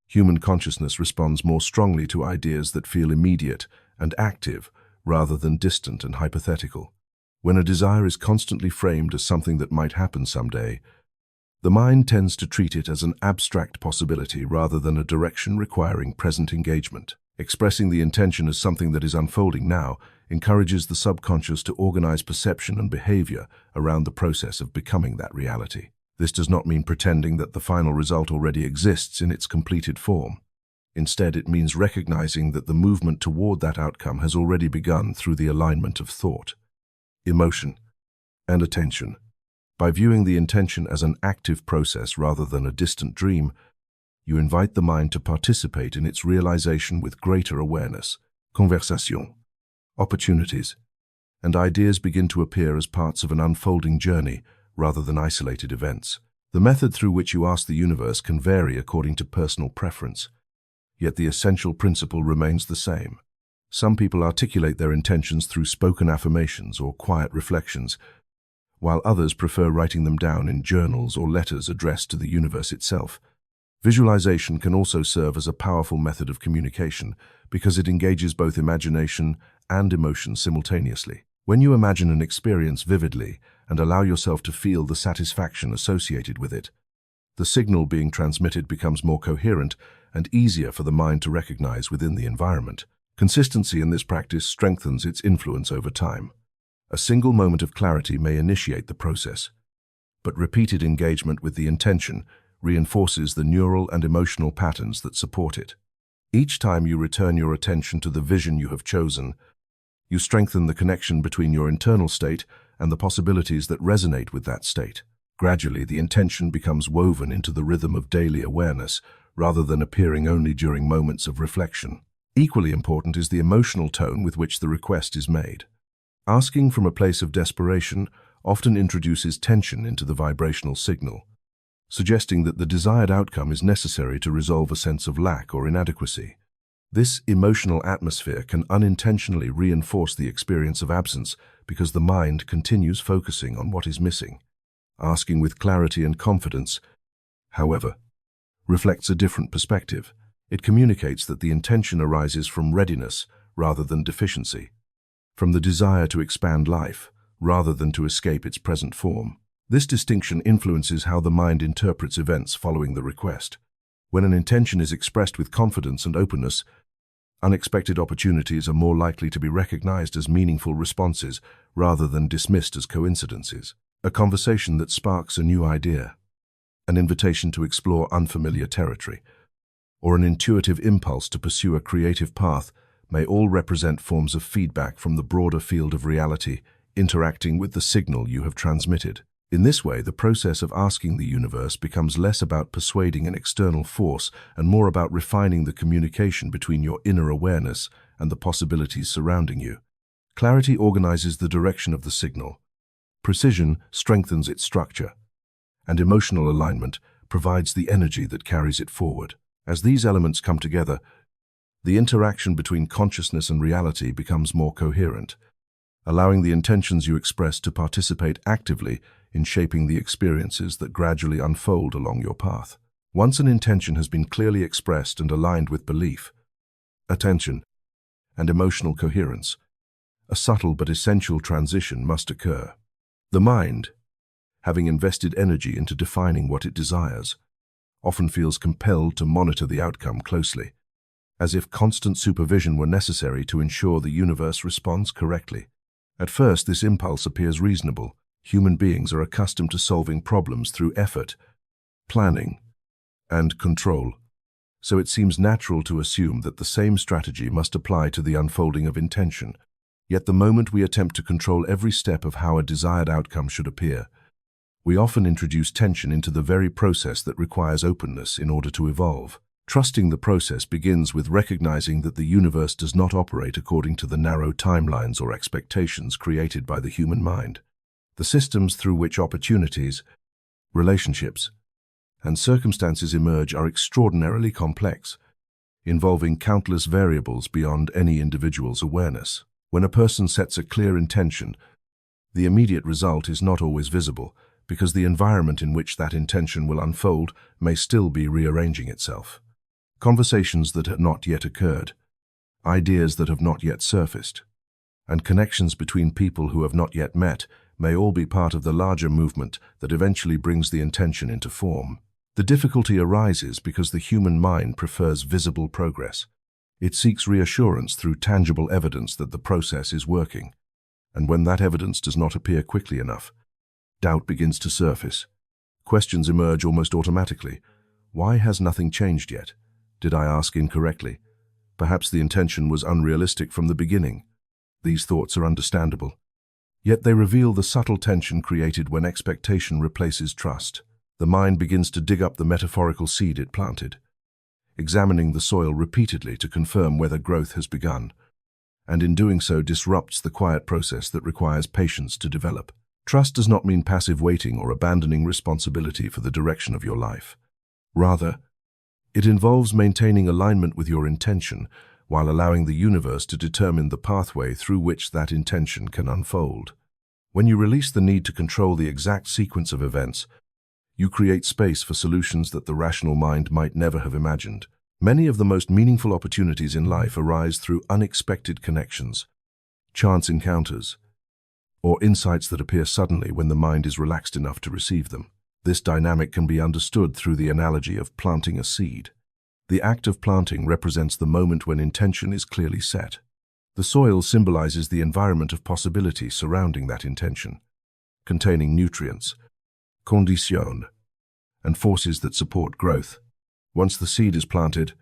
Human consciousness responds more strongly to ideas that feel immediate and active, rather than distant and hypothetical. When a desire is constantly framed as something that might happen someday, the mind tends to treat it as an abstract possibility rather than a direction requiring present engagement. Expressing the intention as something that is unfolding now encourages the subconscious to organize perception and behavior around the process of becoming that reality. This does not mean pretending that the final result already exists in its completed form. Instead, it means recognizing that the movement toward that outcome has already begun through the alignment of thought, emotion, and attention. By viewing the intention as an active process rather than a distant dream, you invite the mind to participate in its realization with greater awareness. Conversation, opportunities, and ideas begin to appear as parts of an unfolding journey rather than isolated events. The method through which you ask the universe can vary according to personal preference, yet the essential principle remains the same. Some people articulate their intentions through spoken affirmations or quiet reflections, while others prefer writing them down in journals or letters addressed to the universe itself. Visualization can also serve as a powerful method of communication because it engages both imagination and emotion simultaneously. When you imagine an experience vividly and allow yourself to feel the satisfaction associated with it, the signal being transmitted becomes more coherent and easier for the mind to recognize within the environment. Consistency in this practice strengthens its influence over time. A single moment of clarity may initiate the process, but repeated engagement with the intention reinforces the neural and emotional patterns that support it. Each time you return your attention to the vision you have chosen, you strengthen the connection between your internal state and the possibilities that resonate with that state. Gradually, the intention becomes woven into the rhythm of daily awareness, rather than appearing only during moments of reflection. Equally important is the emotional tone with which the request is made. Asking from a place of desperation often introduces tension into the vibrational signal, suggesting that the desired outcome is necessary to resolve a sense of lack or inadequacy. This emotional atmosphere can unintentionally reinforce the experience of absence because the mind continues focusing on what is missing. Asking with clarity and confidence, however, reflects a different perspective. It communicates that the intention arises from readiness rather than deficiency, from the desire to expand life rather than to escape its present form. This distinction influences how the mind interprets events following the request. When an intention is expressed with confidence and openness, unexpected opportunities are more likely to be recognized as meaningful responses rather than dismissed as coincidences. A conversation that sparks a new idea, an invitation to explore unfamiliar territory, or an intuitive impulse to pursue a creative path may all represent forms of feedback from the broader field of reality interacting with the signal you have transmitted. In this way, the process of asking the universe becomes less about persuading an external force and more about refining the communication between your inner awareness and the possibilities surrounding you. Clarity organizes the direction of the signal, precision strengthens its structure, and emotional alignment provides the energy that carries it forward. As these elements come together, the interaction between consciousness and reality becomes more coherent, allowing the intentions you express to participate actively in shaping the experiences that gradually unfold along your path. Once an intention has been clearly expressed and aligned with belief, attention, and emotional coherence, a subtle but essential transition must occur. The mind, having invested energy into defining what it desires, often feels compelled to monitor the outcome closely, as if constant supervision were necessary to ensure the universe responds correctly. At first, this impulse appears reasonable, Human beings are accustomed to solving problems through effort, planning, and control, so it seems natural to assume that the same strategy must apply to the unfolding of intention. Yet the moment we attempt to control every step of how a desired outcome should appear, we often introduce tension into the very process that requires openness in order to evolve. Trusting the process begins with recognizing that the universe does not operate according to the narrow timelines or expectations created by the human mind. The systems through which opportunities, relationships, and circumstances emerge are extraordinarily complex, involving countless variables beyond any individual's awareness. When a person sets a clear intention, the immediate result is not always visible, because the environment in which that intention will unfold may still be rearranging itself. Conversations that have not yet occurred, ideas that have not yet surfaced, and connections between people who have not yet met may all be part of the larger movement that eventually brings the intention into form. The difficulty arises because the human mind prefers visible progress. It seeks reassurance through tangible evidence that the process is working, and when that evidence does not appear quickly enough, doubt begins to surface. Questions emerge almost automatically. Why has nothing changed yet? Did I ask incorrectly? Perhaps the intention was unrealistic from the beginning. These thoughts are understandable. Yet they reveal the subtle tension created when expectation replaces trust. The mind begins to dig up the metaphorical seed it planted, examining the soil repeatedly to confirm whether growth has begun, and in doing so disrupts the quiet process that requires patience to develop. Trust does not mean passive waiting or abandoning responsibility for the direction of your life. Rather, it involves maintaining alignment with your intention while allowing the universe to determine the pathway through which that intention can unfold. When you release the need to control the exact sequence of events, you create space for solutions that the rational mind might never have imagined. Many of the most meaningful opportunities in life arise through unexpected connections, chance encounters, or insights that appear suddenly when the mind is relaxed enough to receive them. This dynamic can be understood through the analogy of planting a seed. The act of planting represents the moment when intention is clearly set. The soil symbolizes the environment of possibility surrounding that intention, containing nutrients, conditions, and forces that support growth. Once the seed is planted,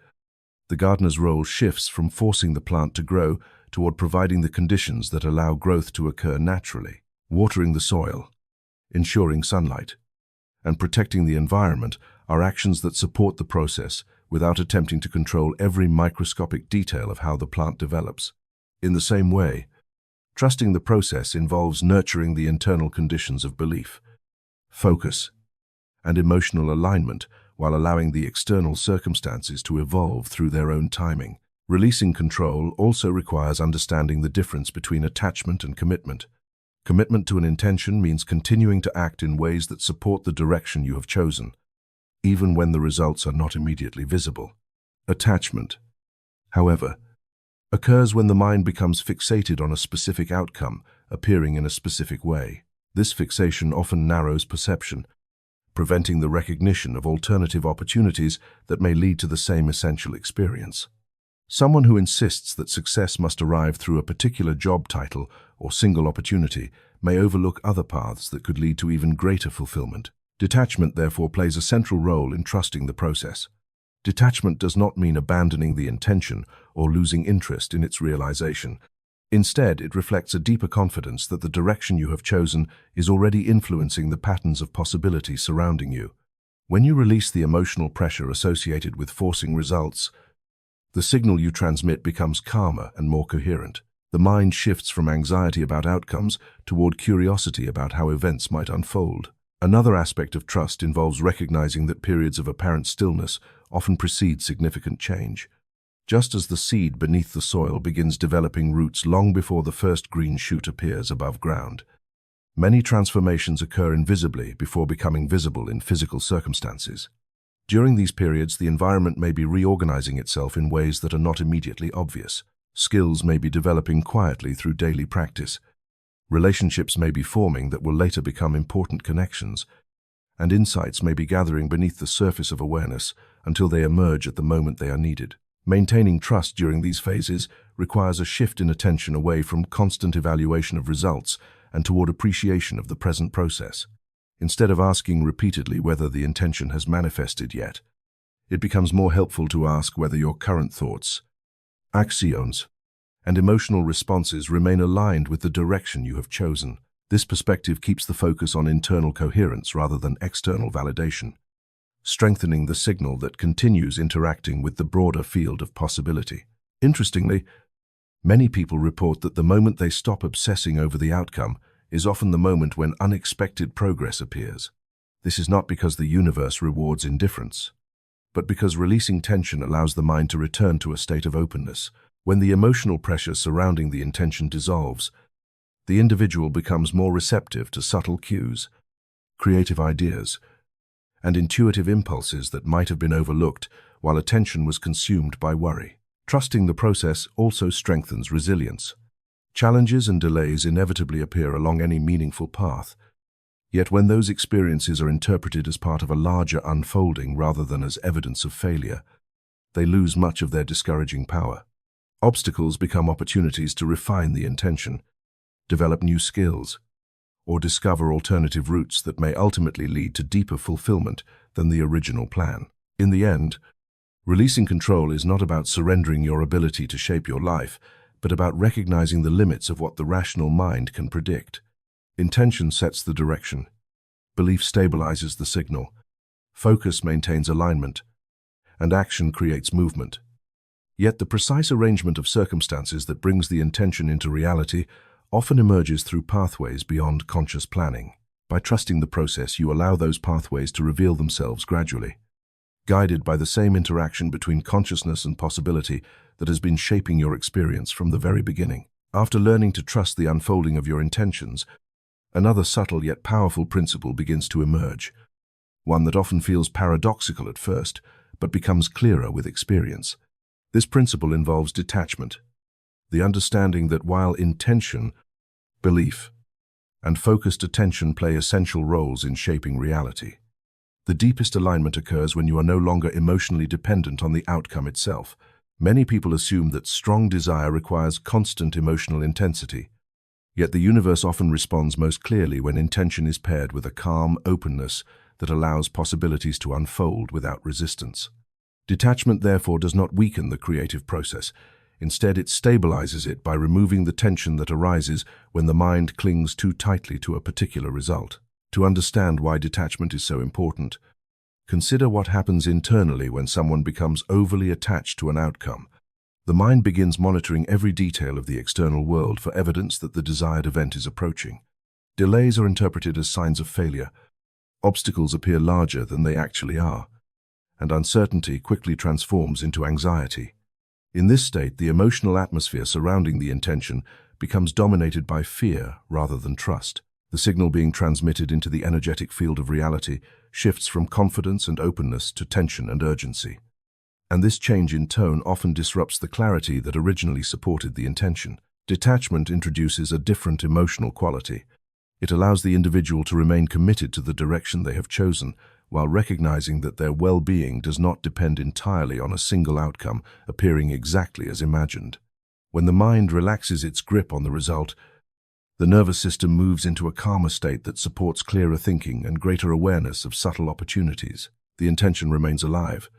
the gardener's role shifts from forcing the plant to grow toward providing the conditions that allow growth to occur naturally. Watering the soil, ensuring sunlight, and protecting the environment are actions that support the process without attempting to control every microscopic detail of how the plant develops. In the same way, trusting the process involves nurturing the internal conditions of belief, focus, and emotional alignment while allowing the external circumstances to evolve through their own timing. Releasing control also requires understanding the difference between attachment and commitment. Commitment to an intention means continuing to act in ways that support the direction you have chosen, even when the results are not immediately visible. Attachment, however, occurs when the mind becomes fixated on a specific outcome, appearing in a specific way. This fixation often narrows perception, preventing the recognition of alternative opportunities that may lead to the same essential experience. Someone who insists that success must arrive through a particular job title or single opportunity may overlook other paths that could lead to even greater fulfillment. Detachment, therefore, plays a central role in trusting the process. Detachment does not mean abandoning the intention or losing interest in its realization. Instead, it reflects a deeper confidence that the direction you have chosen is already influencing the patterns of possibility surrounding you. When you release the emotional pressure associated with forcing results, the signal you transmit becomes calmer and more coherent. The mind shifts from anxiety about outcomes toward curiosity about how events might unfold. Another aspect of trust involves recognizing that periods of apparent stillness often precede significant change. Just as the seed beneath the soil begins developing roots long before the first green shoot appears above ground, many transformations occur invisibly before becoming visible in physical circumstances. During these periods, the environment may be reorganizing itself in ways that are not immediately obvious. Skills may be developing quietly through daily practice. Relationships may be forming that will later become important connections, and insights may be gathering beneath the surface of awareness until they emerge at the moment they are needed. Maintaining trust during these phases requires a shift in attention away from constant evaluation of results and toward appreciation of the present process. Instead of asking repeatedly whether the intention has manifested yet, it becomes more helpful to ask whether your current thoughts, actions, and emotional responses remain aligned with the direction you have chosen. This perspective keeps the focus on internal coherence rather than external validation, strengthening the signal that continues interacting with the broader field of possibility. Interestingly, many people report that the moment they stop obsessing over the outcome is often the moment when unexpected progress appears. This is not because the universe rewards indifference, but because releasing tension allows the mind to return to a state of openness. When the emotional pressure surrounding the intention dissolves, the individual becomes more receptive to subtle cues, creative ideas, and intuitive impulses that might have been overlooked while attention was consumed by worry. Trusting the process also strengthens resilience. Challenges and delays inevitably appear along any meaningful path, yet when those experiences are interpreted as part of a larger unfolding rather than as evidence of failure, they lose much of their discouraging power. Obstacles become opportunities to refine the intention, develop new skills, or discover alternative routes that may ultimately lead to deeper fulfillment than the original plan. In the end, releasing control is not about surrendering your ability to shape your life, but about recognizing the limits of what the rational mind can predict. Intention sets the direction, belief stabilizes the signal, focus maintains alignment, and action creates movement. Yet the precise arrangement of circumstances that brings the intention into reality often emerges through pathways beyond conscious planning. By trusting the process, you allow those pathways to reveal themselves gradually, guided by the same interaction between consciousness and possibility that has been shaping your experience from the very beginning. After learning to trust the unfolding of your intentions, another subtle yet powerful principle begins to emerge, one that often feels paradoxical at first, but becomes clearer with experience. This principle involves detachment, the understanding that while intention, belief, and focused attention play essential roles in shaping reality, the deepest alignment occurs when you are no longer emotionally dependent on the outcome itself. Many people assume that strong desire requires constant emotional intensity, yet the universe often responds most clearly when intention is paired with a calm openness that allows possibilities to unfold without resistance. Detachment, therefore, does not weaken the creative process. Instead, it stabilizes it by removing the tension that arises when the mind clings too tightly to a particular result. To understand why detachment is so important, consider what happens internally when someone becomes overly attached to an outcome. The mind begins monitoring every detail of the external world for evidence that the desired event is approaching. Delays are interpreted as signs of failure. Obstacles appear larger than they actually are, and uncertainty quickly transforms into anxiety. In this state, the emotional atmosphere surrounding the intention becomes dominated by fear rather than trust. The signal being transmitted into the energetic field of reality shifts from confidence and openness to tension and urgency. And this change in tone often disrupts the clarity that originally supported the intention. Detachment introduces a different emotional quality. It allows the individual to remain committed to the direction they have chosen, while recognizing that their well-being does not depend entirely on a single outcome appearing exactly as imagined. When the mind relaxes its grip on the result, the nervous system moves into a calmer state that supports clearer thinking and greater awareness of subtle opportunities. The intention remains alive,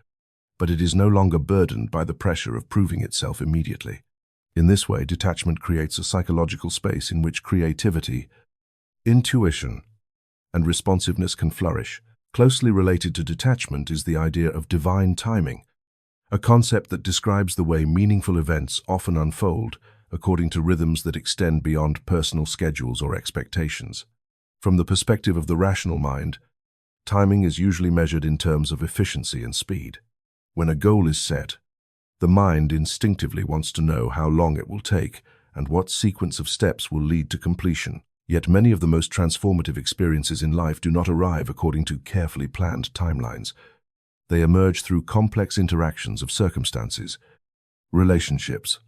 but it is no longer burdened by the pressure of proving itself immediately. In this way, detachment creates a psychological space in which creativity, intuition, and responsiveness can flourish. Closely related to detachment is the idea of divine timing, a concept that describes the way meaningful events often unfold according to rhythms that extend beyond personal schedules or expectations. From the perspective of the rational mind, timing is usually measured in terms of efficiency and speed. When a goal is set, the mind instinctively wants to know how long it will take and what sequence of steps will lead to completion. Yet many of the most transformative experiences in life do not arrive according to carefully planned timelines. They emerge through complex interactions of circumstances, relationships,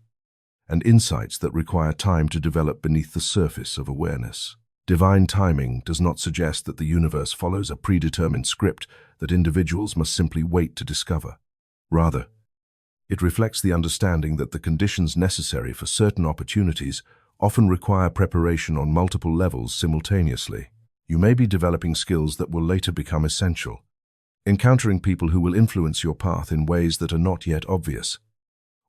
and insights that require time to develop beneath the surface of awareness. Divine timing does not suggest that the universe follows a predetermined script that individuals must simply wait to discover. Rather, it reflects the understanding that the conditions necessary for certain opportunities often require preparation on multiple levels simultaneously. You may be developing skills that will later become essential, encountering people who will influence your path in ways that are not yet obvious,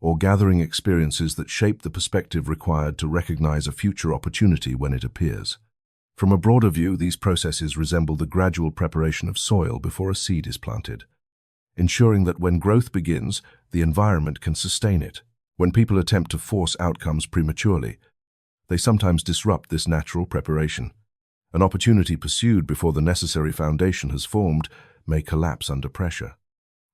or gathering experiences that shape the perspective required to recognize a future opportunity when it appears. From a broader view, these processes resemble the gradual preparation of soil before a seed is planted, ensuring that when growth begins, the environment can sustain it. When people attempt to force outcomes prematurely, they sometimes disrupt this natural preparation. An opportunity pursued before the necessary foundation has formed may collapse under pressure,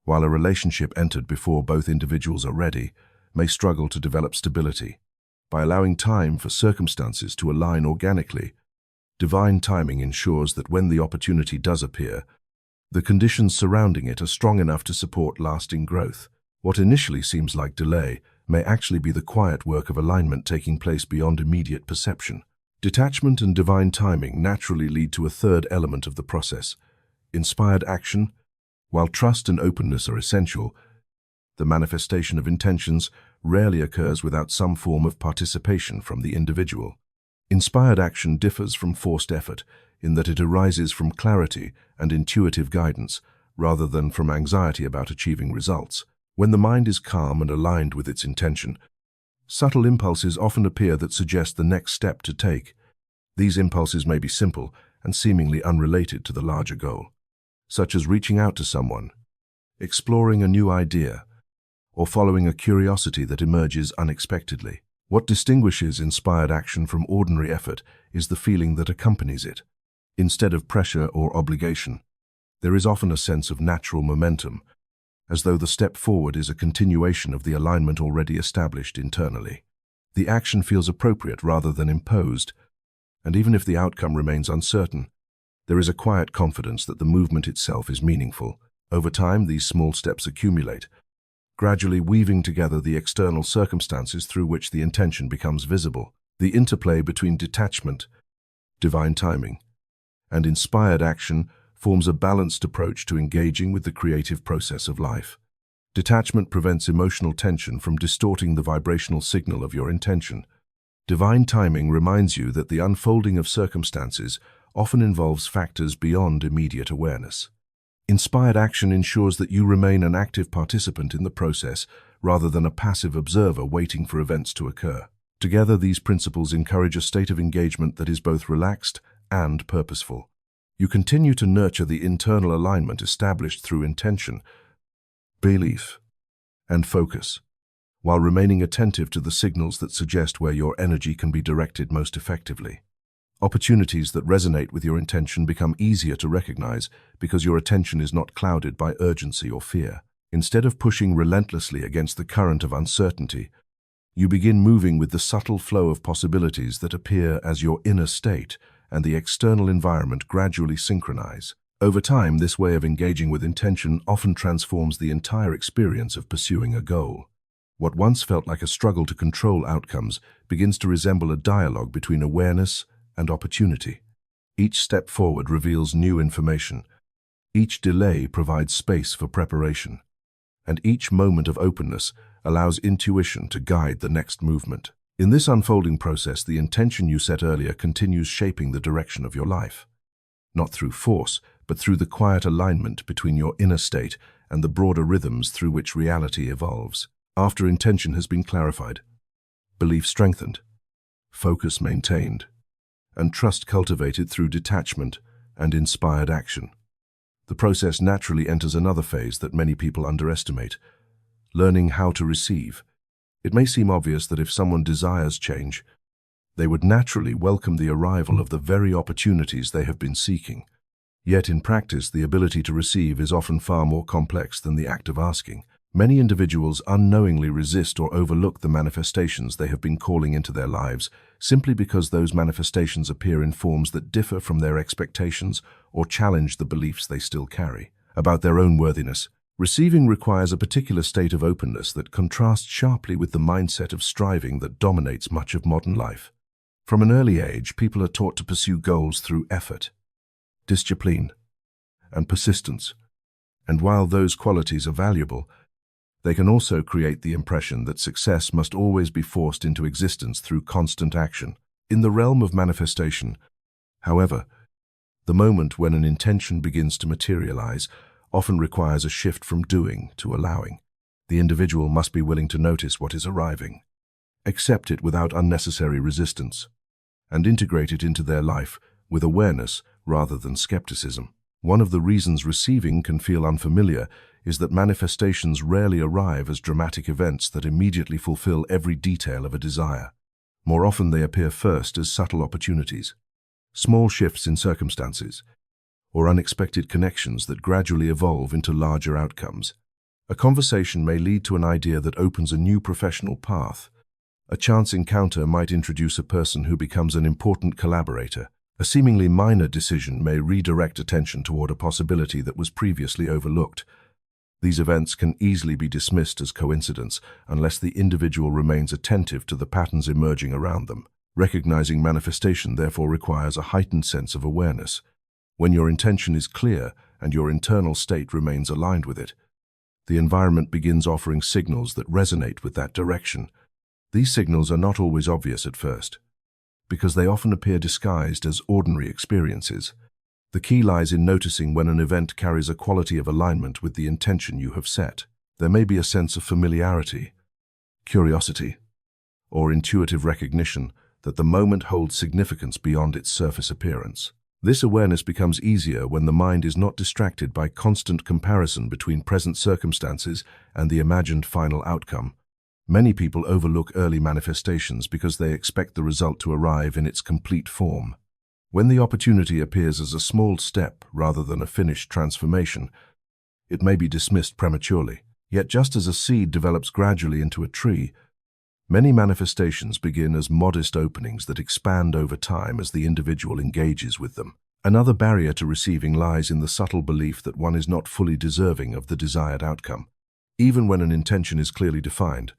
while a relationship entered before both individuals are ready may struggle to develop stability. By allowing time for circumstances to align organically, divine timing ensures that when the opportunity does appear, the conditions surrounding it are strong enough to support lasting growth. What initially seems like delay may actually be the quiet work of alignment taking place beyond immediate perception. Detachment and divine timing naturally lead to a third element of the process: inspired action. While trust and openness are essential, the manifestation of intentions rarely occurs without some form of participation from the individual. Inspired action differs from forced effort in that it arises from clarity and intuitive guidance rather than from anxiety about achieving results. When the mind is calm and aligned with its intention, subtle impulses often appear that suggest the next step to take. These impulses may be simple and seemingly unrelated to the larger goal, such as reaching out to someone, exploring a new idea, or following a curiosity that emerges unexpectedly. What distinguishes inspired action from ordinary effort is the feeling that accompanies it. Instead of pressure or obligation, there is often a sense of natural momentum, as though the step forward is a continuation of the alignment already established internally. The action feels appropriate rather than imposed, and even if the outcome remains uncertain, there is a quiet confidence that the movement itself is meaningful. Over time, these small steps accumulate, gradually weaving together the external circumstances through which the intention becomes visible. The interplay between detachment, divine timing, and inspired action forms a balanced approach to engaging with the creative process of life. Detachment prevents emotional tension from distorting the vibrational signal of your intention. Divine timing reminds you that the unfolding of circumstances often involves factors beyond immediate awareness. Inspired action ensures that you remain an active participant in the process rather than a passive observer waiting for events to occur. Together, these principles encourage a state of engagement that is both relaxed and purposeful. You continue to nurture the internal alignment established through intention, belief, and focus, while remaining attentive to the signals that suggest where your energy can be directed most effectively. Opportunities that resonate with your intention become easier to recognize because your attention is not clouded by urgency or fear. Instead of pushing relentlessly against the current of uncertainty, you begin moving with the subtle flow of possibilities that appear as your inner state and the external environment gradually synchronize. Over time, this way of engaging with intention often transforms the entire experience of pursuing a goal. What once felt like a struggle to control outcomes begins to resemble a dialogue between awareness and opportunity. Each step forward reveals new information. Each delay provides space for preparation, and each moment of openness allows intuition to guide the next movement. In this unfolding process, the intention you set earlier continues shaping the direction of your life, not through force, but through the quiet alignment between your inner state and the broader rhythms through which reality evolves. After intention has been clarified, belief strengthened, focus maintained, and trust cultivated through detachment and inspired action, the process naturally enters another phase that many people underestimate: learning how to receive. It may seem obvious that if someone desires change, they would naturally welcome the arrival of the very opportunities they have been seeking. Yet in practice, the ability to receive is often far more complex than the act of asking. Many individuals unknowingly resist or overlook the manifestations they have been calling into their lives simply because those manifestations appear in forms that differ from their expectations or challenge the beliefs they still carry about their own worthiness. Receiving requires a particular state of openness that contrasts sharply with the mindset of striving that dominates much of modern life. From an early age, people are taught to pursue goals through effort, discipline, and persistence. And while those qualities are valuable, They can also create the impression that success must always be forced into existence through constant action. In the realm of manifestation, however, the moment when an intention begins to materialize often requires a shift from doing to allowing. The individual must be willing to notice what is arriving, accept it without unnecessary resistance, and integrate it into their life with awareness rather than skepticism. One of the reasons receiving can feel unfamiliar is that manifestations rarely arrive as dramatic events that immediately fulfill every detail of a desire. More often they appear first as subtle opportunities, small shifts in circumstances, or unexpected connections that gradually evolve into larger outcomes. A conversation may lead to an idea that opens a new professional path. A chance encounter might introduce a person who becomes an important collaborator. A seemingly minor decision may redirect attention toward a possibility that was previously overlooked. These events can easily be dismissed as coincidence unless the individual remains attentive to the patterns emerging around them. Recognizing manifestation therefore requires a heightened sense of awareness. When your intention is clear and your internal state remains aligned with it, the environment begins offering signals that resonate with that direction. These signals are not always obvious at first, because they often appear disguised as ordinary experiences. The key lies in noticing when an event carries a quality of alignment with the intention you have set. There may be a sense of familiarity, curiosity, or intuitive recognition that the moment holds significance beyond its surface appearance. This awareness becomes easier when the mind is not distracted by constant comparison between present circumstances and the imagined final outcome. Many people overlook early manifestations because they expect the result to arrive in its complete form. When the opportunity appears as a small step rather than a finished transformation, it may be dismissed prematurely. Yet just as a seed develops gradually into a tree, many manifestations begin as modest openings that expand over time as the individual engages with them. Another barrier to receiving lies in the subtle belief that one is not fully deserving of the desired outcome. Even when an intention is clearly defined,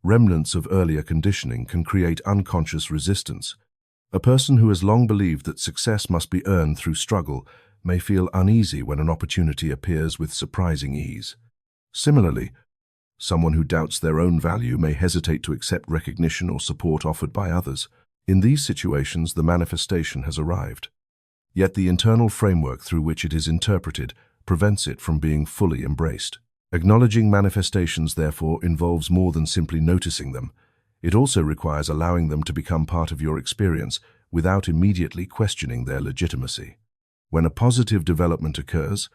remnants of earlier conditioning can create unconscious resistance. A person who has long believed that success must be earned through struggle may feel uneasy when an opportunity appears with surprising ease. Similarly, someone who doubts their own value may hesitate to accept recognition or support offered by others. In these situations, the manifestation has arrived. Yet the internal framework through which it is interpreted prevents it from being fully embraced. Acknowledging manifestations, therefore, involves more than simply noticing them. It also requires allowing them to become part of your experience without immediately questioning their legitimacy. When a positive development occurs,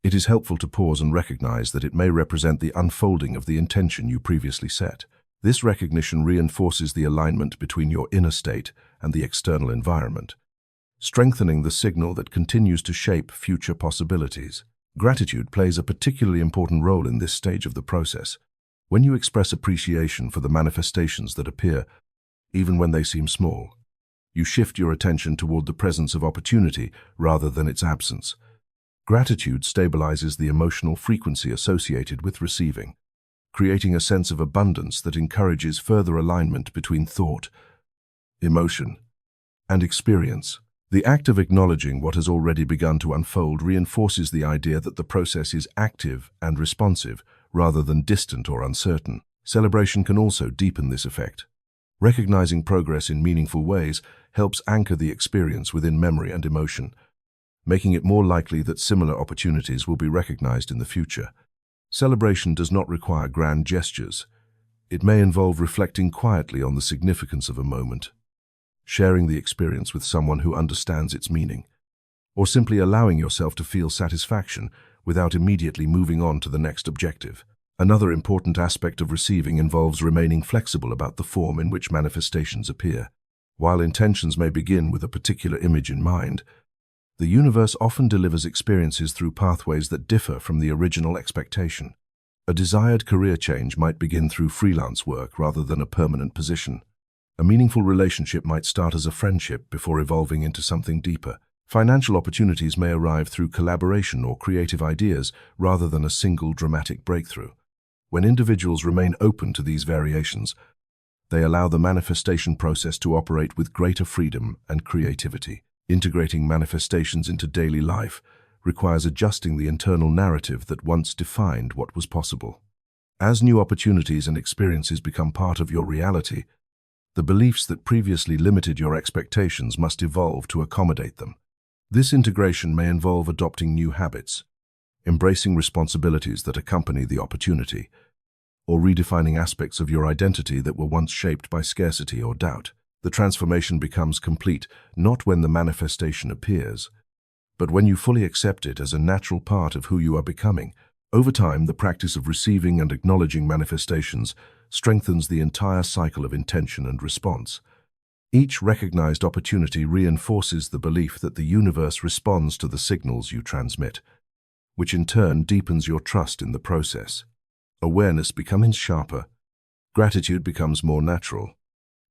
it is helpful to pause and recognize that it may represent the unfolding of the intention you previously set. This recognition reinforces the alignment between your inner state and the external environment, strengthening the signal that continues to shape future possibilities. Gratitude plays a particularly important role in this stage of the process. When you express appreciation for the manifestations that appear, even when they seem small, you shift your attention toward the presence of opportunity rather than its absence. Gratitude stabilizes the emotional frequency associated with receiving, creating a sense of abundance that encourages further alignment between thought, emotion, and experience. The act of acknowledging what has already begun to unfold reinforces the idea that the process is active and responsive, rather than distant or uncertain. Celebration can also deepen this effect. Recognizing progress in meaningful ways helps anchor the experience within memory and emotion, making it more likely that similar opportunities will be recognized in the future. Celebration does not require grand gestures. It may involve reflecting quietly on the significance of a moment, sharing the experience with someone who understands its meaning, or simply allowing yourself to feel satisfaction without immediately moving on to the next objective. Another important aspect of receiving involves remaining flexible about the form in which manifestations appear. While intentions may begin with a particular image in mind, the universe often delivers experiences through pathways that differ from the original expectation. A desired career change might begin through freelance work rather than a permanent position. A meaningful relationship might start as a friendship before evolving into something deeper. Financial opportunities may arrive through collaboration or creative ideas rather than a single dramatic breakthrough. When individuals remain open to these variations, they allow the manifestation process to operate with greater freedom and creativity. Integrating manifestations into daily life requires adjusting the internal narrative that once defined what was possible. As new opportunities and experiences become part of your reality, the beliefs that previously limited your expectations must evolve to accommodate them. This integration may involve adopting new habits, embracing responsibilities that accompany the opportunity, or redefining aspects of your identity that were once shaped by scarcity or doubt. The transformation becomes complete not when the manifestation appears, but when you fully accept it as a natural part of who you are becoming. Over time, the practice of receiving and acknowledging manifestations strengthens the entire cycle of intention and response. Each recognized opportunity reinforces the belief that the universe responds to the signals you transmit, which in turn deepens your trust in the process. Awareness becomes sharper, gratitude becomes more natural,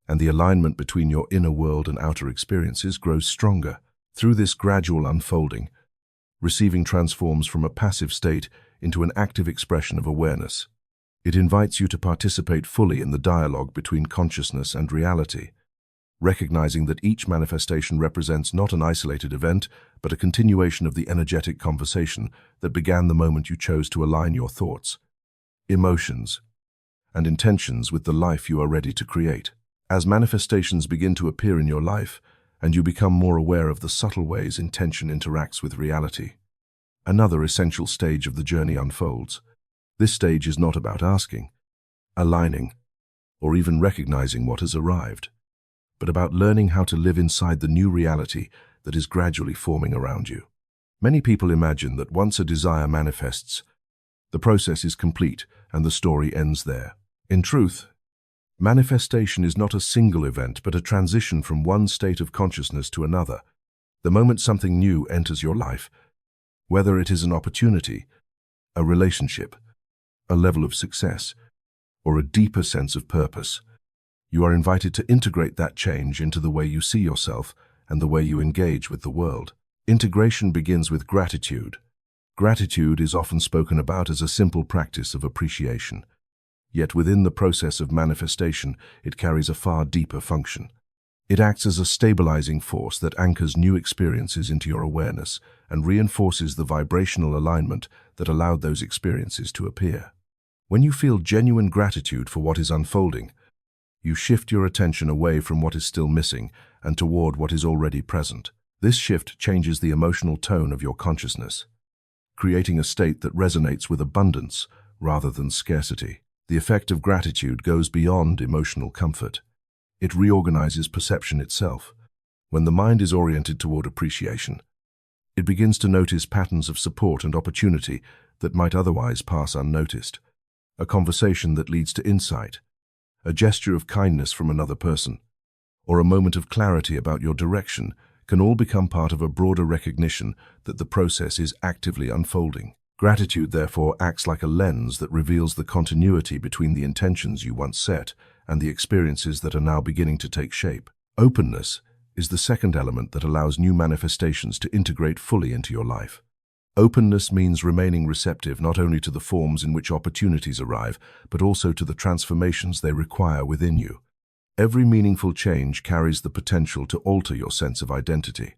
and the alignment between your inner world and outer experiences grows stronger. Through this gradual unfolding, receiving transforms from a passive state into an active expression of awareness. It invites you to participate fully in the dialogue between consciousness and reality, recognizing that each manifestation represents not an isolated event, but a continuation of the energetic conversation that began the moment you chose to align your thoughts, emotions, and intentions with the life you are ready to create. As manifestations begin to appear in your life, and you become more aware of the subtle ways intention interacts with reality, another essential stage of the journey unfolds. This stage is not about asking, aligning, or even recognizing what has arrived, but about learning how to live inside the new reality that is gradually forming around you. Many people imagine that once a desire manifests, the process is complete and the story ends there. In truth, manifestation is not a single event, but a transition from one state of consciousness to another. The moment something new enters your life, whether it is an opportunity, a relationship, a level of success, or a deeper sense of purpose, you are invited to integrate that change into the way you see yourself and the way you engage with the world. Integration begins with gratitude. Gratitude is often spoken about as a simple practice of appreciation. Yet within the process of manifestation, it carries a far deeper function. It acts as a stabilizing force that anchors new experiences into your awareness and reinforces the vibrational alignment that allowed those experiences to appear. When you feel genuine gratitude for what is unfolding, you shift your attention away from what is still missing and toward what is already present. This shift changes the emotional tone of your consciousness, creating a state that resonates with abundance rather than scarcity. The effect of gratitude goes beyond emotional comfort. It reorganizes perception itself. When the mind is oriented toward appreciation, it begins to notice patterns of support and opportunity that might otherwise pass unnoticed. A conversation that leads to insight, a gesture of kindness from another person, or a moment of clarity about your direction can all become part of a broader recognition that the process is actively unfolding. Gratitude, therefore, acts like a lens that reveals the continuity between the intentions you once set and the experiences that are now beginning to take shape. Openness is the second element that allows new manifestations to integrate fully into your life. Openness means remaining receptive not only to the forms in which opportunities arrive, but also to the transformations they require within you. Every meaningful change carries the potential to alter your sense of identity.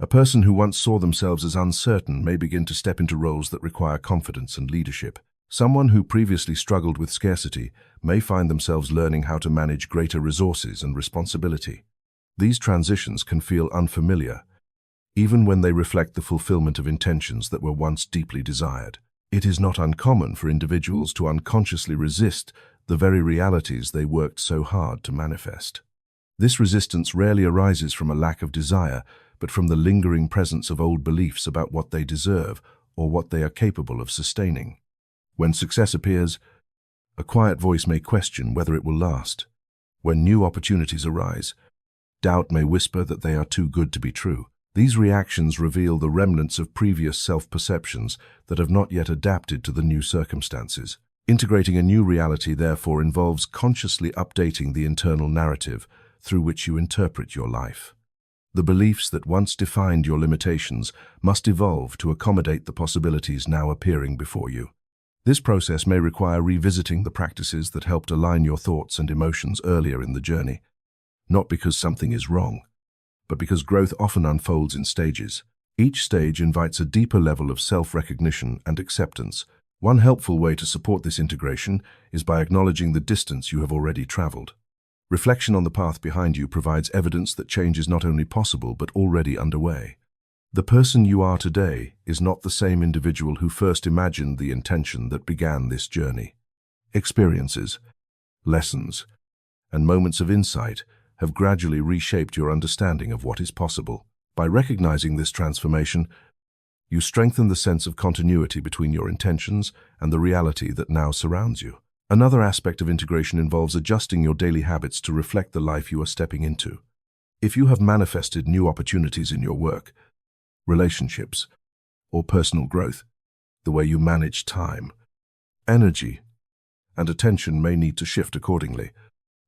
A person who once saw themselves as uncertain may begin to step into roles that require confidence and leadership. Someone who previously struggled with scarcity may find themselves learning how to manage greater resources and responsibility. These transitions can feel unfamiliar, even when they reflect the fulfillment of intentions that were once deeply desired. It is not uncommon for individuals to unconsciously resist the very realities they worked so hard to manifest. This resistance rarely arises from a lack of desire, but from the lingering presence of old beliefs about what they deserve or what they are capable of sustaining. When success appears, a quiet voice may question whether it will last. When new opportunities arise, doubt may whisper that they are too good to be true. These reactions reveal the remnants of previous self-perceptions that have not yet adapted to the new circumstances. Integrating a new reality, therefore, involves consciously updating the internal narrative through which you interpret your life. The beliefs that once defined your limitations must evolve to accommodate the possibilities now appearing before you. This process may require revisiting the practices that helped align your thoughts and emotions earlier in the journey, not because something is wrong, but because growth often unfolds in stages. Each stage invites a deeper level of self-recognition and acceptance, One helpful way to support this integration is by acknowledging the distance you have already traveled. Reflection on the path behind you provides evidence that change is not only possible but already underway. The person you are today is not the same individual who first imagined the intention that began this journey. Experiences, lessons, and moments of insight have gradually reshaped your understanding of what is possible. By recognizing this transformation, you strengthen the sense of continuity between your intentions and the reality that now surrounds you. Another aspect of integration involves adjusting your daily habits to reflect the life you are stepping into. If you have manifested new opportunities in your work, relationships, or personal growth, the way you manage time, energy, and attention may need to shift accordingly.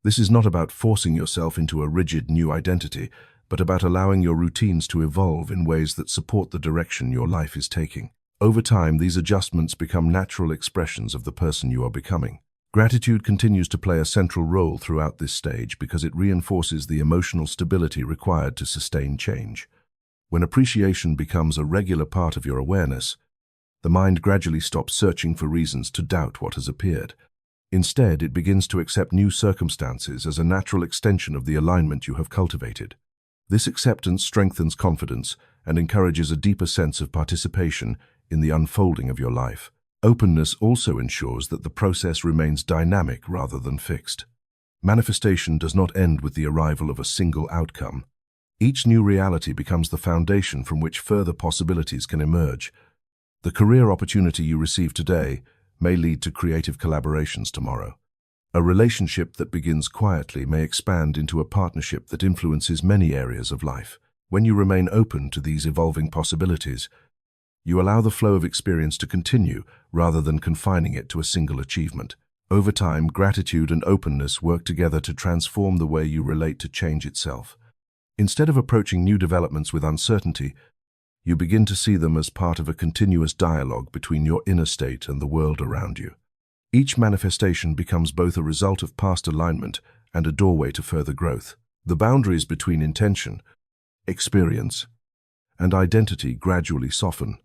This is not about forcing yourself into a rigid new identity, but about allowing your routines to evolve in ways that support the direction your life is taking. Over time, these adjustments become natural expressions of the person you are becoming. Gratitude continues to play a central role throughout this stage because it reinforces the emotional stability required to sustain change. When appreciation becomes a regular part of your awareness, the mind gradually stops searching for reasons to doubt what has appeared. Instead, it begins to accept new circumstances as a natural extension of the alignment you have cultivated. This acceptance strengthens confidence and encourages a deeper sense of participation in the unfolding of your life. Openness also ensures that the process remains dynamic rather than fixed. Manifestation does not end with the arrival of a single outcome. Each new reality becomes the foundation from which further possibilities can emerge. The career opportunity you receive today may lead to creative collaborations tomorrow. A relationship that begins quietly may expand into a partnership that influences many areas of life. When you remain open to these evolving possibilities, you allow the flow of experience to continue rather than confining it to a single achievement. Over time, gratitude and openness work together to transform the way you relate to change itself. Instead of approaching new developments with uncertainty, you begin to see them as part of a continuous dialogue between your inner state and the world around you. Each manifestation becomes both a result of past alignment and a doorway to further growth. The boundaries between intention, experience, and identity gradually soften,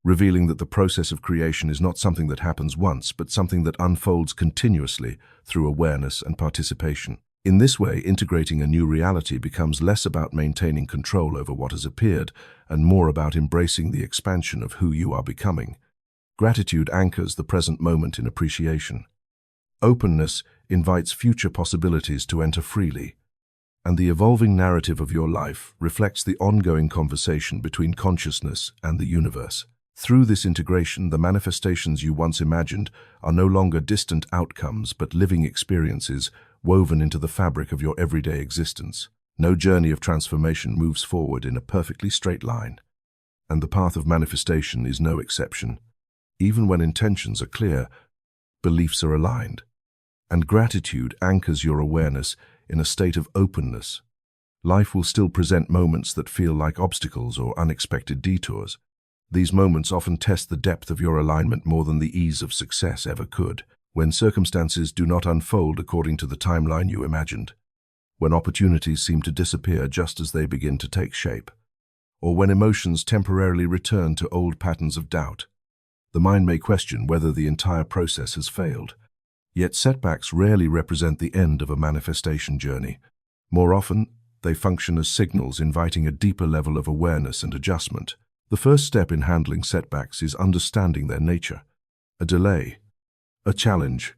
revealing that the process of creation is not something that happens once, but something that unfolds continuously through awareness and participation. In this way, integrating a new reality becomes less about maintaining control over what has appeared and more about embracing the expansion of who you are becoming. Gratitude anchors the present moment in appreciation. Openness invites future possibilities to enter freely, and the evolving narrative of your life reflects the ongoing conversation between consciousness and the universe. Through this integration, the manifestations you once imagined are no longer distant outcomes but living experiences woven into the fabric of your everyday existence. No journey of transformation moves forward in a perfectly straight line, and the path of manifestation is no exception. Even when intentions are clear, beliefs are aligned, and gratitude anchors your awareness in a state of openness. Life will still present moments that feel like obstacles or unexpected detours. These moments often test the depth of your alignment more than the ease of success ever could. When circumstances do not unfold according to the timeline you imagined, when opportunities seem to disappear just as they begin to take shape, or when emotions temporarily return to old patterns of doubt, the mind may question whether the entire process has failed. Yet setbacks rarely represent the end of a manifestation journey. More often, they function as signals inviting a deeper level of awareness and adjustment. The first step in handling setbacks is understanding their nature. A delay, a challenge,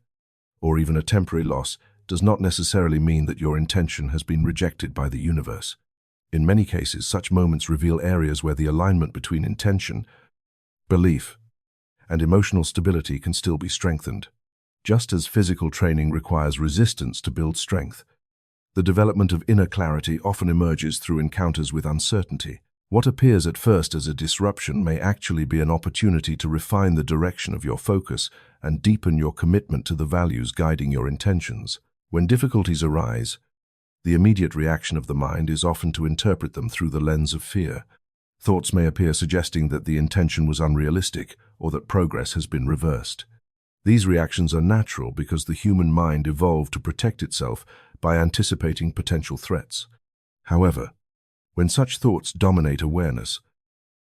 or even a temporary loss does not necessarily mean that your intention has been rejected by the universe. In many cases, such moments reveal areas where the alignment between intention, belief, and emotional stability can still be strengthened. Just as physical training requires resistance to build strength, the development of inner clarity often emerges through encounters with uncertainty. What appears at first as a disruption may actually be an opportunity to refine the direction of your focus and deepen your commitment to the values guiding your intentions. When difficulties arise, the immediate reaction of the mind is often to interpret them through the lens of fear. Thoughts may appear suggesting that the intention was unrealistic or that progress has been reversed. These reactions are natural because the human mind evolved to protect itself by anticipating potential threats. However, when such thoughts dominate awareness,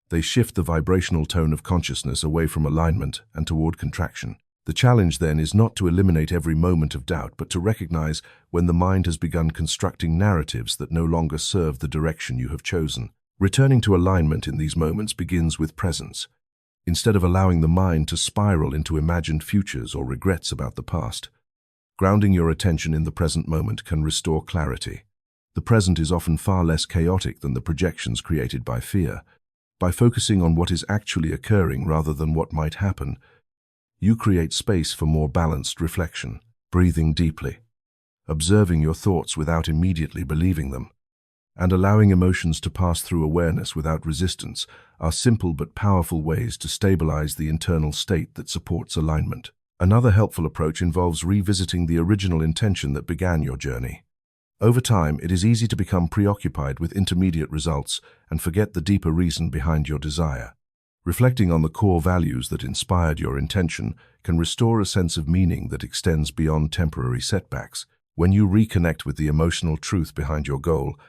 They shift the vibrational tone of consciousness away from alignment and toward contraction. The challenge then is not to eliminate every moment of doubt, but to recognize when the mind has begun constructing narratives that no longer serve the direction you have chosen. Returning to alignment in these moments begins with presence. Instead of allowing the mind to spiral into imagined futures or regrets about the past, grounding your attention in the present moment can restore clarity. The present is often far less chaotic than the projections created by fear. By focusing on what is actually occurring rather than what might happen, you create space for more balanced reflection. Breathing deeply, observing your thoughts without immediately believing them, and allowing emotions to pass through awareness without resistance are simple but powerful ways to stabilize the internal state that supports alignment. Another helpful approach involves revisiting the original intention that began your journey. Over time, it is easy to become preoccupied with intermediate results and forget the deeper reason behind your desire. Reflecting on the core values that inspired your intention can restore a sense of meaning that extends beyond temporary setbacks. When you reconnect with the emotional truth behind your goal,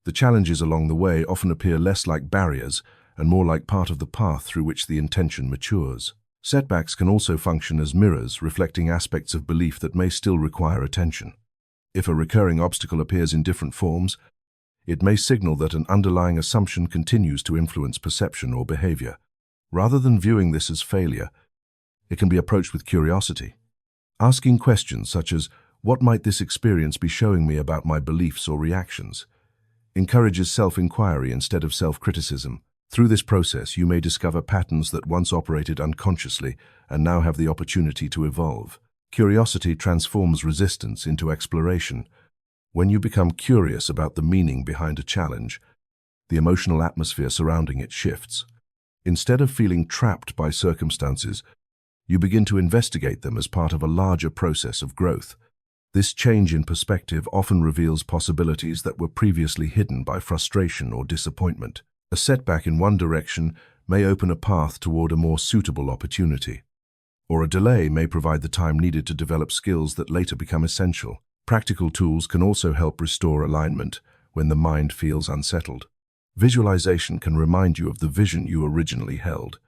the challenges along the way often appear less like barriers and more like part of the path through which the intention matures. Setbacks can also function as mirrors, reflecting aspects of belief that may still require attention. If a recurring obstacle appears in different forms, it may signal that an underlying assumption continues to influence perception or behavior. Rather than viewing this as failure, it can be approached with curiosity. Asking questions such as, "What might this experience be showing me about my beliefs or reactions?" encourages self-inquiry instead of self-criticism. Through this process, you may discover patterns that once operated unconsciously and now have the opportunity to evolve. Curiosity transforms resistance into exploration. When you become curious about the meaning behind a challenge, the emotional atmosphere surrounding it shifts. Instead of feeling trapped by circumstances, you begin to investigate them as part of a larger process of growth. This change in perspective often reveals possibilities that were previously hidden by frustration or disappointment. A setback in one direction may open a path toward a more suitable opportunity, or a delay may provide the time needed to develop skills that later become essential. Practical tools can also help restore alignment when the mind feels unsettled. Visualization can remind you of the vision you originally held,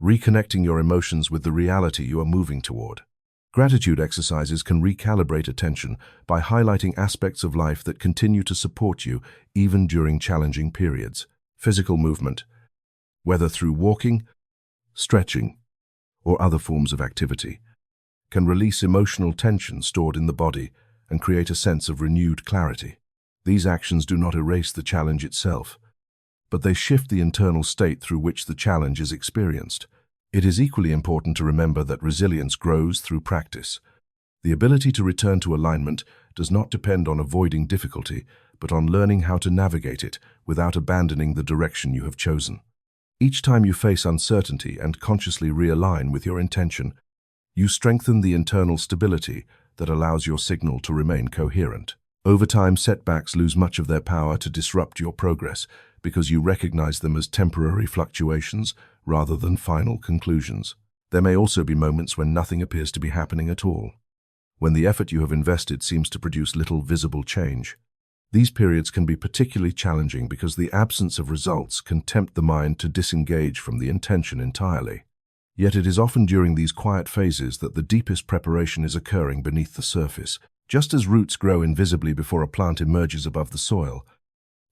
reconnecting your emotions with the reality you are moving toward. Gratitude exercises can recalibrate attention by highlighting aspects of life that continue to support you even during challenging periods. Physical movement, whether through walking, stretching, or other forms of activity, can release emotional tension stored in the body and create a sense of renewed clarity. These actions do not erase the challenge itself, but they shift the internal state through which the challenge is experienced. It is equally important to remember that resilience grows through practice. The ability to return to alignment does not depend on avoiding difficulty, but on learning how to navigate it without abandoning the direction you have chosen. Each time you face uncertainty and consciously realign with your intention, you strengthen the internal stability that allows your signal to remain coherent. Over time, setbacks lose much of their power to disrupt your progress because you recognize them as temporary fluctuations rather than final conclusions. There may also be moments when nothing appears to be happening at all, when the effort you have invested seems to produce little visible change. These periods can be particularly challenging because the absence of results can tempt the mind to disengage from the intention entirely. Yet it is often during these quiet phases that the deepest preparation is occurring beneath the surface. Just as roots grow invisibly before a plant emerges above the soil,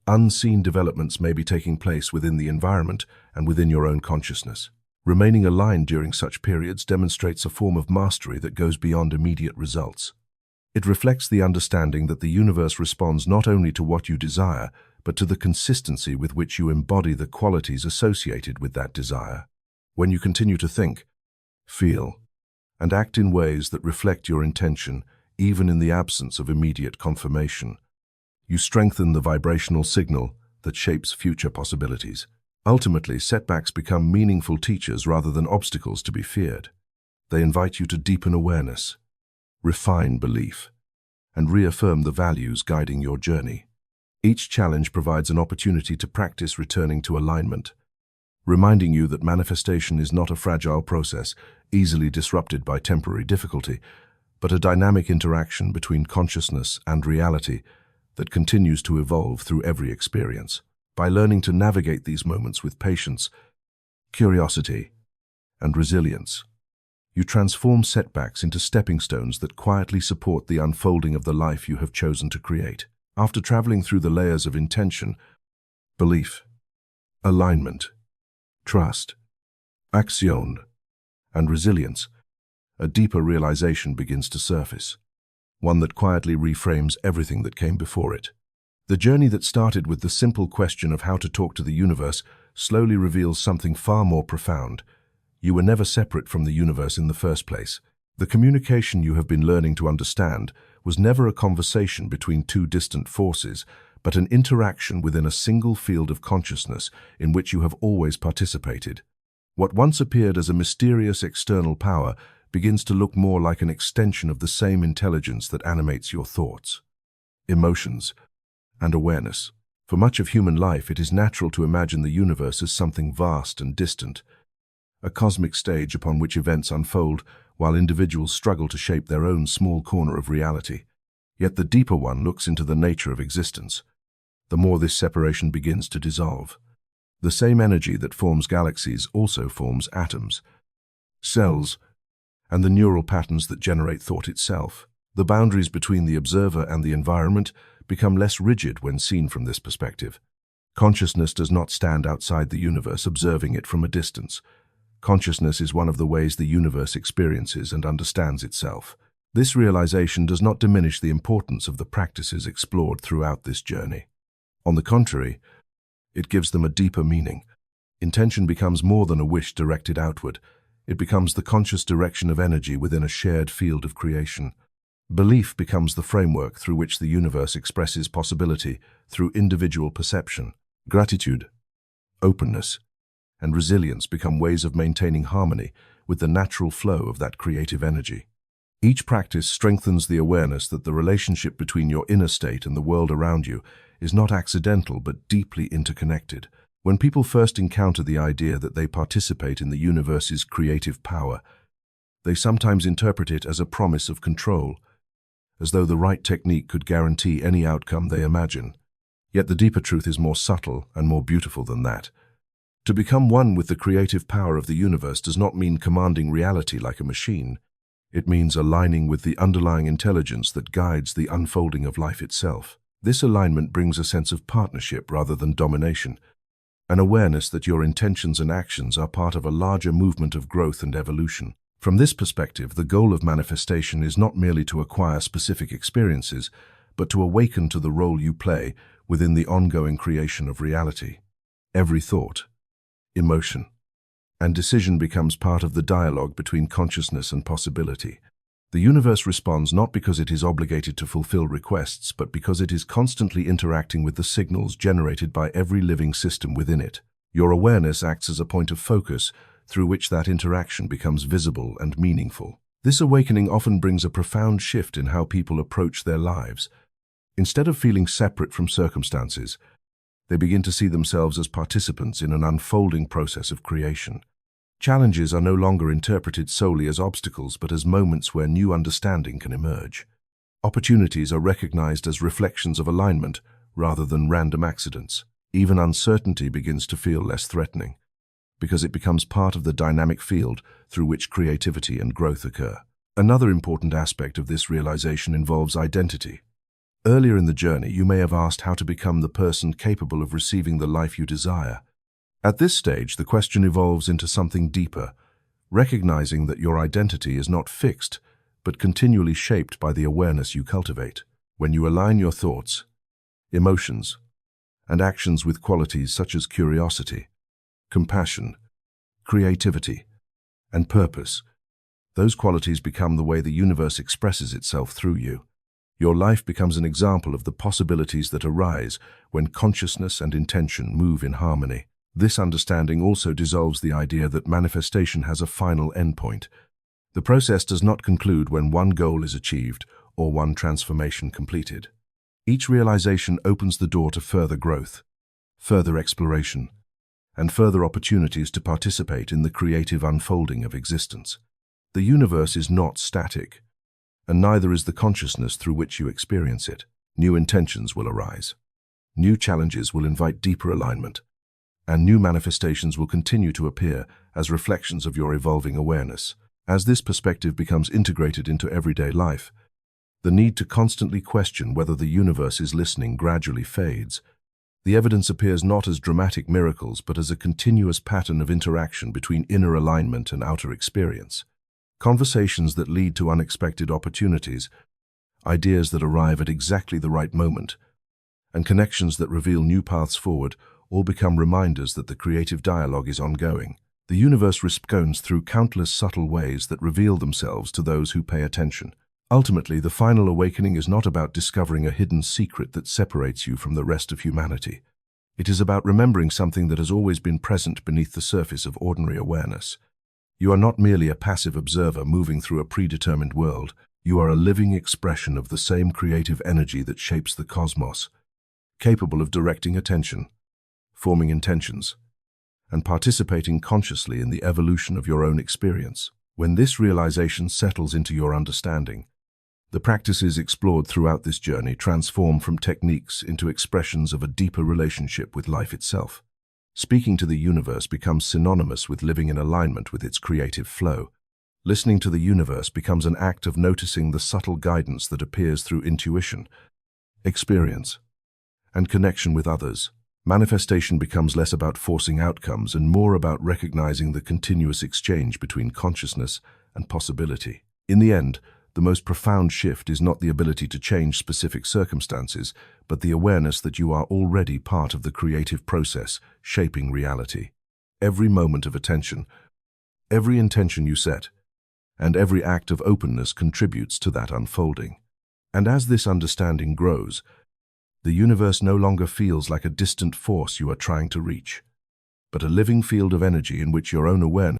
unseen developments may be taking place within the environment and within your own consciousness. Remaining aligned during such periods demonstrates a form of mastery that goes beyond immediate results. It reflects the understanding that the universe responds not only to what you desire, but to the consistency with which you embody the qualities associated with that desire. When you continue to think, feel, and act in ways that reflect your intention, even in the absence of immediate confirmation, you strengthen the vibrational signal that shapes future possibilities. Ultimately, setbacks become meaningful teachers rather than obstacles to be feared. They invite you to deepen awareness, refine belief, and reaffirm the values guiding your journey. Each challenge provides an opportunity to practice returning to alignment, reminding you that manifestation is not a fragile process, easily disrupted by temporary difficulty, but a dynamic interaction between consciousness and reality that continues to evolve through every experience. By learning to navigate these moments with patience, curiosity, and resilience, you transform setbacks into stepping stones that quietly support the unfolding of the life you have chosen to create. After traveling through the layers of intention, belief, alignment, trust, action, and resilience, a deeper realization begins to surface, one that quietly reframes everything that came before it. The journey that started with the simple question of how to talk to the universe slowly reveals something far more profound. You were never separate from the universe in the first place. The communication you have been learning to understand was never a conversation between two distant forces, but an interaction within a single field of consciousness in which you have always participated. What once appeared as a mysterious external power begins to look more like an extension of the same intelligence that animates your thoughts, emotions, and awareness. For much of human life, it is natural to imagine the universe as something vast and distant, a cosmic stage upon which events unfold while individuals struggle to shape their own small corner of reality. Yet the deeper one looks into the nature of existence. The more this separation begins to dissolve. The same energy that forms galaxies also forms atoms, cells, and the neural patterns that generate thought itself. The boundaries between the observer and the environment become less rigid when seen from this perspective. Consciousness does not stand outside the universe observing it from a distance. Consciousness is one of the ways the universe experiences and understands itself. This realization does not diminish the importance of the practices explored throughout this journey. On the contrary, it gives them a deeper meaning. Intention becomes more than a wish directed outward. It becomes the conscious direction of energy within a shared field of creation. Belief becomes the framework through which the universe expresses possibility through individual perception. Gratitude, openness, and resilience become ways of maintaining harmony with the natural flow of that creative energy. Each practice strengthens the awareness that the relationship between your inner state and the world around you is not accidental but deeply interconnected. When people first encounter the idea that they participate in the universe's creative power, they sometimes interpret it as a promise of control, as though the right technique could guarantee any outcome they imagine. Yet the deeper truth is more subtle and more beautiful than that. To become one with the creative power of the universe does not mean commanding reality like a machine. It means aligning with the underlying intelligence that guides the unfolding of life itself. This alignment brings a sense of partnership rather than domination, an awareness that your intentions and actions are part of a larger movement of growth and evolution. From this perspective, the goal of manifestation is not merely to acquire specific experiences, but to awaken to the role you play within the ongoing creation of reality. Every thought, emotion, and decision becomes part of the dialogue between consciousness and possibility. The universe responds not because it is obligated to fulfill requests, but because it is constantly interacting with the signals generated by every living system within it. Your awareness acts as a point of focus through which that interaction becomes visible and meaningful. This awakening often brings a profound shift in how people approach their lives. Instead of feeling separate from circumstances, they begin to see themselves as participants in an unfolding process of creation. Challenges are no longer interpreted solely as obstacles, but as moments where new understanding can emerge. Opportunities are recognized as reflections of alignment rather than random accidents. Even uncertainty begins to feel less threatening, because it becomes part of the dynamic field through which creativity and growth occur. Another important aspect of this realization involves identity. Earlier in the journey, you may have asked how to become the person capable of receiving the life you desire. At this stage, the question evolves into something deeper, recognizing that your identity is not fixed, but continually shaped by the awareness you cultivate. When you align your thoughts, emotions, and actions with qualities such as curiosity, compassion, creativity, and purpose, those qualities become the way the universe expresses itself through you. Your life becomes an example of the possibilities that arise when consciousness and intention move in harmony. This understanding also dissolves the idea that manifestation has a final endpoint. The process does not conclude when one goal is achieved or one transformation completed. Each realization opens the door to further growth, further exploration, and further opportunities to participate in the creative unfolding of existence. The universe is not static, and neither is the consciousness through which you experience it. New intentions will arise, New challenges will invite deeper alignment, and new manifestations will continue to appear as reflections of your evolving awareness. As this perspective becomes integrated into everyday life, the need to constantly question whether the universe is listening gradually fades. The evidence appears not as dramatic miracles, but as a continuous pattern of interaction between inner alignment and outer experience. Conversations that lead to unexpected opportunities, ideas that arrive at exactly the right moment, and connections that reveal new paths forward all become reminders that the creative dialogue is ongoing. The universe responds through countless subtle ways that reveal themselves to those who pay attention. Ultimately, the final awakening is not about discovering a hidden secret that separates you from the rest of humanity. It is about remembering something that has always been present beneath the surface of ordinary awareness. You are not merely a passive observer moving through a predetermined world. You are a living expression of the same creative energy that shapes the cosmos, capable of directing attention, forming intentions, and participating consciously in the evolution of your own experience. When this realization settles into your understanding, the practices explored throughout this journey transform from techniques into expressions of a deeper relationship with life itself. Speaking to the universe becomes synonymous with living in alignment with its creative flow. Listening to the universe becomes an act of noticing the subtle guidance that appears through intuition, experience, and connection with others. Manifestation becomes less about forcing outcomes and more about recognizing the continuous exchange between consciousness and possibility. In the end, the most profound shift is not the ability to change specific circumstances, but the awareness that you are already part of the creative process shaping reality. Every moment of attention, every intention you set, and every act of openness contributes to that unfolding. And as this understanding grows, the universe no longer feels like a distant force you are trying to reach, but a living field of energy in which your own awareness